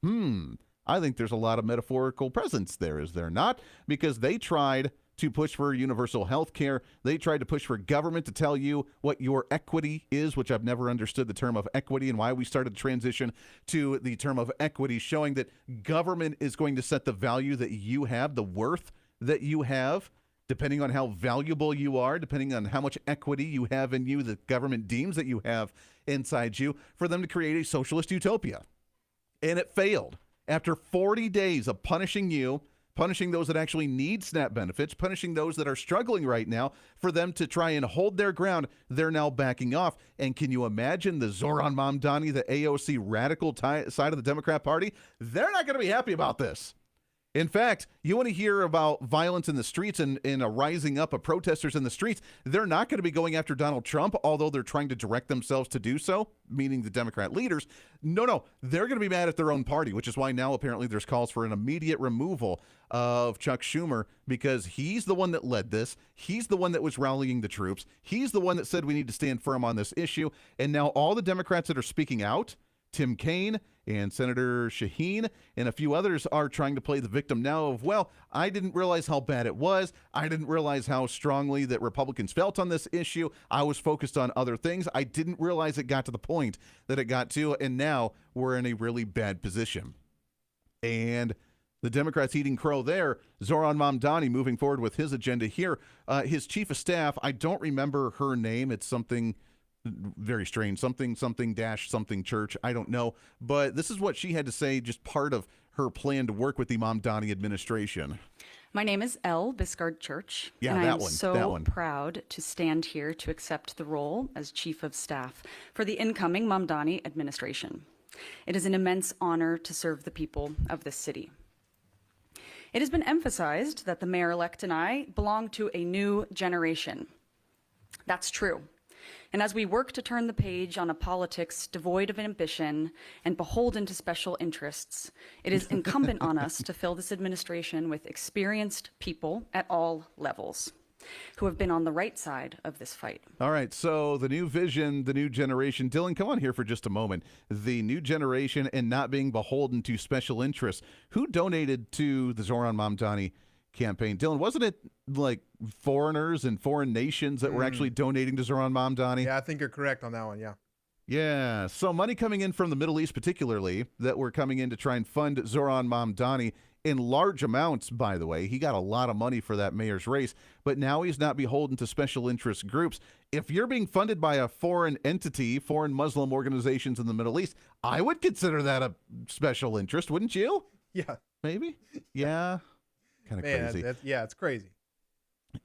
I think there's a lot of metaphorical presence there, is there not? Because they tried to push for universal health care. They tried to push for government to tell you what your equity is, which I've never understood the term of equity, and why we started the transition to the term of equity, showing that government is going to set the value that you have, the worth that you have, depending on how valuable you are, depending on how much equity you have in you, the government deems that you have inside you, for them to create a socialist utopia. And it failed. After 40 days of punishing you, punishing those that actually need SNAP benefits, punishing those that are struggling right now, for them to try and hold their ground, they're now backing off. And can you imagine the Zoran Mamdani, the AOC radical side of the Democrat Party? They're not going to be happy about this. In fact, you want to hear about violence in the streets and a rising up of protesters in the streets. They're not going to be going after Donald Trump, although they're trying to direct themselves to do so, meaning the Democrat leaders. No, they're going to be mad at their own party, which is why now apparently there's calls for an immediate removal of Chuck Schumer, because he's the one that led this. He's the one that was rallying the troops. He's the one that said we need to stand firm on this issue. And now all the Democrats that are speaking out, Tim Kaine and Senator Shaheen and a few others, are trying to play the victim now of, well, I didn't realize how bad it was. I didn't realize how strongly that Republicans felt on this issue. I was focused on other things. I didn't realize it got to the point that it got to, and now we're in a really bad position. And the Democrats eating crow there. Zoran Mamdani moving forward with his agenda here. His chief of staff, I don't remember her name. It's something very strange, something church, I don't know, but this is what she had to say, just part of her plan to work with the Mamdani administration. My name is Elle Biscard Church, and I am so proud to stand here to accept the role as chief of staff for the incoming Mamdani administration. It is an immense honor to serve the people of this city. It has been emphasized that the mayor-elect and I belong to a new generation. That's true. And as we work to turn the page on a politics devoid of ambition and beholden to special interests, it is incumbent on us to fill this administration with experienced people at all levels who have been on the right side of this fight. All right, so the new vision, the new generation. Dylan, come on here for just a moment. The new generation and not being beholden to special interests. Who donated to the Zoran Mamdani campaign? Dylan, wasn't it like foreigners and foreign nations that were actually donating to Zoran Mamdani? Yeah, I think you're correct on that one, yeah. Yeah, so money coming in from the Middle East particularly that were coming in to try and fund Zoran Mamdani in large amounts, by the way. He got a lot of money for that mayor's race, but now he's not beholden to special interest groups. If you're being funded by a foreign entity, foreign Muslim organizations in the Middle East, I would consider that a special interest, wouldn't you? Yeah. Maybe? Yeah. Kind of crazy. Yeah, it's crazy.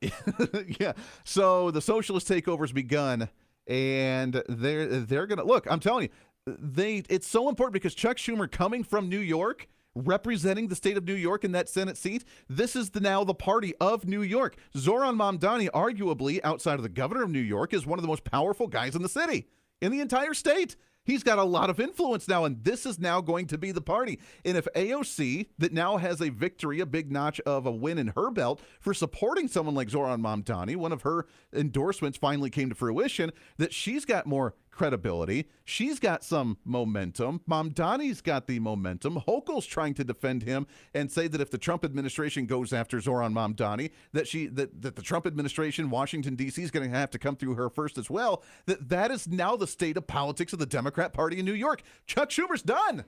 Yeah. So the socialist takeover's begun, and they're gonna look. I'm telling you, it's so important because Chuck Schumer, coming from New York, representing the state of New York in that Senate seat, this is now the party of New York. Zoran Mamdani, arguably outside of the governor of New York, is one of the most powerful guys in the city, in the entire state. He's got a lot of influence now, and this is now going to be the party. And if AOC, that now has a victory, a big notch of a win in her belt for supporting someone like Zoran Mamdani, one of her endorsements finally came to fruition, that she's got more credibility. She's got some momentum. Mamdani's got the momentum. Hochul's trying to defend him and say that if the Trump administration goes after Zohran Mamdani, that the Trump administration, Washington, D.C. is going to have to come through her first as well. That is now the state of politics of the Democrat Party in New York. Chuck Schumer's done.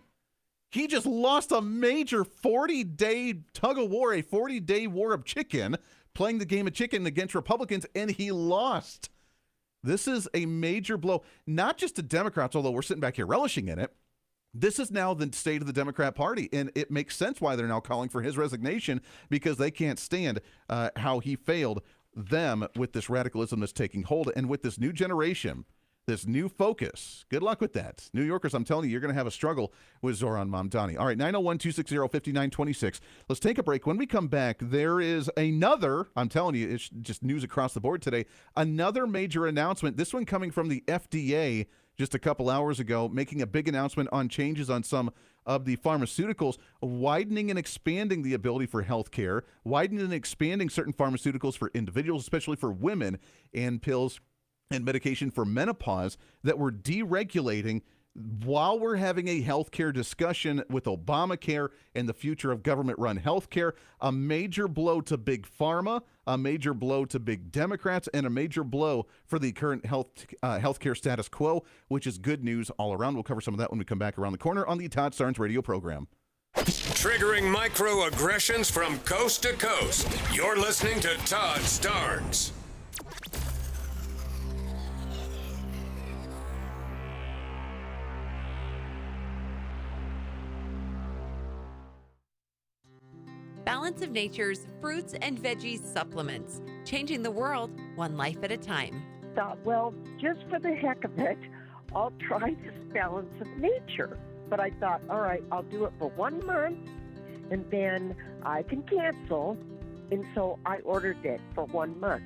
He just lost a major 40-day tug of war, a 40-day war of chicken, playing the game of chicken against Republicans, and he lost. This is a major blow, not just to Democrats, although we're sitting back here relishing in it. This is now the state of the Democrat Party, and it makes sense why they're now calling for his resignation, because they can't stand how he failed them with this radicalism that's taking hold, and with this new generation, this new focus. Good luck with that. New Yorkers, I'm telling you, you're going to have a struggle with Zohran Mamdani. All right, 901-260-5926. Let's take a break. When we come back, there is another, I'm telling you, it's just news across the board today, another major announcement, this one coming from the FDA just a couple hours ago, making a big announcement on changes on some of the pharmaceuticals, widening and expanding the ability for health care, widening and expanding certain pharmaceuticals for individuals, especially for women, and pills and medication for menopause that we're deregulating while we're having a healthcare discussion with Obamacare and the future of government-run healthcare. A major blow to big pharma, a major blow to big Democrats, and a major blow for the current healthcare status quo, which is good news all around. We'll cover some of that when we come back around the corner on the Todd Starnes radio program. Triggering microaggressions from coast to coast. You're listening to Todd Starnes. Balance of Nature's fruits and veggies supplements, changing the world one life at a time. Thought, well, just for the heck of it, I'll try this Balance of Nature. But I thought, all right, I'll do it for 1 month, and then I can cancel. And so I ordered it for 1 month.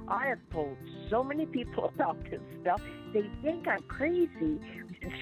I have told so many people about this stuff. They think I'm crazy.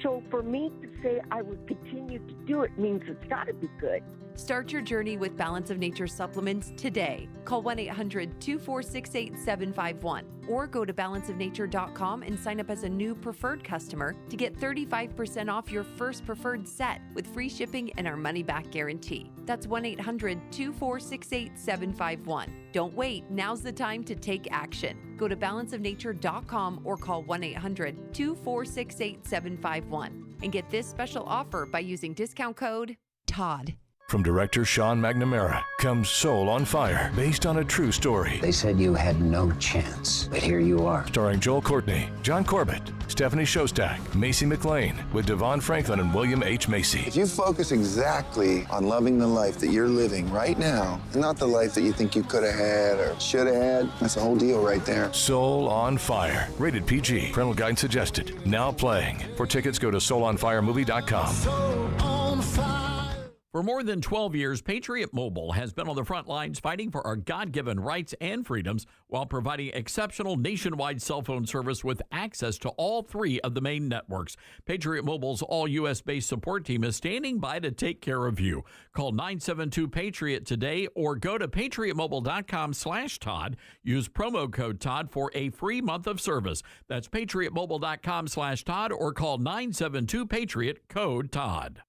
So for me to say I would continue to do it means it's got to be good. Start your journey with Balance of Nature supplements today. Call 1-800-246-8751 or go to balanceofnature.com and sign up as a new preferred customer to get 35% off your first preferred set with free shipping and our money-back guarantee. That's 1-800-246-8751. Don't wait. Now's the time to take action. Go to balanceofnature.com or call 1-800-246-8751 and get this special offer by using discount code TODD. From director Sean McNamara comes Soul on Fire, based on a true story. They said you had no chance, but here you are. Starring Joel Courtney, John Corbett, Stephanie Shostak, Macy McLean, with Devon Franklin and William H. Macy. If you focus exactly on loving the life that you're living right now, and not the life that you think you could have had or should have had, that's the whole deal right there. Soul on Fire, rated PG, parental guidance suggested. Now playing. For tickets, go to soulonfiremovie.com. Soul on fire. For more than 12 years, Patriot Mobile has been on the front lines fighting for our God-given rights and freedoms while providing exceptional nationwide cell phone service with access to all 3 of the main networks. Patriot Mobile's all-U.S.-based support team is standing by to take care of you. Call 972-PATRIOT today or go to patriotmobile.com/Todd. Use promo code Todd for a free month of service. That's patriotmobile.com/Todd or call 972-PATRIOT, code Todd.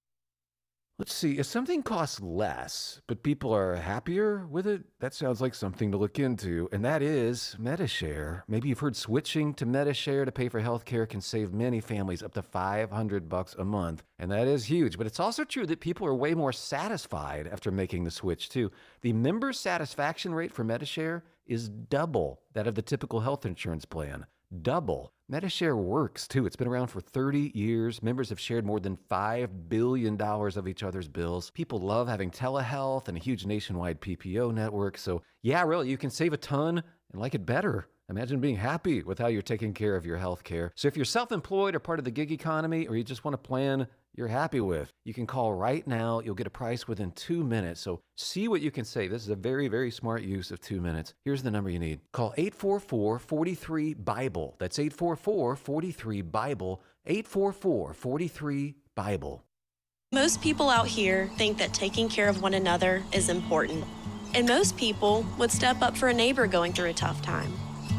Let's see, if something costs less, but people are happier with it, that sounds like something to look into, and that is Medi-Share. Maybe you've heard switching to Medi-Share to pay for healthcare can save many families up to $500 a month, and that is huge. But it's also true that people are way more satisfied after making the switch, too. The member satisfaction rate for Medi-Share is double that of the typical health insurance plan. Double. Medi-Share works, too. It's been around for 30 years. Members have shared more than $5 billion of each other's bills. People love having telehealth and a huge nationwide PPO network. So, yeah, really, you can save a ton and like it better. Imagine being happy with how you're taking care of your health care. So if you're self-employed or part of the gig economy, or you just want a plan you're happy with, you can call right now. You'll get a price within 2 minutes. So see what you can save. This is a very, very smart use of 2 minutes. Here's the number you need. Call 844-43-BIBLE. That's 844-43-BIBLE. 844-43-BIBLE. Most people out here think that taking care of one another is important. And most people would step up for a neighbor going through a tough time.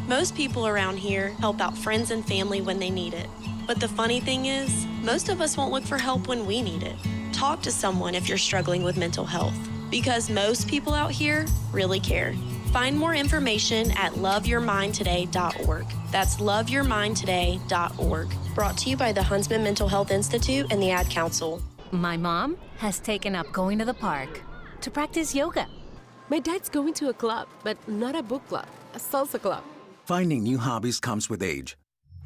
Most people around here help out friends and family when they need it. But the funny thing is, most of us won't look for help when we need it. Talk to someone if you're struggling with mental health, because most people out here really care. Find more information at loveyourmindtoday.org. That's loveyourmindtoday.org. Brought to you by the Huntsman Mental Health Institute and the Ad Council. My mom has taken up going to the park to practice yoga. My dad's going to a club, but not a book club, a salsa club. Finding new hobbies comes with age.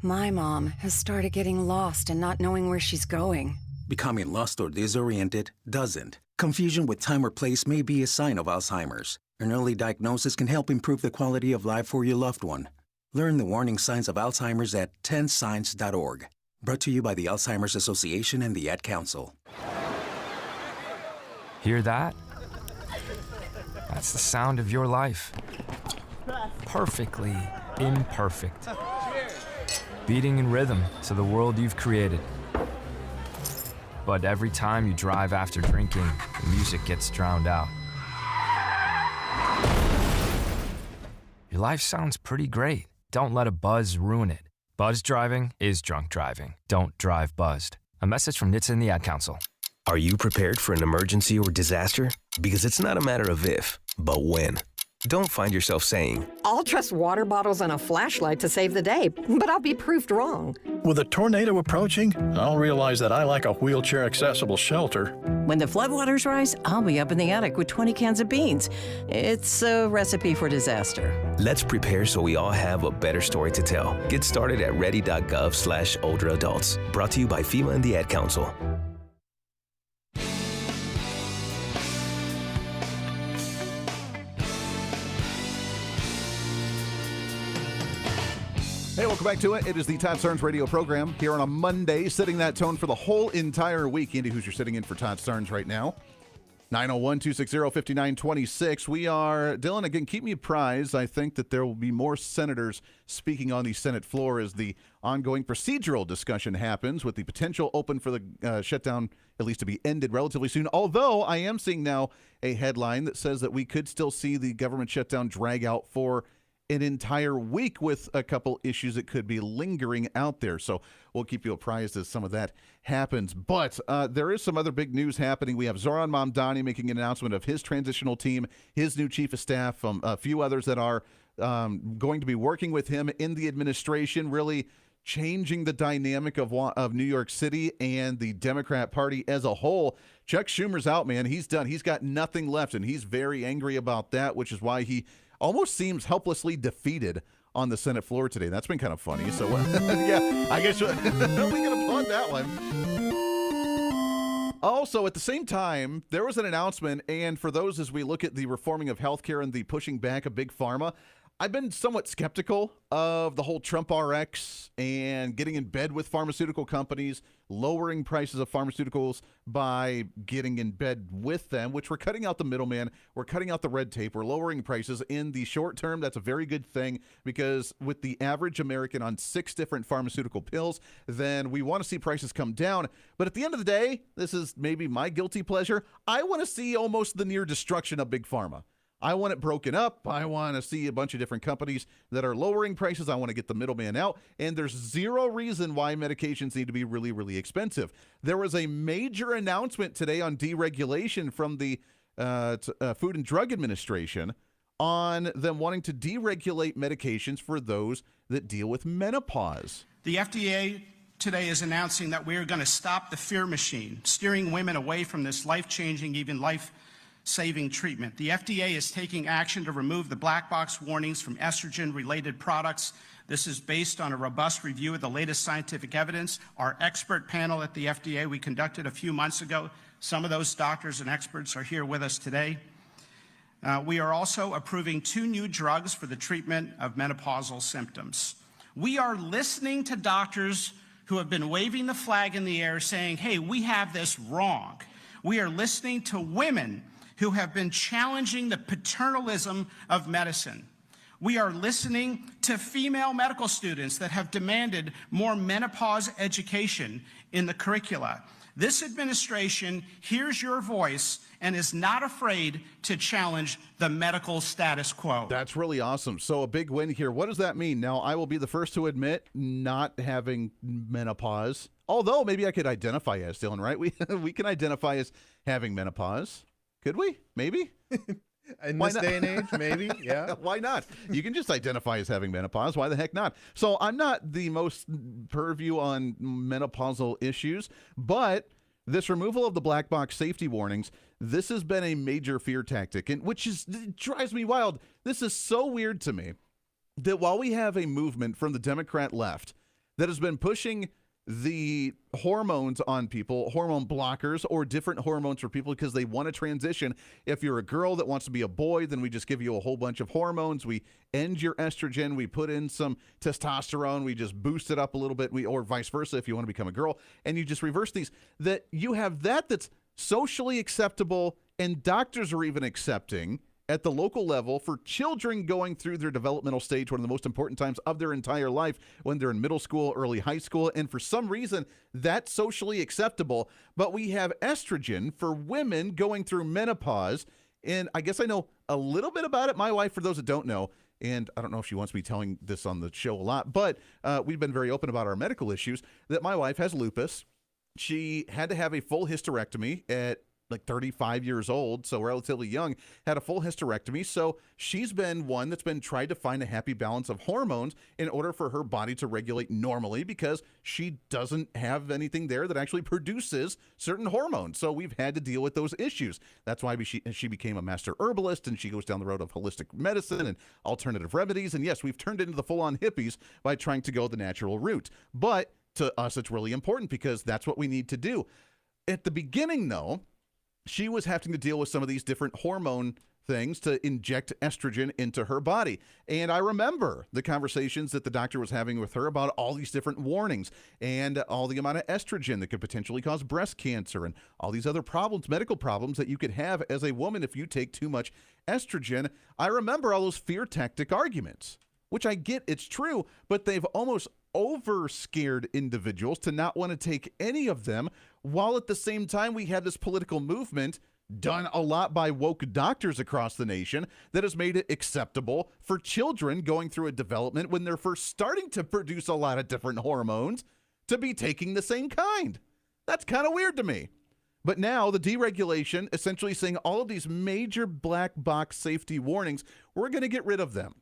My mom has started getting lost and not knowing where she's going. Becoming lost or disoriented doesn't. Confusion with time or place may be a sign of Alzheimer's. An early diagnosis can help improve the quality of life for your loved one. Learn the warning signs of Alzheimer's at 10signs.org. Brought to you by the Alzheimer's Association and the Ad Council. Hear that? That's the sound of your life. Perfectly imperfect. Beating in rhythm to the world you've created. But every time you drive after drinking, the music gets drowned out. Your life sounds pretty great. Don't let a buzz ruin it. Buzz driving is drunk driving. Don't drive buzzed. A message from NHTSA and the Ad Council. Are you prepared for an emergency or disaster? Because it's not a matter of if, but when. Don't find yourself saying, I'll trust water bottles and a flashlight to save the day, but I'll be proved wrong. With a tornado approaching, I'll realize that I lack a wheelchair-accessible shelter. When the floodwaters rise, I'll be up in the attic with 20 cans of beans. It's a recipe for disaster. Let's prepare so we all have a better story to tell. Get started at ready.gov/older adults. Brought to you by FEMA and the Ad Council. Hey, welcome back to it. It is the Todd Starnes radio program here on a Monday, setting that tone for the whole entire week. Andy Hooser sitting in for Todd Starnes right now. 901-260-5926. We are, Dylan, again, keep me apprised. I think that there will be more senators speaking on the Senate floor as the ongoing procedural discussion happens, with the potential open for the shutdown at least to be ended relatively soon. Although I am seeing now a headline that says that we could still see the government shutdown drag out for an entire week, with a couple issues that could be lingering out there. So we'll keep you apprised as some of that happens. But there is some other big news happening. We have Zoran Mamdani making an announcement of his transitional team, his new chief of staff, a few others that are going to be working with him in the administration, really changing the dynamic of New York City and the Democrat Party as a whole. Chuck Schumer's out, man. He's done. He's got nothing left, and he's very angry about that, which is why he almost seems helplessly defeated on the Senate floor today. That's been kind of funny. So, yeah, I guess we can applaud that one. Also, at the same time, there was an announcement, and for those as we look at the reforming of healthcare and the pushing back of Big Pharma, I've been somewhat skeptical of the whole Trump RX and getting in bed with pharmaceutical companies, lowering prices of pharmaceuticals by getting in bed with them, which we're cutting out the middleman, we're cutting out the red tape, we're lowering prices. In the short term, that's a very good thing, because with the average American on 6 different pharmaceutical pills, then we want to see prices come down. But at the end of the day, this is maybe my guilty pleasure, I want to see almost the near destruction of Big Pharma. I want it broken up. I want to see a bunch of different companies that are lowering prices. I want to get the middleman out. And there's zero reason why medications need to be really, really expensive. There was a major announcement today on deregulation from the Food and Drug Administration on them wanting to deregulate medications for those that deal with menopause. The FDA today is announcing that we are going to stop the fear machine, steering women away from this life-changing, even life-saving treatment. The FDA is taking action to remove the black box warnings from estrogen-related products. This is based on a robust review of the latest scientific evidence. Our expert panel at the FDA we conducted a few months ago, some of those doctors and experts are here with us today. We are also approving 2 new drugs for the treatment of menopausal symptoms. We are listening to doctors who have been waving the flag in the air saying, hey, we have this wrong. We are listening to women who have been challenging the paternalism of medicine. We are listening to female medical students that have demanded more menopause education in the curricula. This administration hears your voice and is not afraid to challenge the medical status quo. That's really awesome. So a big win here. What does that mean? Now, I will be the first to admit not having menopause, although maybe I could identify as, Dylan, right? We can identify as having menopause. Could we? Maybe? In this day and age, maybe, yeah. Why not? You can just identify as having menopause. Why the heck not? So I'm not the most purview on menopausal issues, but this removal of the black box safety warnings, this has been a major fear tactic, and it drives me wild. This is so weird to me that while we have a movement from the Democrat left that has been pushing the hormones on people, hormone blockers or different hormones for people because they want to transition. If you're a girl that wants to be a boy, then we just give you a whole bunch of hormones. We end your estrogen. We put in some testosterone. We just boost it up a little bit. Or vice versa if you want to become a girl. And you just reverse these. That you have that's socially acceptable and doctors are even accepting at the local level for children going through their developmental stage, one of the most important times of their entire life, when they're in middle school, early high school, and for some reason, that's socially acceptable. But we have estrogen for women going through menopause, and I guess I know a little bit about it. My wife, for those that don't know, and I don't know if she wants me telling this on the show a lot, but we've been very open about our medical issues, that my wife has lupus. She had to have a full hysterectomy at like 35 years old, so relatively young, had a full hysterectomy. So she's been one that's been trying to find a happy balance of hormones in order for her body to regulate normally, because she doesn't have anything there that actually produces certain hormones. So we've had to deal with those issues. That's why she became a master herbalist, and she goes down the road of holistic medicine and alternative remedies. And yes, we've turned into the full-on hippies by trying to go the natural route. But to us, it's really important because that's what we need to do. At the beginning, though, she was having to deal with some of these different hormone things to inject estrogen into her body. And I remember the conversations that the doctor was having with her about all these different warnings and all the amount of estrogen that could potentially cause breast cancer and all these other problems, medical problems that you could have as a woman if you take too much estrogen. I remember all those fear tactic arguments, which I get, it's true, but they've almost over-scared individuals to not want to take any of them, while at the same time we have this political movement done a lot by woke doctors across the nation that has made it acceptable for children going through a development when they're first starting to produce a lot of different hormones to be taking the same kind. That's kind of weird to me. But now the deregulation, essentially saying all of these major black box safety warnings, we're going to get rid of them.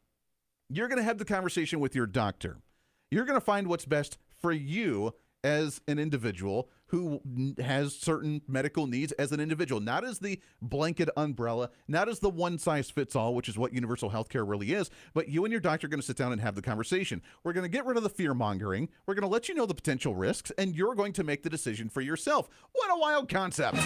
You're going to have the conversation with your doctor. You're going to find what's best for you as an individual who has certain medical needs as an individual, not as the blanket umbrella, not as the one-size-fits-all, which is what universal health care really is, but you and your doctor are going to sit down and have the conversation. We're going to get rid of the fear-mongering. We're going to let you know the potential risks, and you're going to make the decision for yourself. What a wild concept.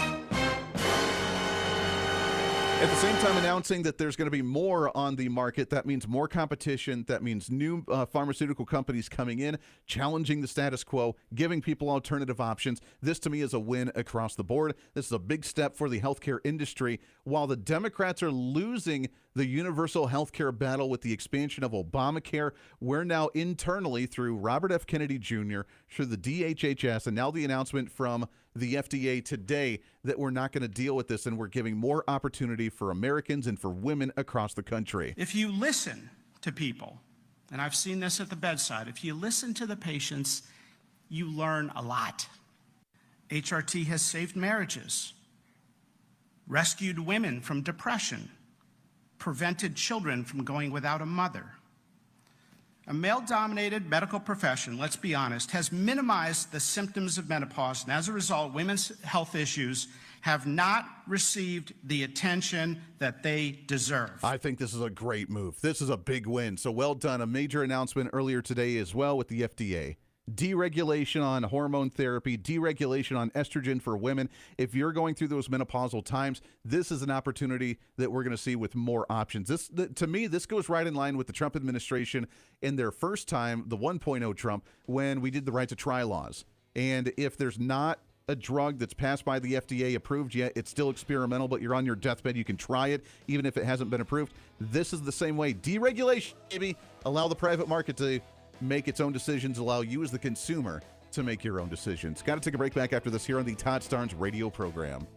At the same time, announcing that there's going to be more on the market. That means more competition. That means new pharmaceutical companies coming in, challenging the status quo, giving people alternative options. This, to me, is a win across the board. This is a big step for the healthcare industry. While the Democrats are losing the universal healthcare battle with the expansion of Obamacare, we're now internally, through Robert F. Kennedy Jr., through the DHHS, and now the announcement from the FDA today that we're not going to deal with this, and we're giving more opportunity for Americans and for women across the country. If you listen to people, and I've seen this at the bedside, if you listen to the patients, you learn a lot. HRT has saved marriages, rescued women from depression, prevented children from going without a mother. A male-dominated medical profession, let's be honest, has minimized the symptoms of menopause, and as a result, women's health issues have not received the attention that they deserve. I think this is a great move. This is a big win. So well done. A major announcement earlier today as well with the FDA. Deregulation on hormone therapy, deregulation on estrogen for women. If you're going through those menopausal times, this is an opportunity that we're going to see with more options. This, to me, this goes right in line with the Trump administration in their first time, the 1.0 Trump, when we did the right to try laws. And if there's not a drug that's passed by the FDA, approved yet, it's still experimental, but you're on your deathbed, you can try it, even if it hasn't been approved. This is the same way. Deregulation, maybe allow the private market to make its own decisions, allow you as the consumer to make your own decisions. Got to take a break. Back after this here on the Todd Starnes radio program.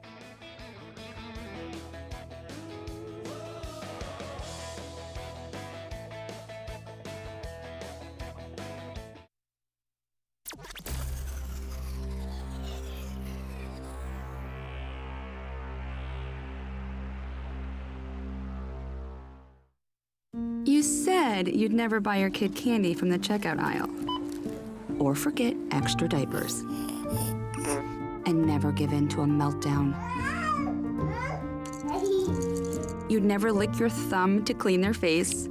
You said you'd never buy your kid candy from the checkout aisle. Or forget extra diapers. And never give in to a meltdown. You'd never lick your thumb to clean their face.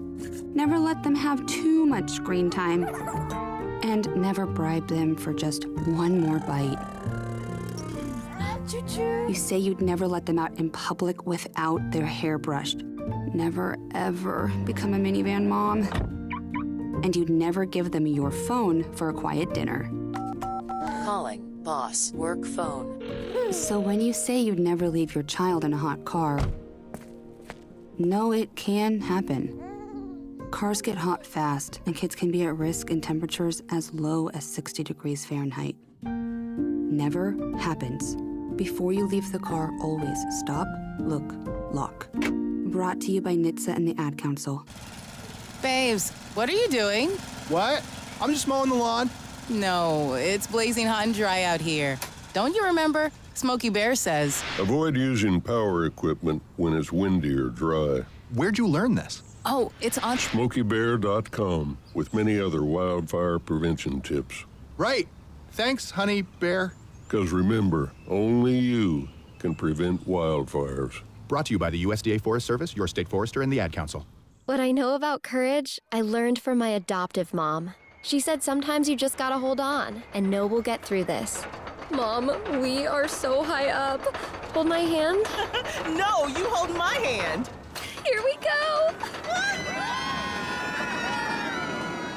Never let them have too much screen time. And never bribe them for just one more bite. You say you'd never let them out in public without their hair brushed. Never, ever become a minivan mom. And you'd never give them your phone for a quiet dinner. Calling boss work phone. So when you say you'd never leave your child in a hot car, no, it can happen. Cars get hot fast, and kids can be at risk in temperatures as low as 60 degrees Fahrenheit. Never happens. Before you leave the car, always stop, look, lock. Brought to you by NHTSA and the Ad Council. Babes, what are you doing? What? I'm just mowing the lawn. No, it's blazing hot and dry out here. Don't you remember? Smokey Bear says. Avoid using power equipment when it's windy or dry. Where'd you learn this? Oh, it's on SmokeyBear.com with many other wildfire prevention tips. Right. Thanks, honey bear. Because remember, only you can prevent wildfires. Brought to you by the USDA Forest Service, your state forester, and the Ad Council. What I know about courage, I learned from my adoptive mom. She said sometimes you just gotta hold on and know we'll get through this. Mom, we are so high up. Hold my hand. No, you hold my hand. Here we go.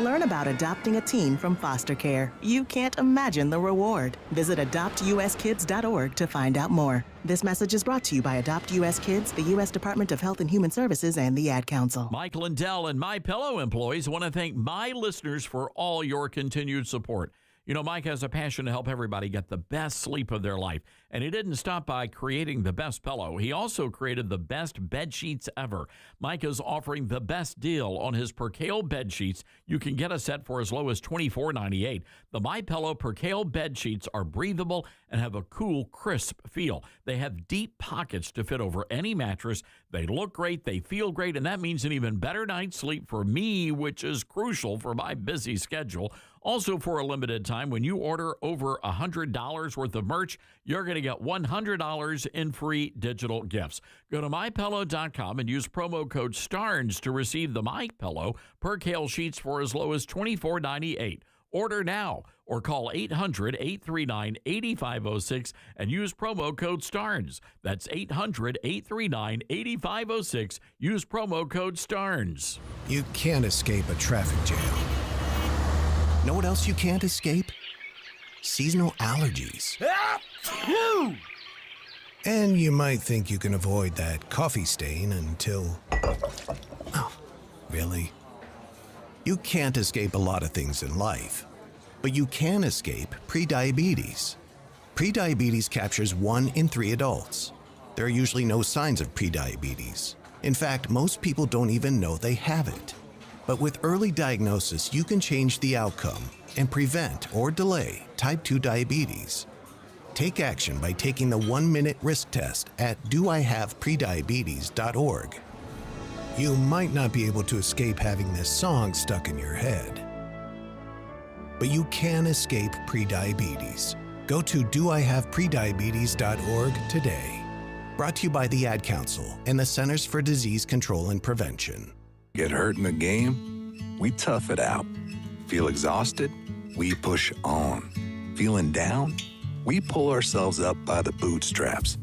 Learn about adopting a teen from foster care. You can't imagine the reward. Visit adoptuskids.org to find out more. This message is brought to you by Adopt US Kids, the U.S. Department of Health and Human Services, and the Ad Council. Mike Lindell and MyPillow employees want to thank my listeners for all your continued support. You know, Mike has a passion to help everybody get the best sleep of their life. And he didn't stop by creating the best pillow. He also created the best bed sheets ever. Mike is offering the best deal on his Percale bed sheets. You can get a set for as low as $24.98. The MyPillow Percale bed sheets are breathable and have a cool, crisp feel. They have deep pockets to fit over any mattress. They look great, they feel great, and that means an even better night's sleep for me, which is crucial for my busy schedule. Also, for a limited time, when you order over $100 worth of merch, you're going to get $100 in free digital gifts. Go to MyPillow.com and use promo code STARNS to receive the MyPillow Percale sheets for as low as $24.98. Order now or call 800-839-8506 and use promo code STARNS. That's 800-839-8506. Use promo code STARNS. You can't escape a traffic jam. Know what else you can't escape? Seasonal allergies. And you might think you can avoid that coffee stain until... Oh, really? You can't escape a lot of things in life, but you can escape prediabetes. Prediabetes captures 1 in 3 adults. There are usually no signs of prediabetes. In fact, most people don't even know they have it. But with early diagnosis, you can change the outcome and prevent or delay type 2 diabetes. Take action by taking the 1-minute risk test at doihaveprediabetes.org. You might not be able to escape having this song stuck in your head, but you can escape prediabetes. Go to doihaveprediabetes.org today. Brought to you by the Ad Council and the Centers for Disease Control and Prevention. Get hurt in a game? We tough it out. Feel exhausted? We push on. Feeling down? We pull ourselves up by the bootstraps.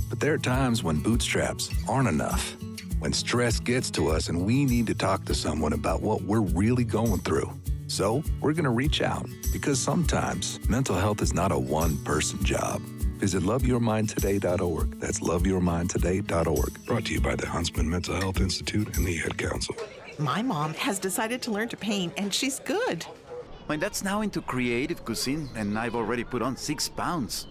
But there are times when bootstraps aren't enough. When stress gets to us and we need to talk to someone about what we're really going through. So we're going to reach out because sometimes mental health is not a one-person job. Visit loveyourmindtoday.org. That's loveyourmindtoday.org. Brought to you by the Huntsman Mental Health Institute and the Ad Council. My mom has decided to learn to paint, and she's good. My dad's now into creative cuisine, and I've already put on 6 pounds.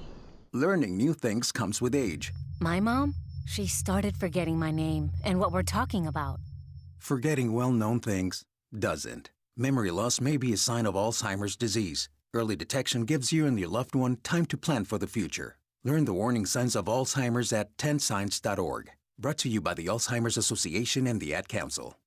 Learning new things comes with age. My mom? She started forgetting my name and what we're talking about. Forgetting well-known things doesn't. Memory loss may be a sign of Alzheimer's disease. Early detection gives you and your loved one time to plan for the future. Learn the warning signs of Alzheimer's at 10signs.org. Brought to you by the Alzheimer's Association and the Ad Council.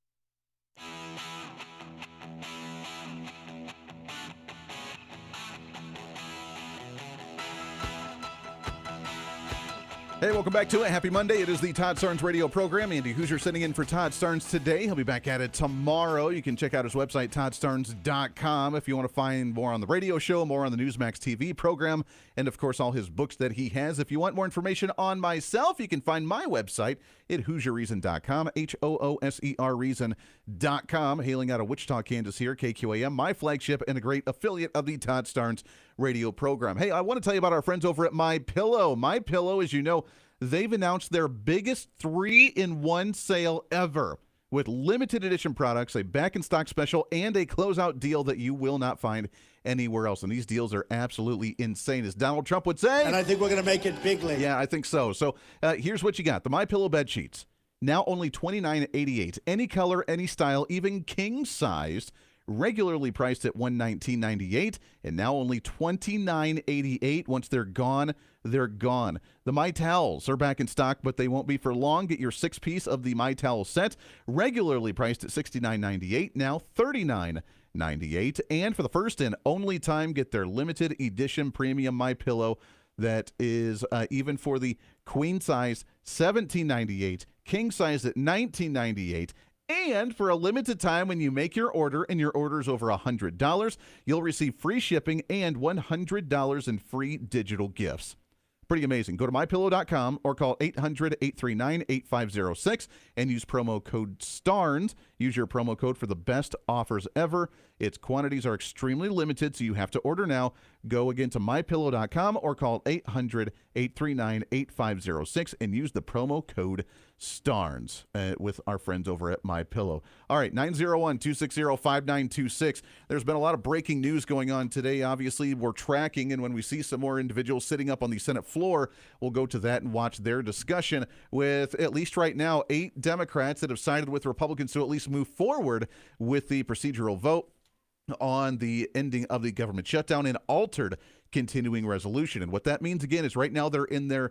Hey, welcome back to it. Happy Monday. It is the Todd Starnes radio program. Andy Hooser sitting in for Todd Starnes today. He'll be back at it tomorrow. You can check out his website, toddstarnes.com, if you want to find more on the radio show, more on the Newsmax TV program, and, of course, all his books that he has. If you want more information on myself, you can find my website at HooserReason.com, HOOSER Reason.com. Hailing out of Wichita, Kansas here, KQAM, my flagship and a great affiliate of the Todd Starnes radio program. Hey, I want to tell you about our friends over at MyPillow. MyPillow, as you know, they've announced their biggest 3-in-1 sale ever with limited edition products, a back-in-stock special, and a closeout deal that you will not find anywhere else. And these deals are absolutely insane, as Donald Trump would say. And I think we're going to make it big league. Yeah, I think so. So here's what you got. The MyPillow bed sheets, now only $29.88. Any color, any style, even king-sized. Regularly priced at $119.98, and now only $29.88. Once they're gone, they're gone. The My Towels are back in stock, but they won't be for long. Get your 6-piece of the My Towel set, regularly priced at $69.98, now $39.98. And for the first and only time, get their limited edition premium My Pillow that is even for the queen size, $17.98, king size at $19.98. And for a limited time, when you make your order and your order is over $100, you'll receive free shipping and $100 in free digital gifts. Pretty amazing. Go to MyPillow.com or call 800-839-8506 and use promo code STARNS. Use your promo code for the best offers ever. Its quantities are extremely limited, so you have to order now. Go again to MyPillow.com or call 800-839-8506 and use the promo code STARNS with our friends over at MyPillow. All right, 901-260-5926. There's been a lot of breaking news going on today. Obviously, we're tracking, and when we see some more individuals sitting up on the Senate floor, we'll go to that and watch their discussion with, at least right now, 8 Democrats that have sided with Republicans to at least move forward with the procedural vote on the ending of the government shutdown and altered continuing resolution. And what that means, again, is right now they're in their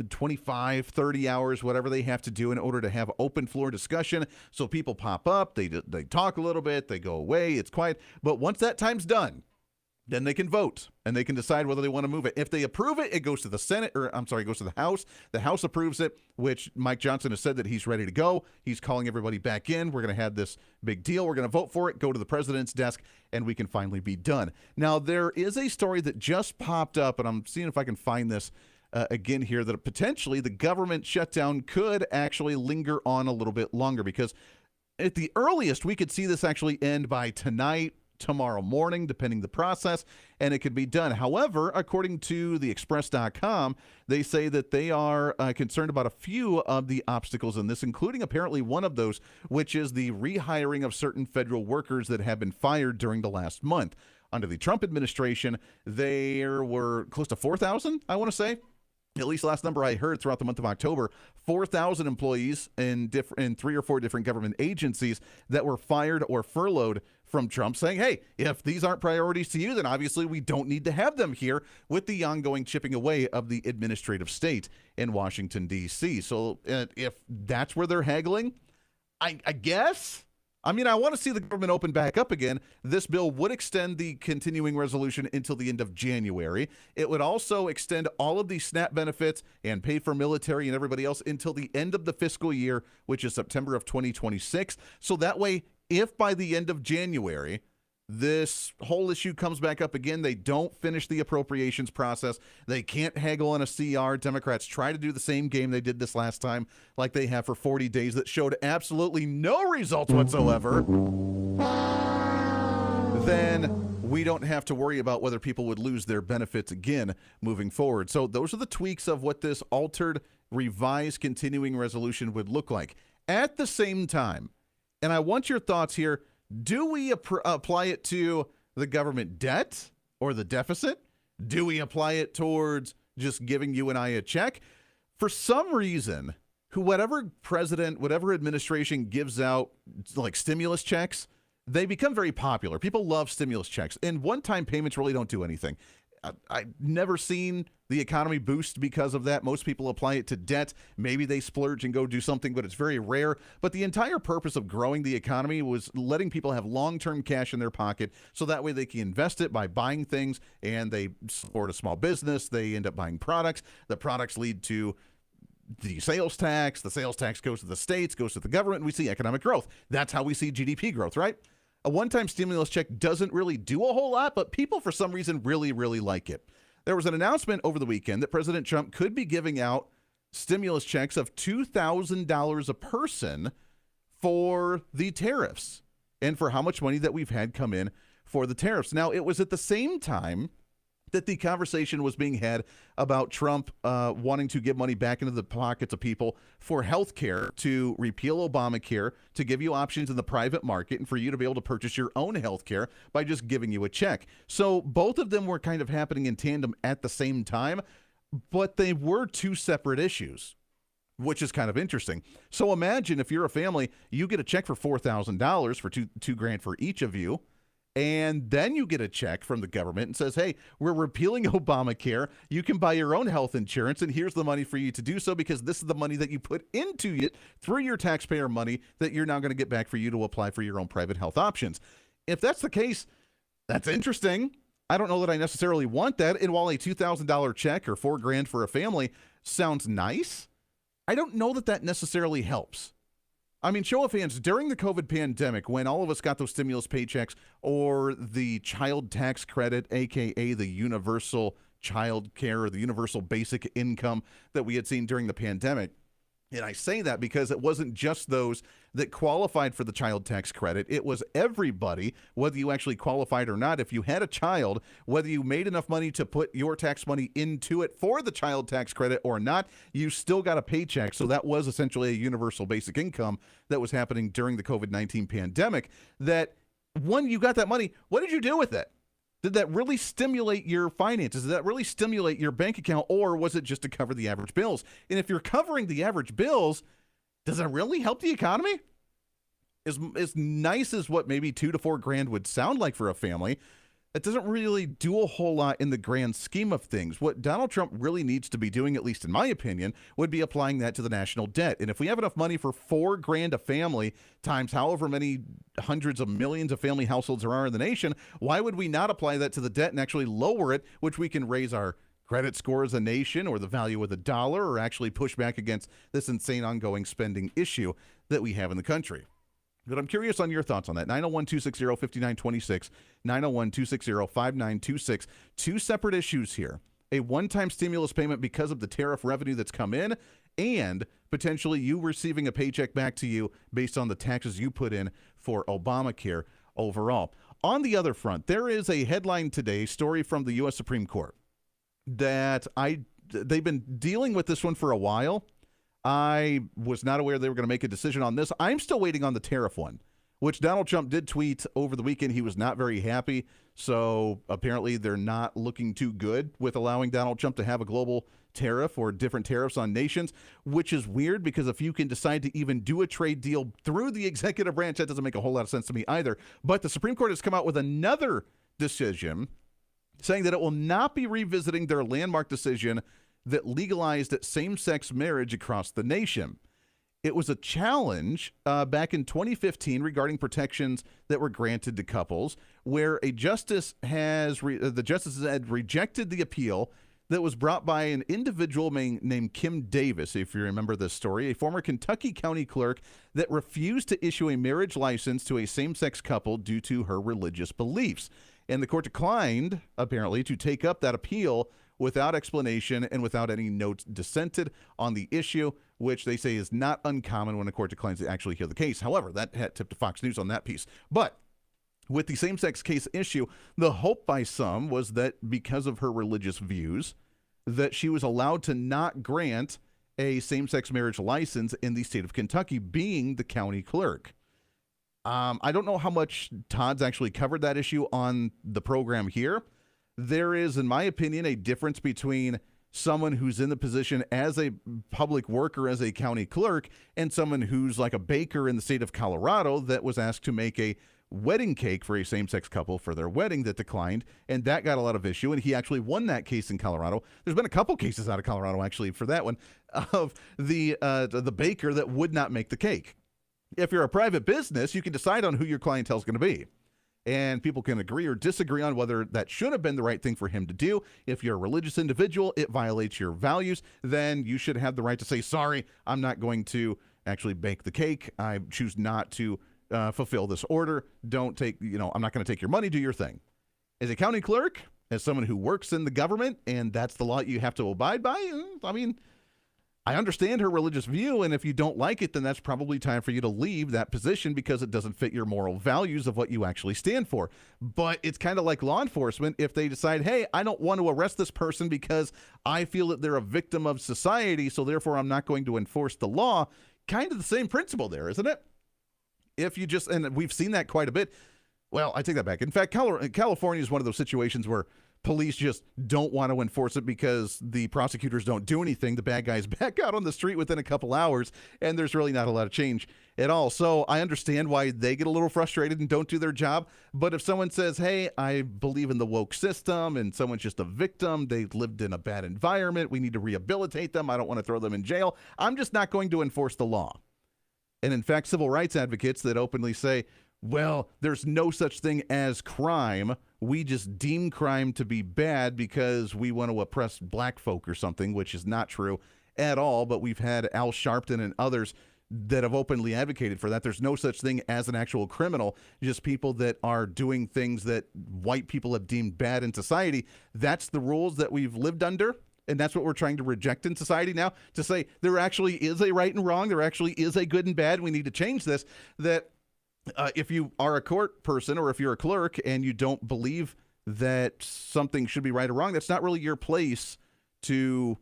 25, 30 hours, whatever they have to do in order to have open floor discussion. So people pop up, they talk a little bit, they go away, it's quiet. But once that time's done, then they can vote and they can decide whether they want to move it. If they approve it, it goes to the Senate, it goes to the House. The House approves it, which Mike Johnson has said that he's ready to go. He's calling everybody back in. We're going to have this big deal. We're going to vote for it, go to the president's desk, and we can finally be done. Now, there is a story that just popped up, and I'm seeing if I can find this again here, that potentially the government shutdown could actually linger on a little bit longer, because at the earliest, we could see this actually end by tonight, tomorrow morning, depending the process, and it could be done. However, according to the Express.com, they say that they are concerned about a few of the obstacles in this, including apparently one of those, which is the rehiring of certain federal workers that have been fired during the last month. Under the Trump administration, there were close to 4,000, I want to say. At least last number I heard throughout the month of October, 4,000 employees in 3 or 4 different government agencies that were fired or furloughed from Trump, saying, hey, if these aren't priorities to you, then obviously we don't need to have them here, with the ongoing chipping away of the administrative state in Washington, D.C. So if that's where they're haggling, I guess. I mean, I want to see the government open back up again. This bill would extend the continuing resolution until the end of January. It would also extend all of the SNAP benefits and pay for military and everybody else until the end of the fiscal year, which is September of 2026. So that way, if by the end of January, this whole issue comes back up again, they don't finish the appropriations process, they can't haggle on a CR, Democrats try to do the same game they did this last time, like they have for 40 days, that showed absolutely no results whatsoever, then we don't have to worry about whether people would lose their benefits again moving forward. So those are the tweaks of what this altered, revised continuing resolution would look like. At the same time, and I want your thoughts here, do we apply it to the government debt or the deficit? Do we apply it towards just giving you and I a check? For some reason, whatever president, whatever administration gives out like stimulus checks, they become very popular. People love stimulus checks, and one-time payments really don't do anything. I've never seen the economy boost because of that. Most people apply it to debt. Maybe they splurge and go do something, but it's very rare. But the entire purpose of growing the economy was letting people have long-term cash in their pocket so that way they can invest it by buying things, and they support a small business. They end up buying products. The products lead to the sales tax. The sales tax goes to the states, goes to the government, and we see economic growth. That's how we see GDP growth, right? A one-time stimulus check doesn't really do a whole lot, but people, for some reason, really, really like it. There was an announcement over the weekend that President Trump could be giving out stimulus checks of $2,000 a person for the tariffs and for how much money that we've had come in for the tariffs. Now, it was at the same time that the conversation was being had about Trump wanting to give money back into the pockets of people for health care, to repeal Obamacare, to give you options in the private market, and for you to be able to purchase your own health care by just giving you a check. So both of them were kind of happening in tandem at the same time, but they were two separate issues, which is kind of interesting. So imagine if you're a family, you get a check for $4,000 for two grand for each of you. And then you get a check from the government and says, hey, we're repealing Obamacare. You can buy your own health insurance, and here's the money for you to do so because this is the money that you put into it through your taxpayer money that you're now going to get back for you to apply for your own private health options. If that's the case, that's interesting. I don't know that I necessarily want that. And while a $2,000 check or $4 grand for a family sounds nice, I don't know that that necessarily helps. I mean, show of hands, during the COVID pandemic, when all of us got those stimulus paychecks or the child tax credit, a.k.a. the universal child care or the universal basic income that we had seen during the pandemic, and I say that because it wasn't just those that qualified for the child tax credit. It was everybody, whether you actually qualified or not. If you had a child, whether you made enough money to put your tax money into it for the child tax credit or not, you still got a paycheck. So that was essentially a universal basic income that was happening during the COVID-19 pandemic. That when you got that money, what did you do with it? Did that really stimulate your finances? Did that really stimulate your bank account, or was it just to cover the average bills? And if you're covering the average bills, does it really help the economy? As nice as what maybe $2 to $4 grand would sound like for a family, it doesn't really do a whole lot in the grand scheme of things. What Donald Trump really needs to be doing, at least in my opinion, would be applying that to the national debt. And if we have enough money for $4 grand a family times however many hundreds of millions of family households there are in the nation, why would we not apply that to the debt and actually lower it, which we can raise our credit score as a nation or the value of the dollar, or actually push back against this insane ongoing spending issue that we have in the country? But I'm curious on your thoughts on that. 901-260-5926, 901-260-5926. Two separate issues here. A one-time stimulus payment because of the tariff revenue that's come in, and potentially you receiving a paycheck back to you based on the taxes you put in for Obamacare overall. On the other front, there is a headline today, story from the U.S. Supreme Court, that they've been dealing with this one for a while. I was not aware they were going to make a decision on this. I'm still waiting on the tariff one, which Donald Trump did tweet over the weekend. He was not very happy. So apparently they're not looking too good with allowing Donald Trump to have a global tariff or different tariffs on nations, which is weird because if you can decide to even do a trade deal through the executive branch, that doesn't make a whole lot of sense to me either. But the Supreme Court has come out with another decision saying that it will not be revisiting their landmark decision that legalized same-sex marriage across the nation. It was a challenge back in 2015 regarding protections that were granted to couples, where a justice the justices had rejected the appeal that was brought by an individual named Kim Davis, if you remember this story, a former Kentucky county clerk that refused to issue a marriage license to a same-sex couple due to her religious beliefs. And the court declined, apparently, to take up that appeal without explanation and without any notes dissented on the issue, which they say is not uncommon when a court declines to actually hear the case. However, that had tipped to Fox News on that piece. But with the same-sex case issue, the hope by some was that because of her religious views, that she was allowed to not grant a same-sex marriage license in the state of Kentucky, being the county clerk. I don't know how much Todd's actually covered that issue on the program here. There is, in my opinion, a difference between someone who's in the position as a public worker, as a county clerk, and someone who's like a baker in the state of Colorado that was asked to make a wedding cake for a same-sex couple for their wedding that declined, and that got a lot of issue, and he actually won that case in Colorado. There's been a couple cases out of Colorado, actually, for that one, of the baker that would not make the cake. If you're a private business, you can decide on who your clientele is going to be. And people can agree or disagree on whether that should have been the right thing for him to do. If you're a religious individual, it violates your values, then you should have the right to say, sorry, I'm not going to actually bake the cake. I choose not to fulfill this order. Don't take, I'm not going to take your money, do your thing. As a county clerk, as someone who works in the government, and that's the law you have to abide by, I mean, I understand her religious view, and if you don't like it, then that's probably time for you to leave that position because it doesn't fit your moral values of what you actually stand for. But it's kind of like law enforcement. If they decide, hey, I don't want to arrest this person because I feel that they're a victim of society, so therefore I'm not going to enforce the law, kind of the same principle there, isn't it? If you just, and we've seen that quite a bit. Well, I take that back. In fact, California is one of those situations where police just don't want to enforce it because the prosecutors don't do anything. The bad guys back out on the street within a couple hours, and there's really not a lot of change at all. So I understand why they get a little frustrated and don't do their job. But if someone says, hey, I believe in the woke system, and someone's just a victim, they lived in a bad environment, we need to rehabilitate them, I don't want to throw them in jail, I'm just not going to enforce the law. And in fact, civil rights advocates that openly say, well, there's no such thing as crime. We just deem crime to be bad because we want to oppress black folk or something, which is not true at all. But we've had Al Sharpton and others that have openly advocated for that. There's no such thing as an actual criminal, just people that are doing things that white people have deemed bad in society. That's the rules that we've lived under. And that's what we're trying to reject in society now, to say there actually is a right and wrong. There actually is a good and bad. We need to change this. That if you are a court person or if you're a clerk and you don't believe that something should be right or wrong, that's not really your place to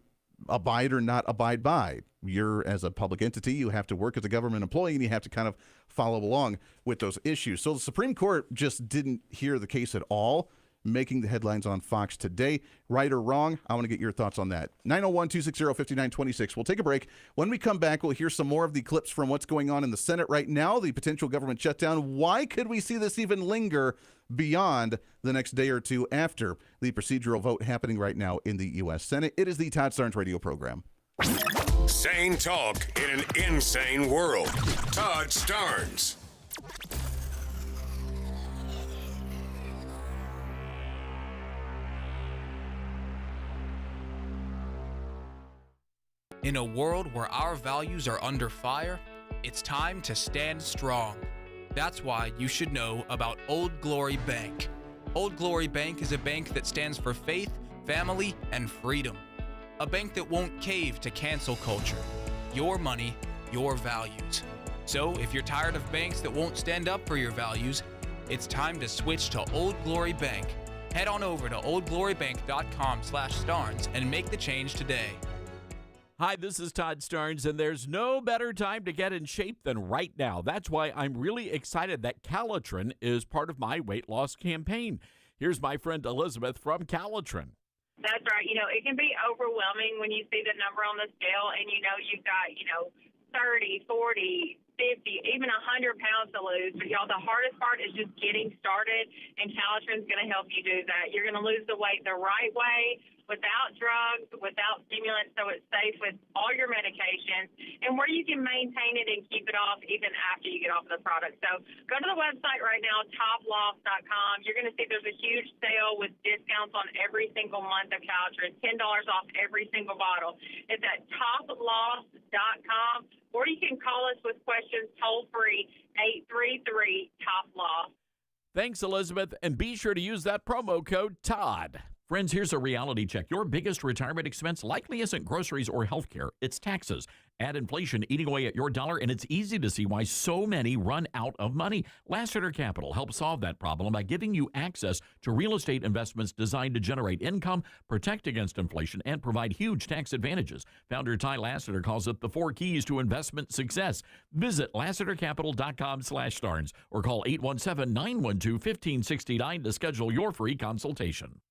abide or not abide by. You're, as a public entity, you have to work as a government employee and you have to kind of follow along with those issues. So the Supreme Court just didn't hear the case at all, making the headlines on Fox today. Right or wrong? I want to get your thoughts on that. 901-260-5926. We'll take a break. When we come back, we'll hear some more of the clips from what's going on in the Senate right now, the potential government shutdown. Why could we see this even linger beyond the next day or two after the procedural vote happening right now in the U.S. Senate? It is the Todd Starnes radio program. Sane talk in an insane world. Todd Starnes. In a world where our values are under fire, it's time to stand strong. That's why you should know about Old Glory Bank. Old Glory Bank is a bank that stands for faith, family, and freedom. A bank that won't cave to cancel culture. Your money, your values. So if you're tired of banks that won't stand up for your values, it's time to switch to Old Glory Bank. Head on over to oldglorybank.com/Starnes and make the change today. Hi, this is Todd Starnes, and there's no better time to get in shape than right now. That's why I'm really excited that Calitrin is part of my weight loss campaign. Here's my friend Elizabeth from Calitrin. That's right. It can be overwhelming when you see the number on the scale and you've got, 30, 40, 50, even 100 pounds to lose. But y'all, the hardest part is just getting started, and Calitrin's going to help you do that. You're going to lose the weight the right way, without drugs, without stimulants, so it's safe with all your medications, and where you can maintain it and keep it off even after you get off the product. So go to the website right now, toploss.com. You're going to see there's a huge sale with discounts on every single month of Calitrin, $10 off every single bottle. It's at toploss.com, or you can call us with questions toll-free, 833-TOP-LOSS. Thanks, Elizabeth, and be sure to use that promo code TODD Friends, here's a reality check. Your biggest retirement expense likely isn't groceries or healthcare, it's taxes. Add inflation eating away at your dollar, and it's easy to see why so many run out of money. Lassiter Capital helps solve that problem by giving you access to real estate investments designed to generate income, protect against inflation, and provide huge tax advantages. Founder Ty Lassiter calls it the 4 keys to investment success. Visit LassiterCapital.com/Starnes or call 817-912-1569 to schedule your free consultation.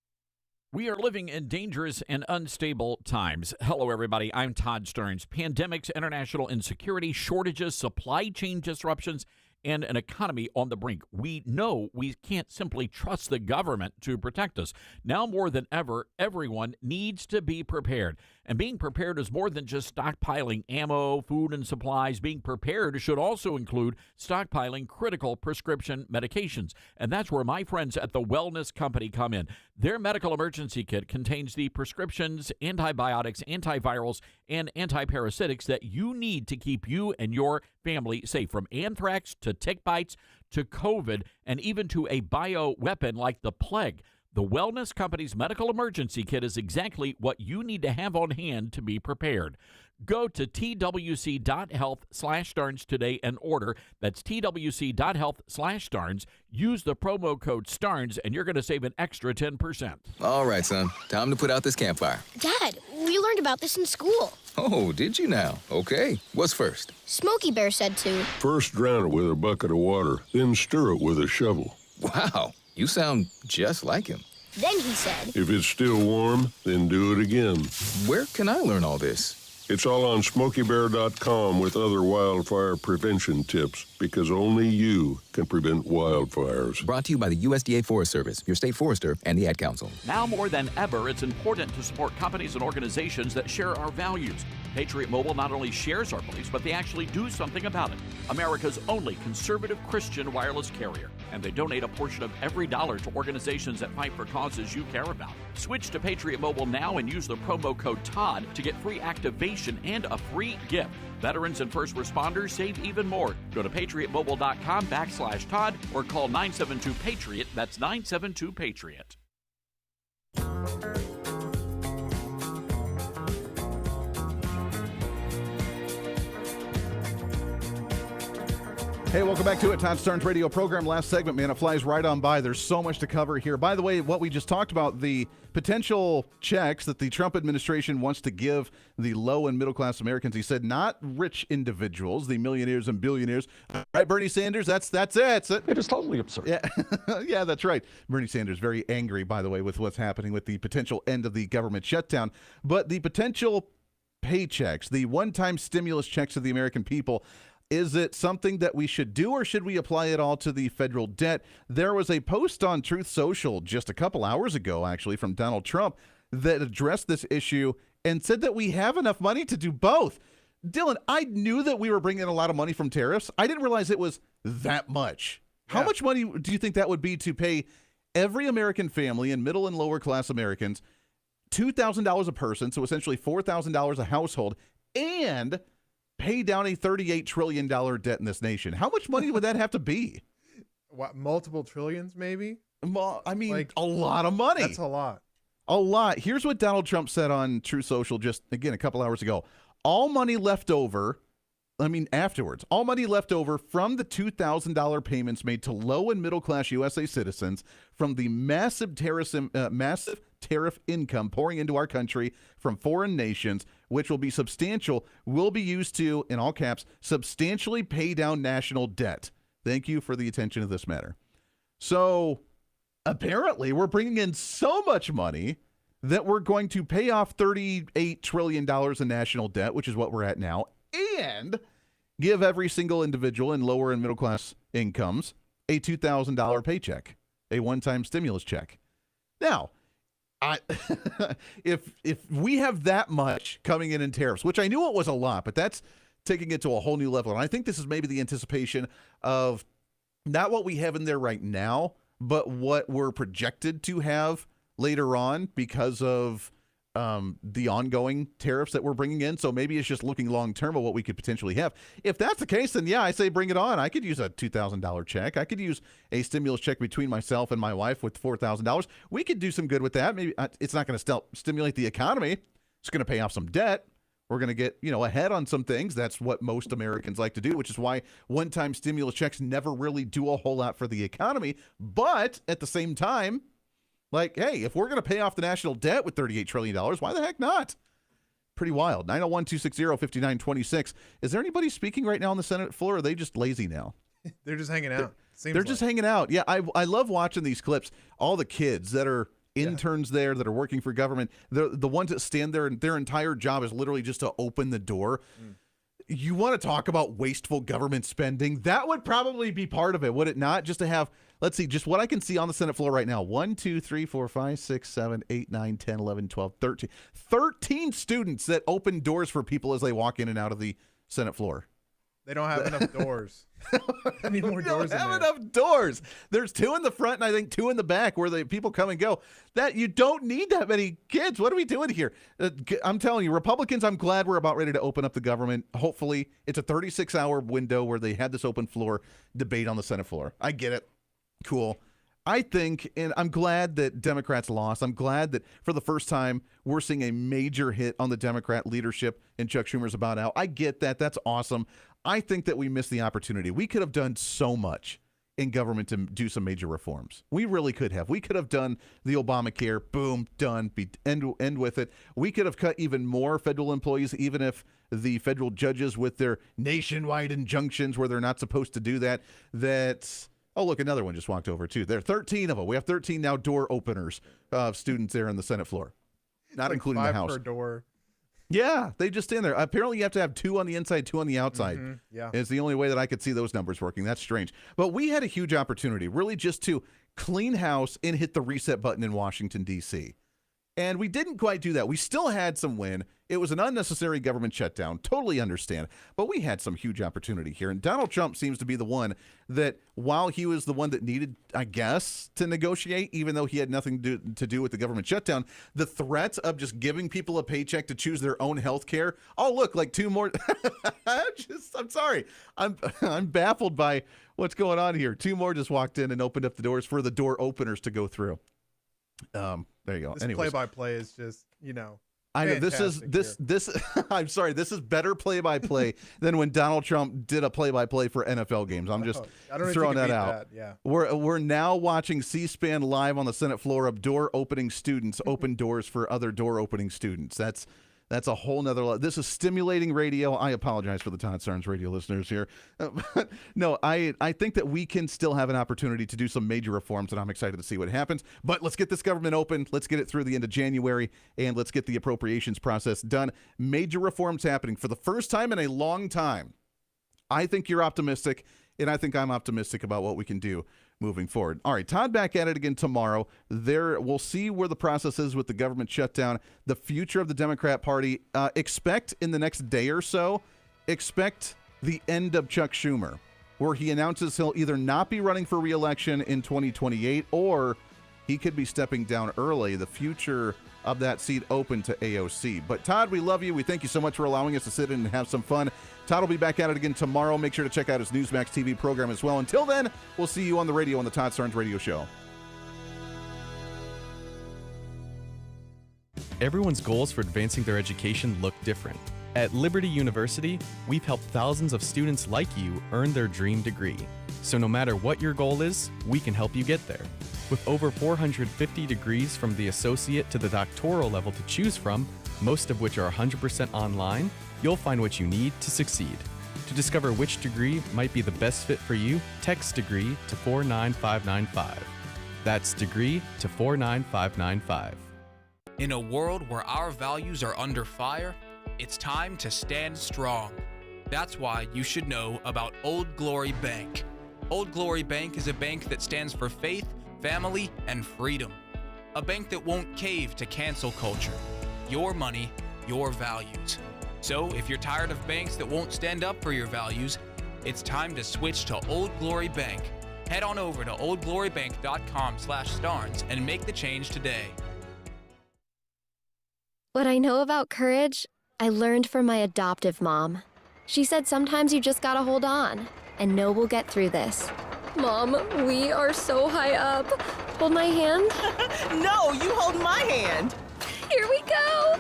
We are living in dangerous and unstable times. Hello, everybody. I'm Todd Starnes. Pandemics, international insecurity, shortages, supply chain disruptions, and an economy on the brink. We know we can't simply trust the government to protect us. Now more than ever, everyone needs to be prepared. And being prepared is more than just stockpiling ammo, food, and supplies. Being prepared should also include stockpiling critical prescription medications. And that's where my friends at the Wellness Company come in. Their medical emergency kit contains the prescriptions, antibiotics, antivirals, and antiparasitics that you need to keep you and your family safe, from anthrax to tick bites to COVID and even to a bioweapon like the plague. The Wellness Company's medical emergency kit is exactly what you need to have on hand to be prepared. Go to twc.health/Starnes today and order. That's twc.health/Starnes. Use the promo code Starnes and you're going to save an extra 10%. All right, son. Time to put out this campfire. Dad, we learned about this in school. Oh, did you now? Okay. What's first? Smokey Bear said to. First drown it with a bucket of water, then stir it with a shovel. Wow. You sound just like him. Then he said, If it's still warm, then do it again. Where can I learn all this? It's all on SmokeyBear.com with other wildfire prevention tips, because only you can prevent wildfires. Brought to you by the USDA Forest Service, your state forester, and the Ad Council. Now more than ever, it's important to support companies and organizations that share our values. Patriot Mobile not only shares our beliefs, but they actually do something about it. America's only conservative Christian wireless carrier. And they donate a portion of every dollar to organizations that fight for causes you care about. Switch to Patriot Mobile now and use the promo code Todd to get free activation and a free gift. Veterans and first responders save even more. Go to patriotmobile.com/Todd or call 972-PATRIOT. That's 972-PATRIOT. Hey, welcome back to it. Todd Starnes radio program. Last segment, man, it flies right on by. There's so much to cover here. By the way, what we just talked about, the potential checks that the Trump administration wants to give the low and middle class Americans. He said not rich individuals, the millionaires and billionaires. All right, Bernie Sanders, that's it. It is totally absurd. Yeah, yeah, that's right. Bernie Sanders very angry, by the way, with what's happening with the potential end of the government shutdown. But the potential paychecks, the one-time stimulus checks to the American people, is it something that we should do, or should we apply it all to the federal debt? There was a post on Truth Social just a couple hours ago, actually, from Donald Trump that addressed this issue and said that we have enough money to do both. Dylan, I knew that we were bringing in a lot of money from tariffs. I didn't realize it was that much. Yeah. How much money do you think that would be to pay every American family and middle and lower class Americans $2,000 a person, so essentially $4,000 a household, and pay down a $38 trillion debt in this nation? How much money would that have to be? What, multiple trillions, maybe? I mean, like, a lot of money. That's a lot. A lot. Here's what Donald Trump said on Truth Social just, again, a couple hours ago. All money left over, afterwards, all money left over from the $2,000 payments made to low and middle class USA citizens from the massive tariff income pouring into our country from foreign nations, which will be substantial, will be used to, in all caps, substantially pay down national debt. Thank you for the attention to this matter. So apparently we're bringing in so much money that we're going to pay off $38 trillion in national debt, which is what we're at now, and give every single individual in lower and middle class incomes a $2,000 paycheck, a one-time stimulus check. Now, if we have that much coming in tariffs, which I knew it was a lot, but that's taking it to a whole new level. And I think this is maybe the anticipation of not what we have in there right now, but what we're projected to have later on because of the ongoing tariffs that we're bringing in. So maybe it's just looking long term of what we could potentially have. If that's the case, then yeah, I say bring it on. I could use a $2,000 check. I could use a stimulus check between myself and my wife with $4,000. We could do some good with that. Maybe it's not going to stimulate the economy. It's going to pay off some debt. We're going to get, ahead on some things. That's what most Americans like to do, which is why one-time stimulus checks never really do a whole lot for the economy. But at the same time, like, hey, if we're going to pay off the national debt with $38 trillion, why the heck not? Pretty wild. 901-260-5926. Is there anybody speaking right now on the Senate floor, or are they just lazy now? They're just hanging out. They're just hanging out. Yeah, I love watching these clips. All the kids that are interns there that are working for government, the ones that stand there and their entire job is literally just to open the door. You want to talk about wasteful government spending? That would probably be part of it, would it not? Just to have, let's see, just what I can see on the Senate floor right now. 1, 2, 3, 4, 5, 6, 7, 8, 9, 10, 11, 12, 13. 13 students that open doors for people as they walk in and out of the Senate floor. They don't have enough doors. I need more doors. They don't have enough doors. There's 2 in the front and I think 2 in the back where the people come and go. That you don't need that many kids. What are we doing here? I'm telling you, Republicans, I'm glad we're about ready to open up the government. Hopefully, it's a 36-hour window where they had this open floor debate on the Senate floor. I get it. Cool. I think, and I'm glad that Democrats lost. I'm glad that for the first time, we're seeing a major hit on the Democrat leadership and Chuck Schumer's about out. I get that. That's awesome. I think that we missed the opportunity. We could have done so much in government to do some major reforms. We really could have. We could have done the Obamacare, boom, done, end with it. We could have cut even more federal employees, even if the federal judges with their nationwide injunctions where they're not supposed to do that, oh, look, another one just walked over, too. There are 13 of them. We have 13 now door openers of students there on the Senate floor, not like including the House. 5 per door. Yeah, they just stand there. Apparently, you have to have 2 on the inside, 2 on the outside. Yeah. It's the only way that I could see those numbers working. That's strange. But we had a huge opportunity, really just to clean house and hit the reset button in Washington, D.C. And we didn't quite do that. We still had some win. It was an unnecessary government shutdown. Totally understand. But we had some huge opportunity here. And Donald Trump seems to be the one that, while he was the one that needed, I guess, to negotiate, even though he had nothing to do with the government shutdown, the threat of just giving people a paycheck to choose their own health care. Oh, look, like 2 more. I'm sorry. I'm baffled by what's going on here. 2 more just walked in and opened up the doors for the door openers to go through. There you go. This play-by-play is just, I know this. I'm sorry. This is better play-by-play than when Donald Trump did a play-by-play for NFL games. I'm just throwing that out. Yeah. We're now watching C-SPAN live on the Senate floor of door opening students open doors for other door opening students. That's a whole nother. This is stimulating radio. I apologize for the Todd Starnes radio listeners here. No, I think that we can still have an opportunity to do some major reforms, and I'm excited to see what happens. But let's get this government open. Let's get it through the end of January, and let's get the appropriations process done. Major reforms happening for the first time in a long time. I think you're optimistic, and I think I'm optimistic about what we can do moving forward. All right, Todd back at it again tomorrow. We'll see where the process is with the government shutdown, the future of the Democrat Party. Expect in the next day or so, expect the end of Chuck Schumer, where he announces he'll either not be running for re-election in 2028 or he could be stepping down early. The future of that seat open to AOC. But Todd, we love you. We thank you so much for allowing us to sit in and have some fun. Todd will be back at it again tomorrow. Make sure to check out his Newsmax TV program as well. Until then, we'll see you on the radio on the Todd Starnes Radio Show. Everyone's goals for advancing their education look different. At Liberty University, we've helped thousands of students like you earn their dream degree. So no matter what your goal is, we can help you get there. With over 450 degrees from the associate to the doctoral level to choose from, most of which are 100% online, you'll find what you need to succeed. To discover which degree might be the best fit for you, text degree to 49595. That's degree to 49595. In a world where our values are under fire, it's time to stand strong. That's why you should know about Old Glory Bank. Old Glory Bank is a bank that stands for faith, family, and freedom. A bank that won't cave to cancel culture. Your money, your values. So if you're tired of banks that won't stand up for your values, it's time to switch to Old Glory Bank. Head on over to oldglorybank.com/Starnes and make the change today. What I know about courage, I learned from my adoptive mom. She said sometimes you just gotta hold on and know we'll get through this. Mom, we are so high up. Hold my hand. No, you hold my hand. Here we go.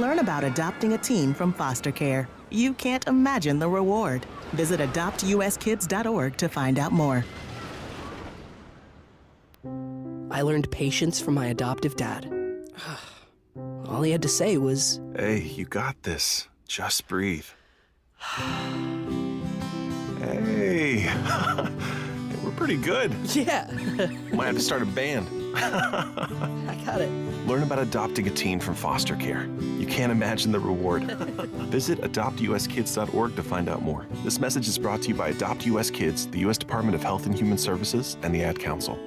Learn about adopting a teen from foster care. You can't imagine the reward. Visit adoptuskids.org to find out more. I learned patience from my adoptive dad. All he had to say was, "Hey, you got this. Just breathe." Hey, we're pretty good. Yeah. Might have to start a band. I got it. Learn about adopting a teen from foster care. You can't imagine the reward. Visit adoptuskids.org to find out more. This message is brought to you by Adopt US Kids, the U.S. Department of Health and Human Services, and the Ad Council.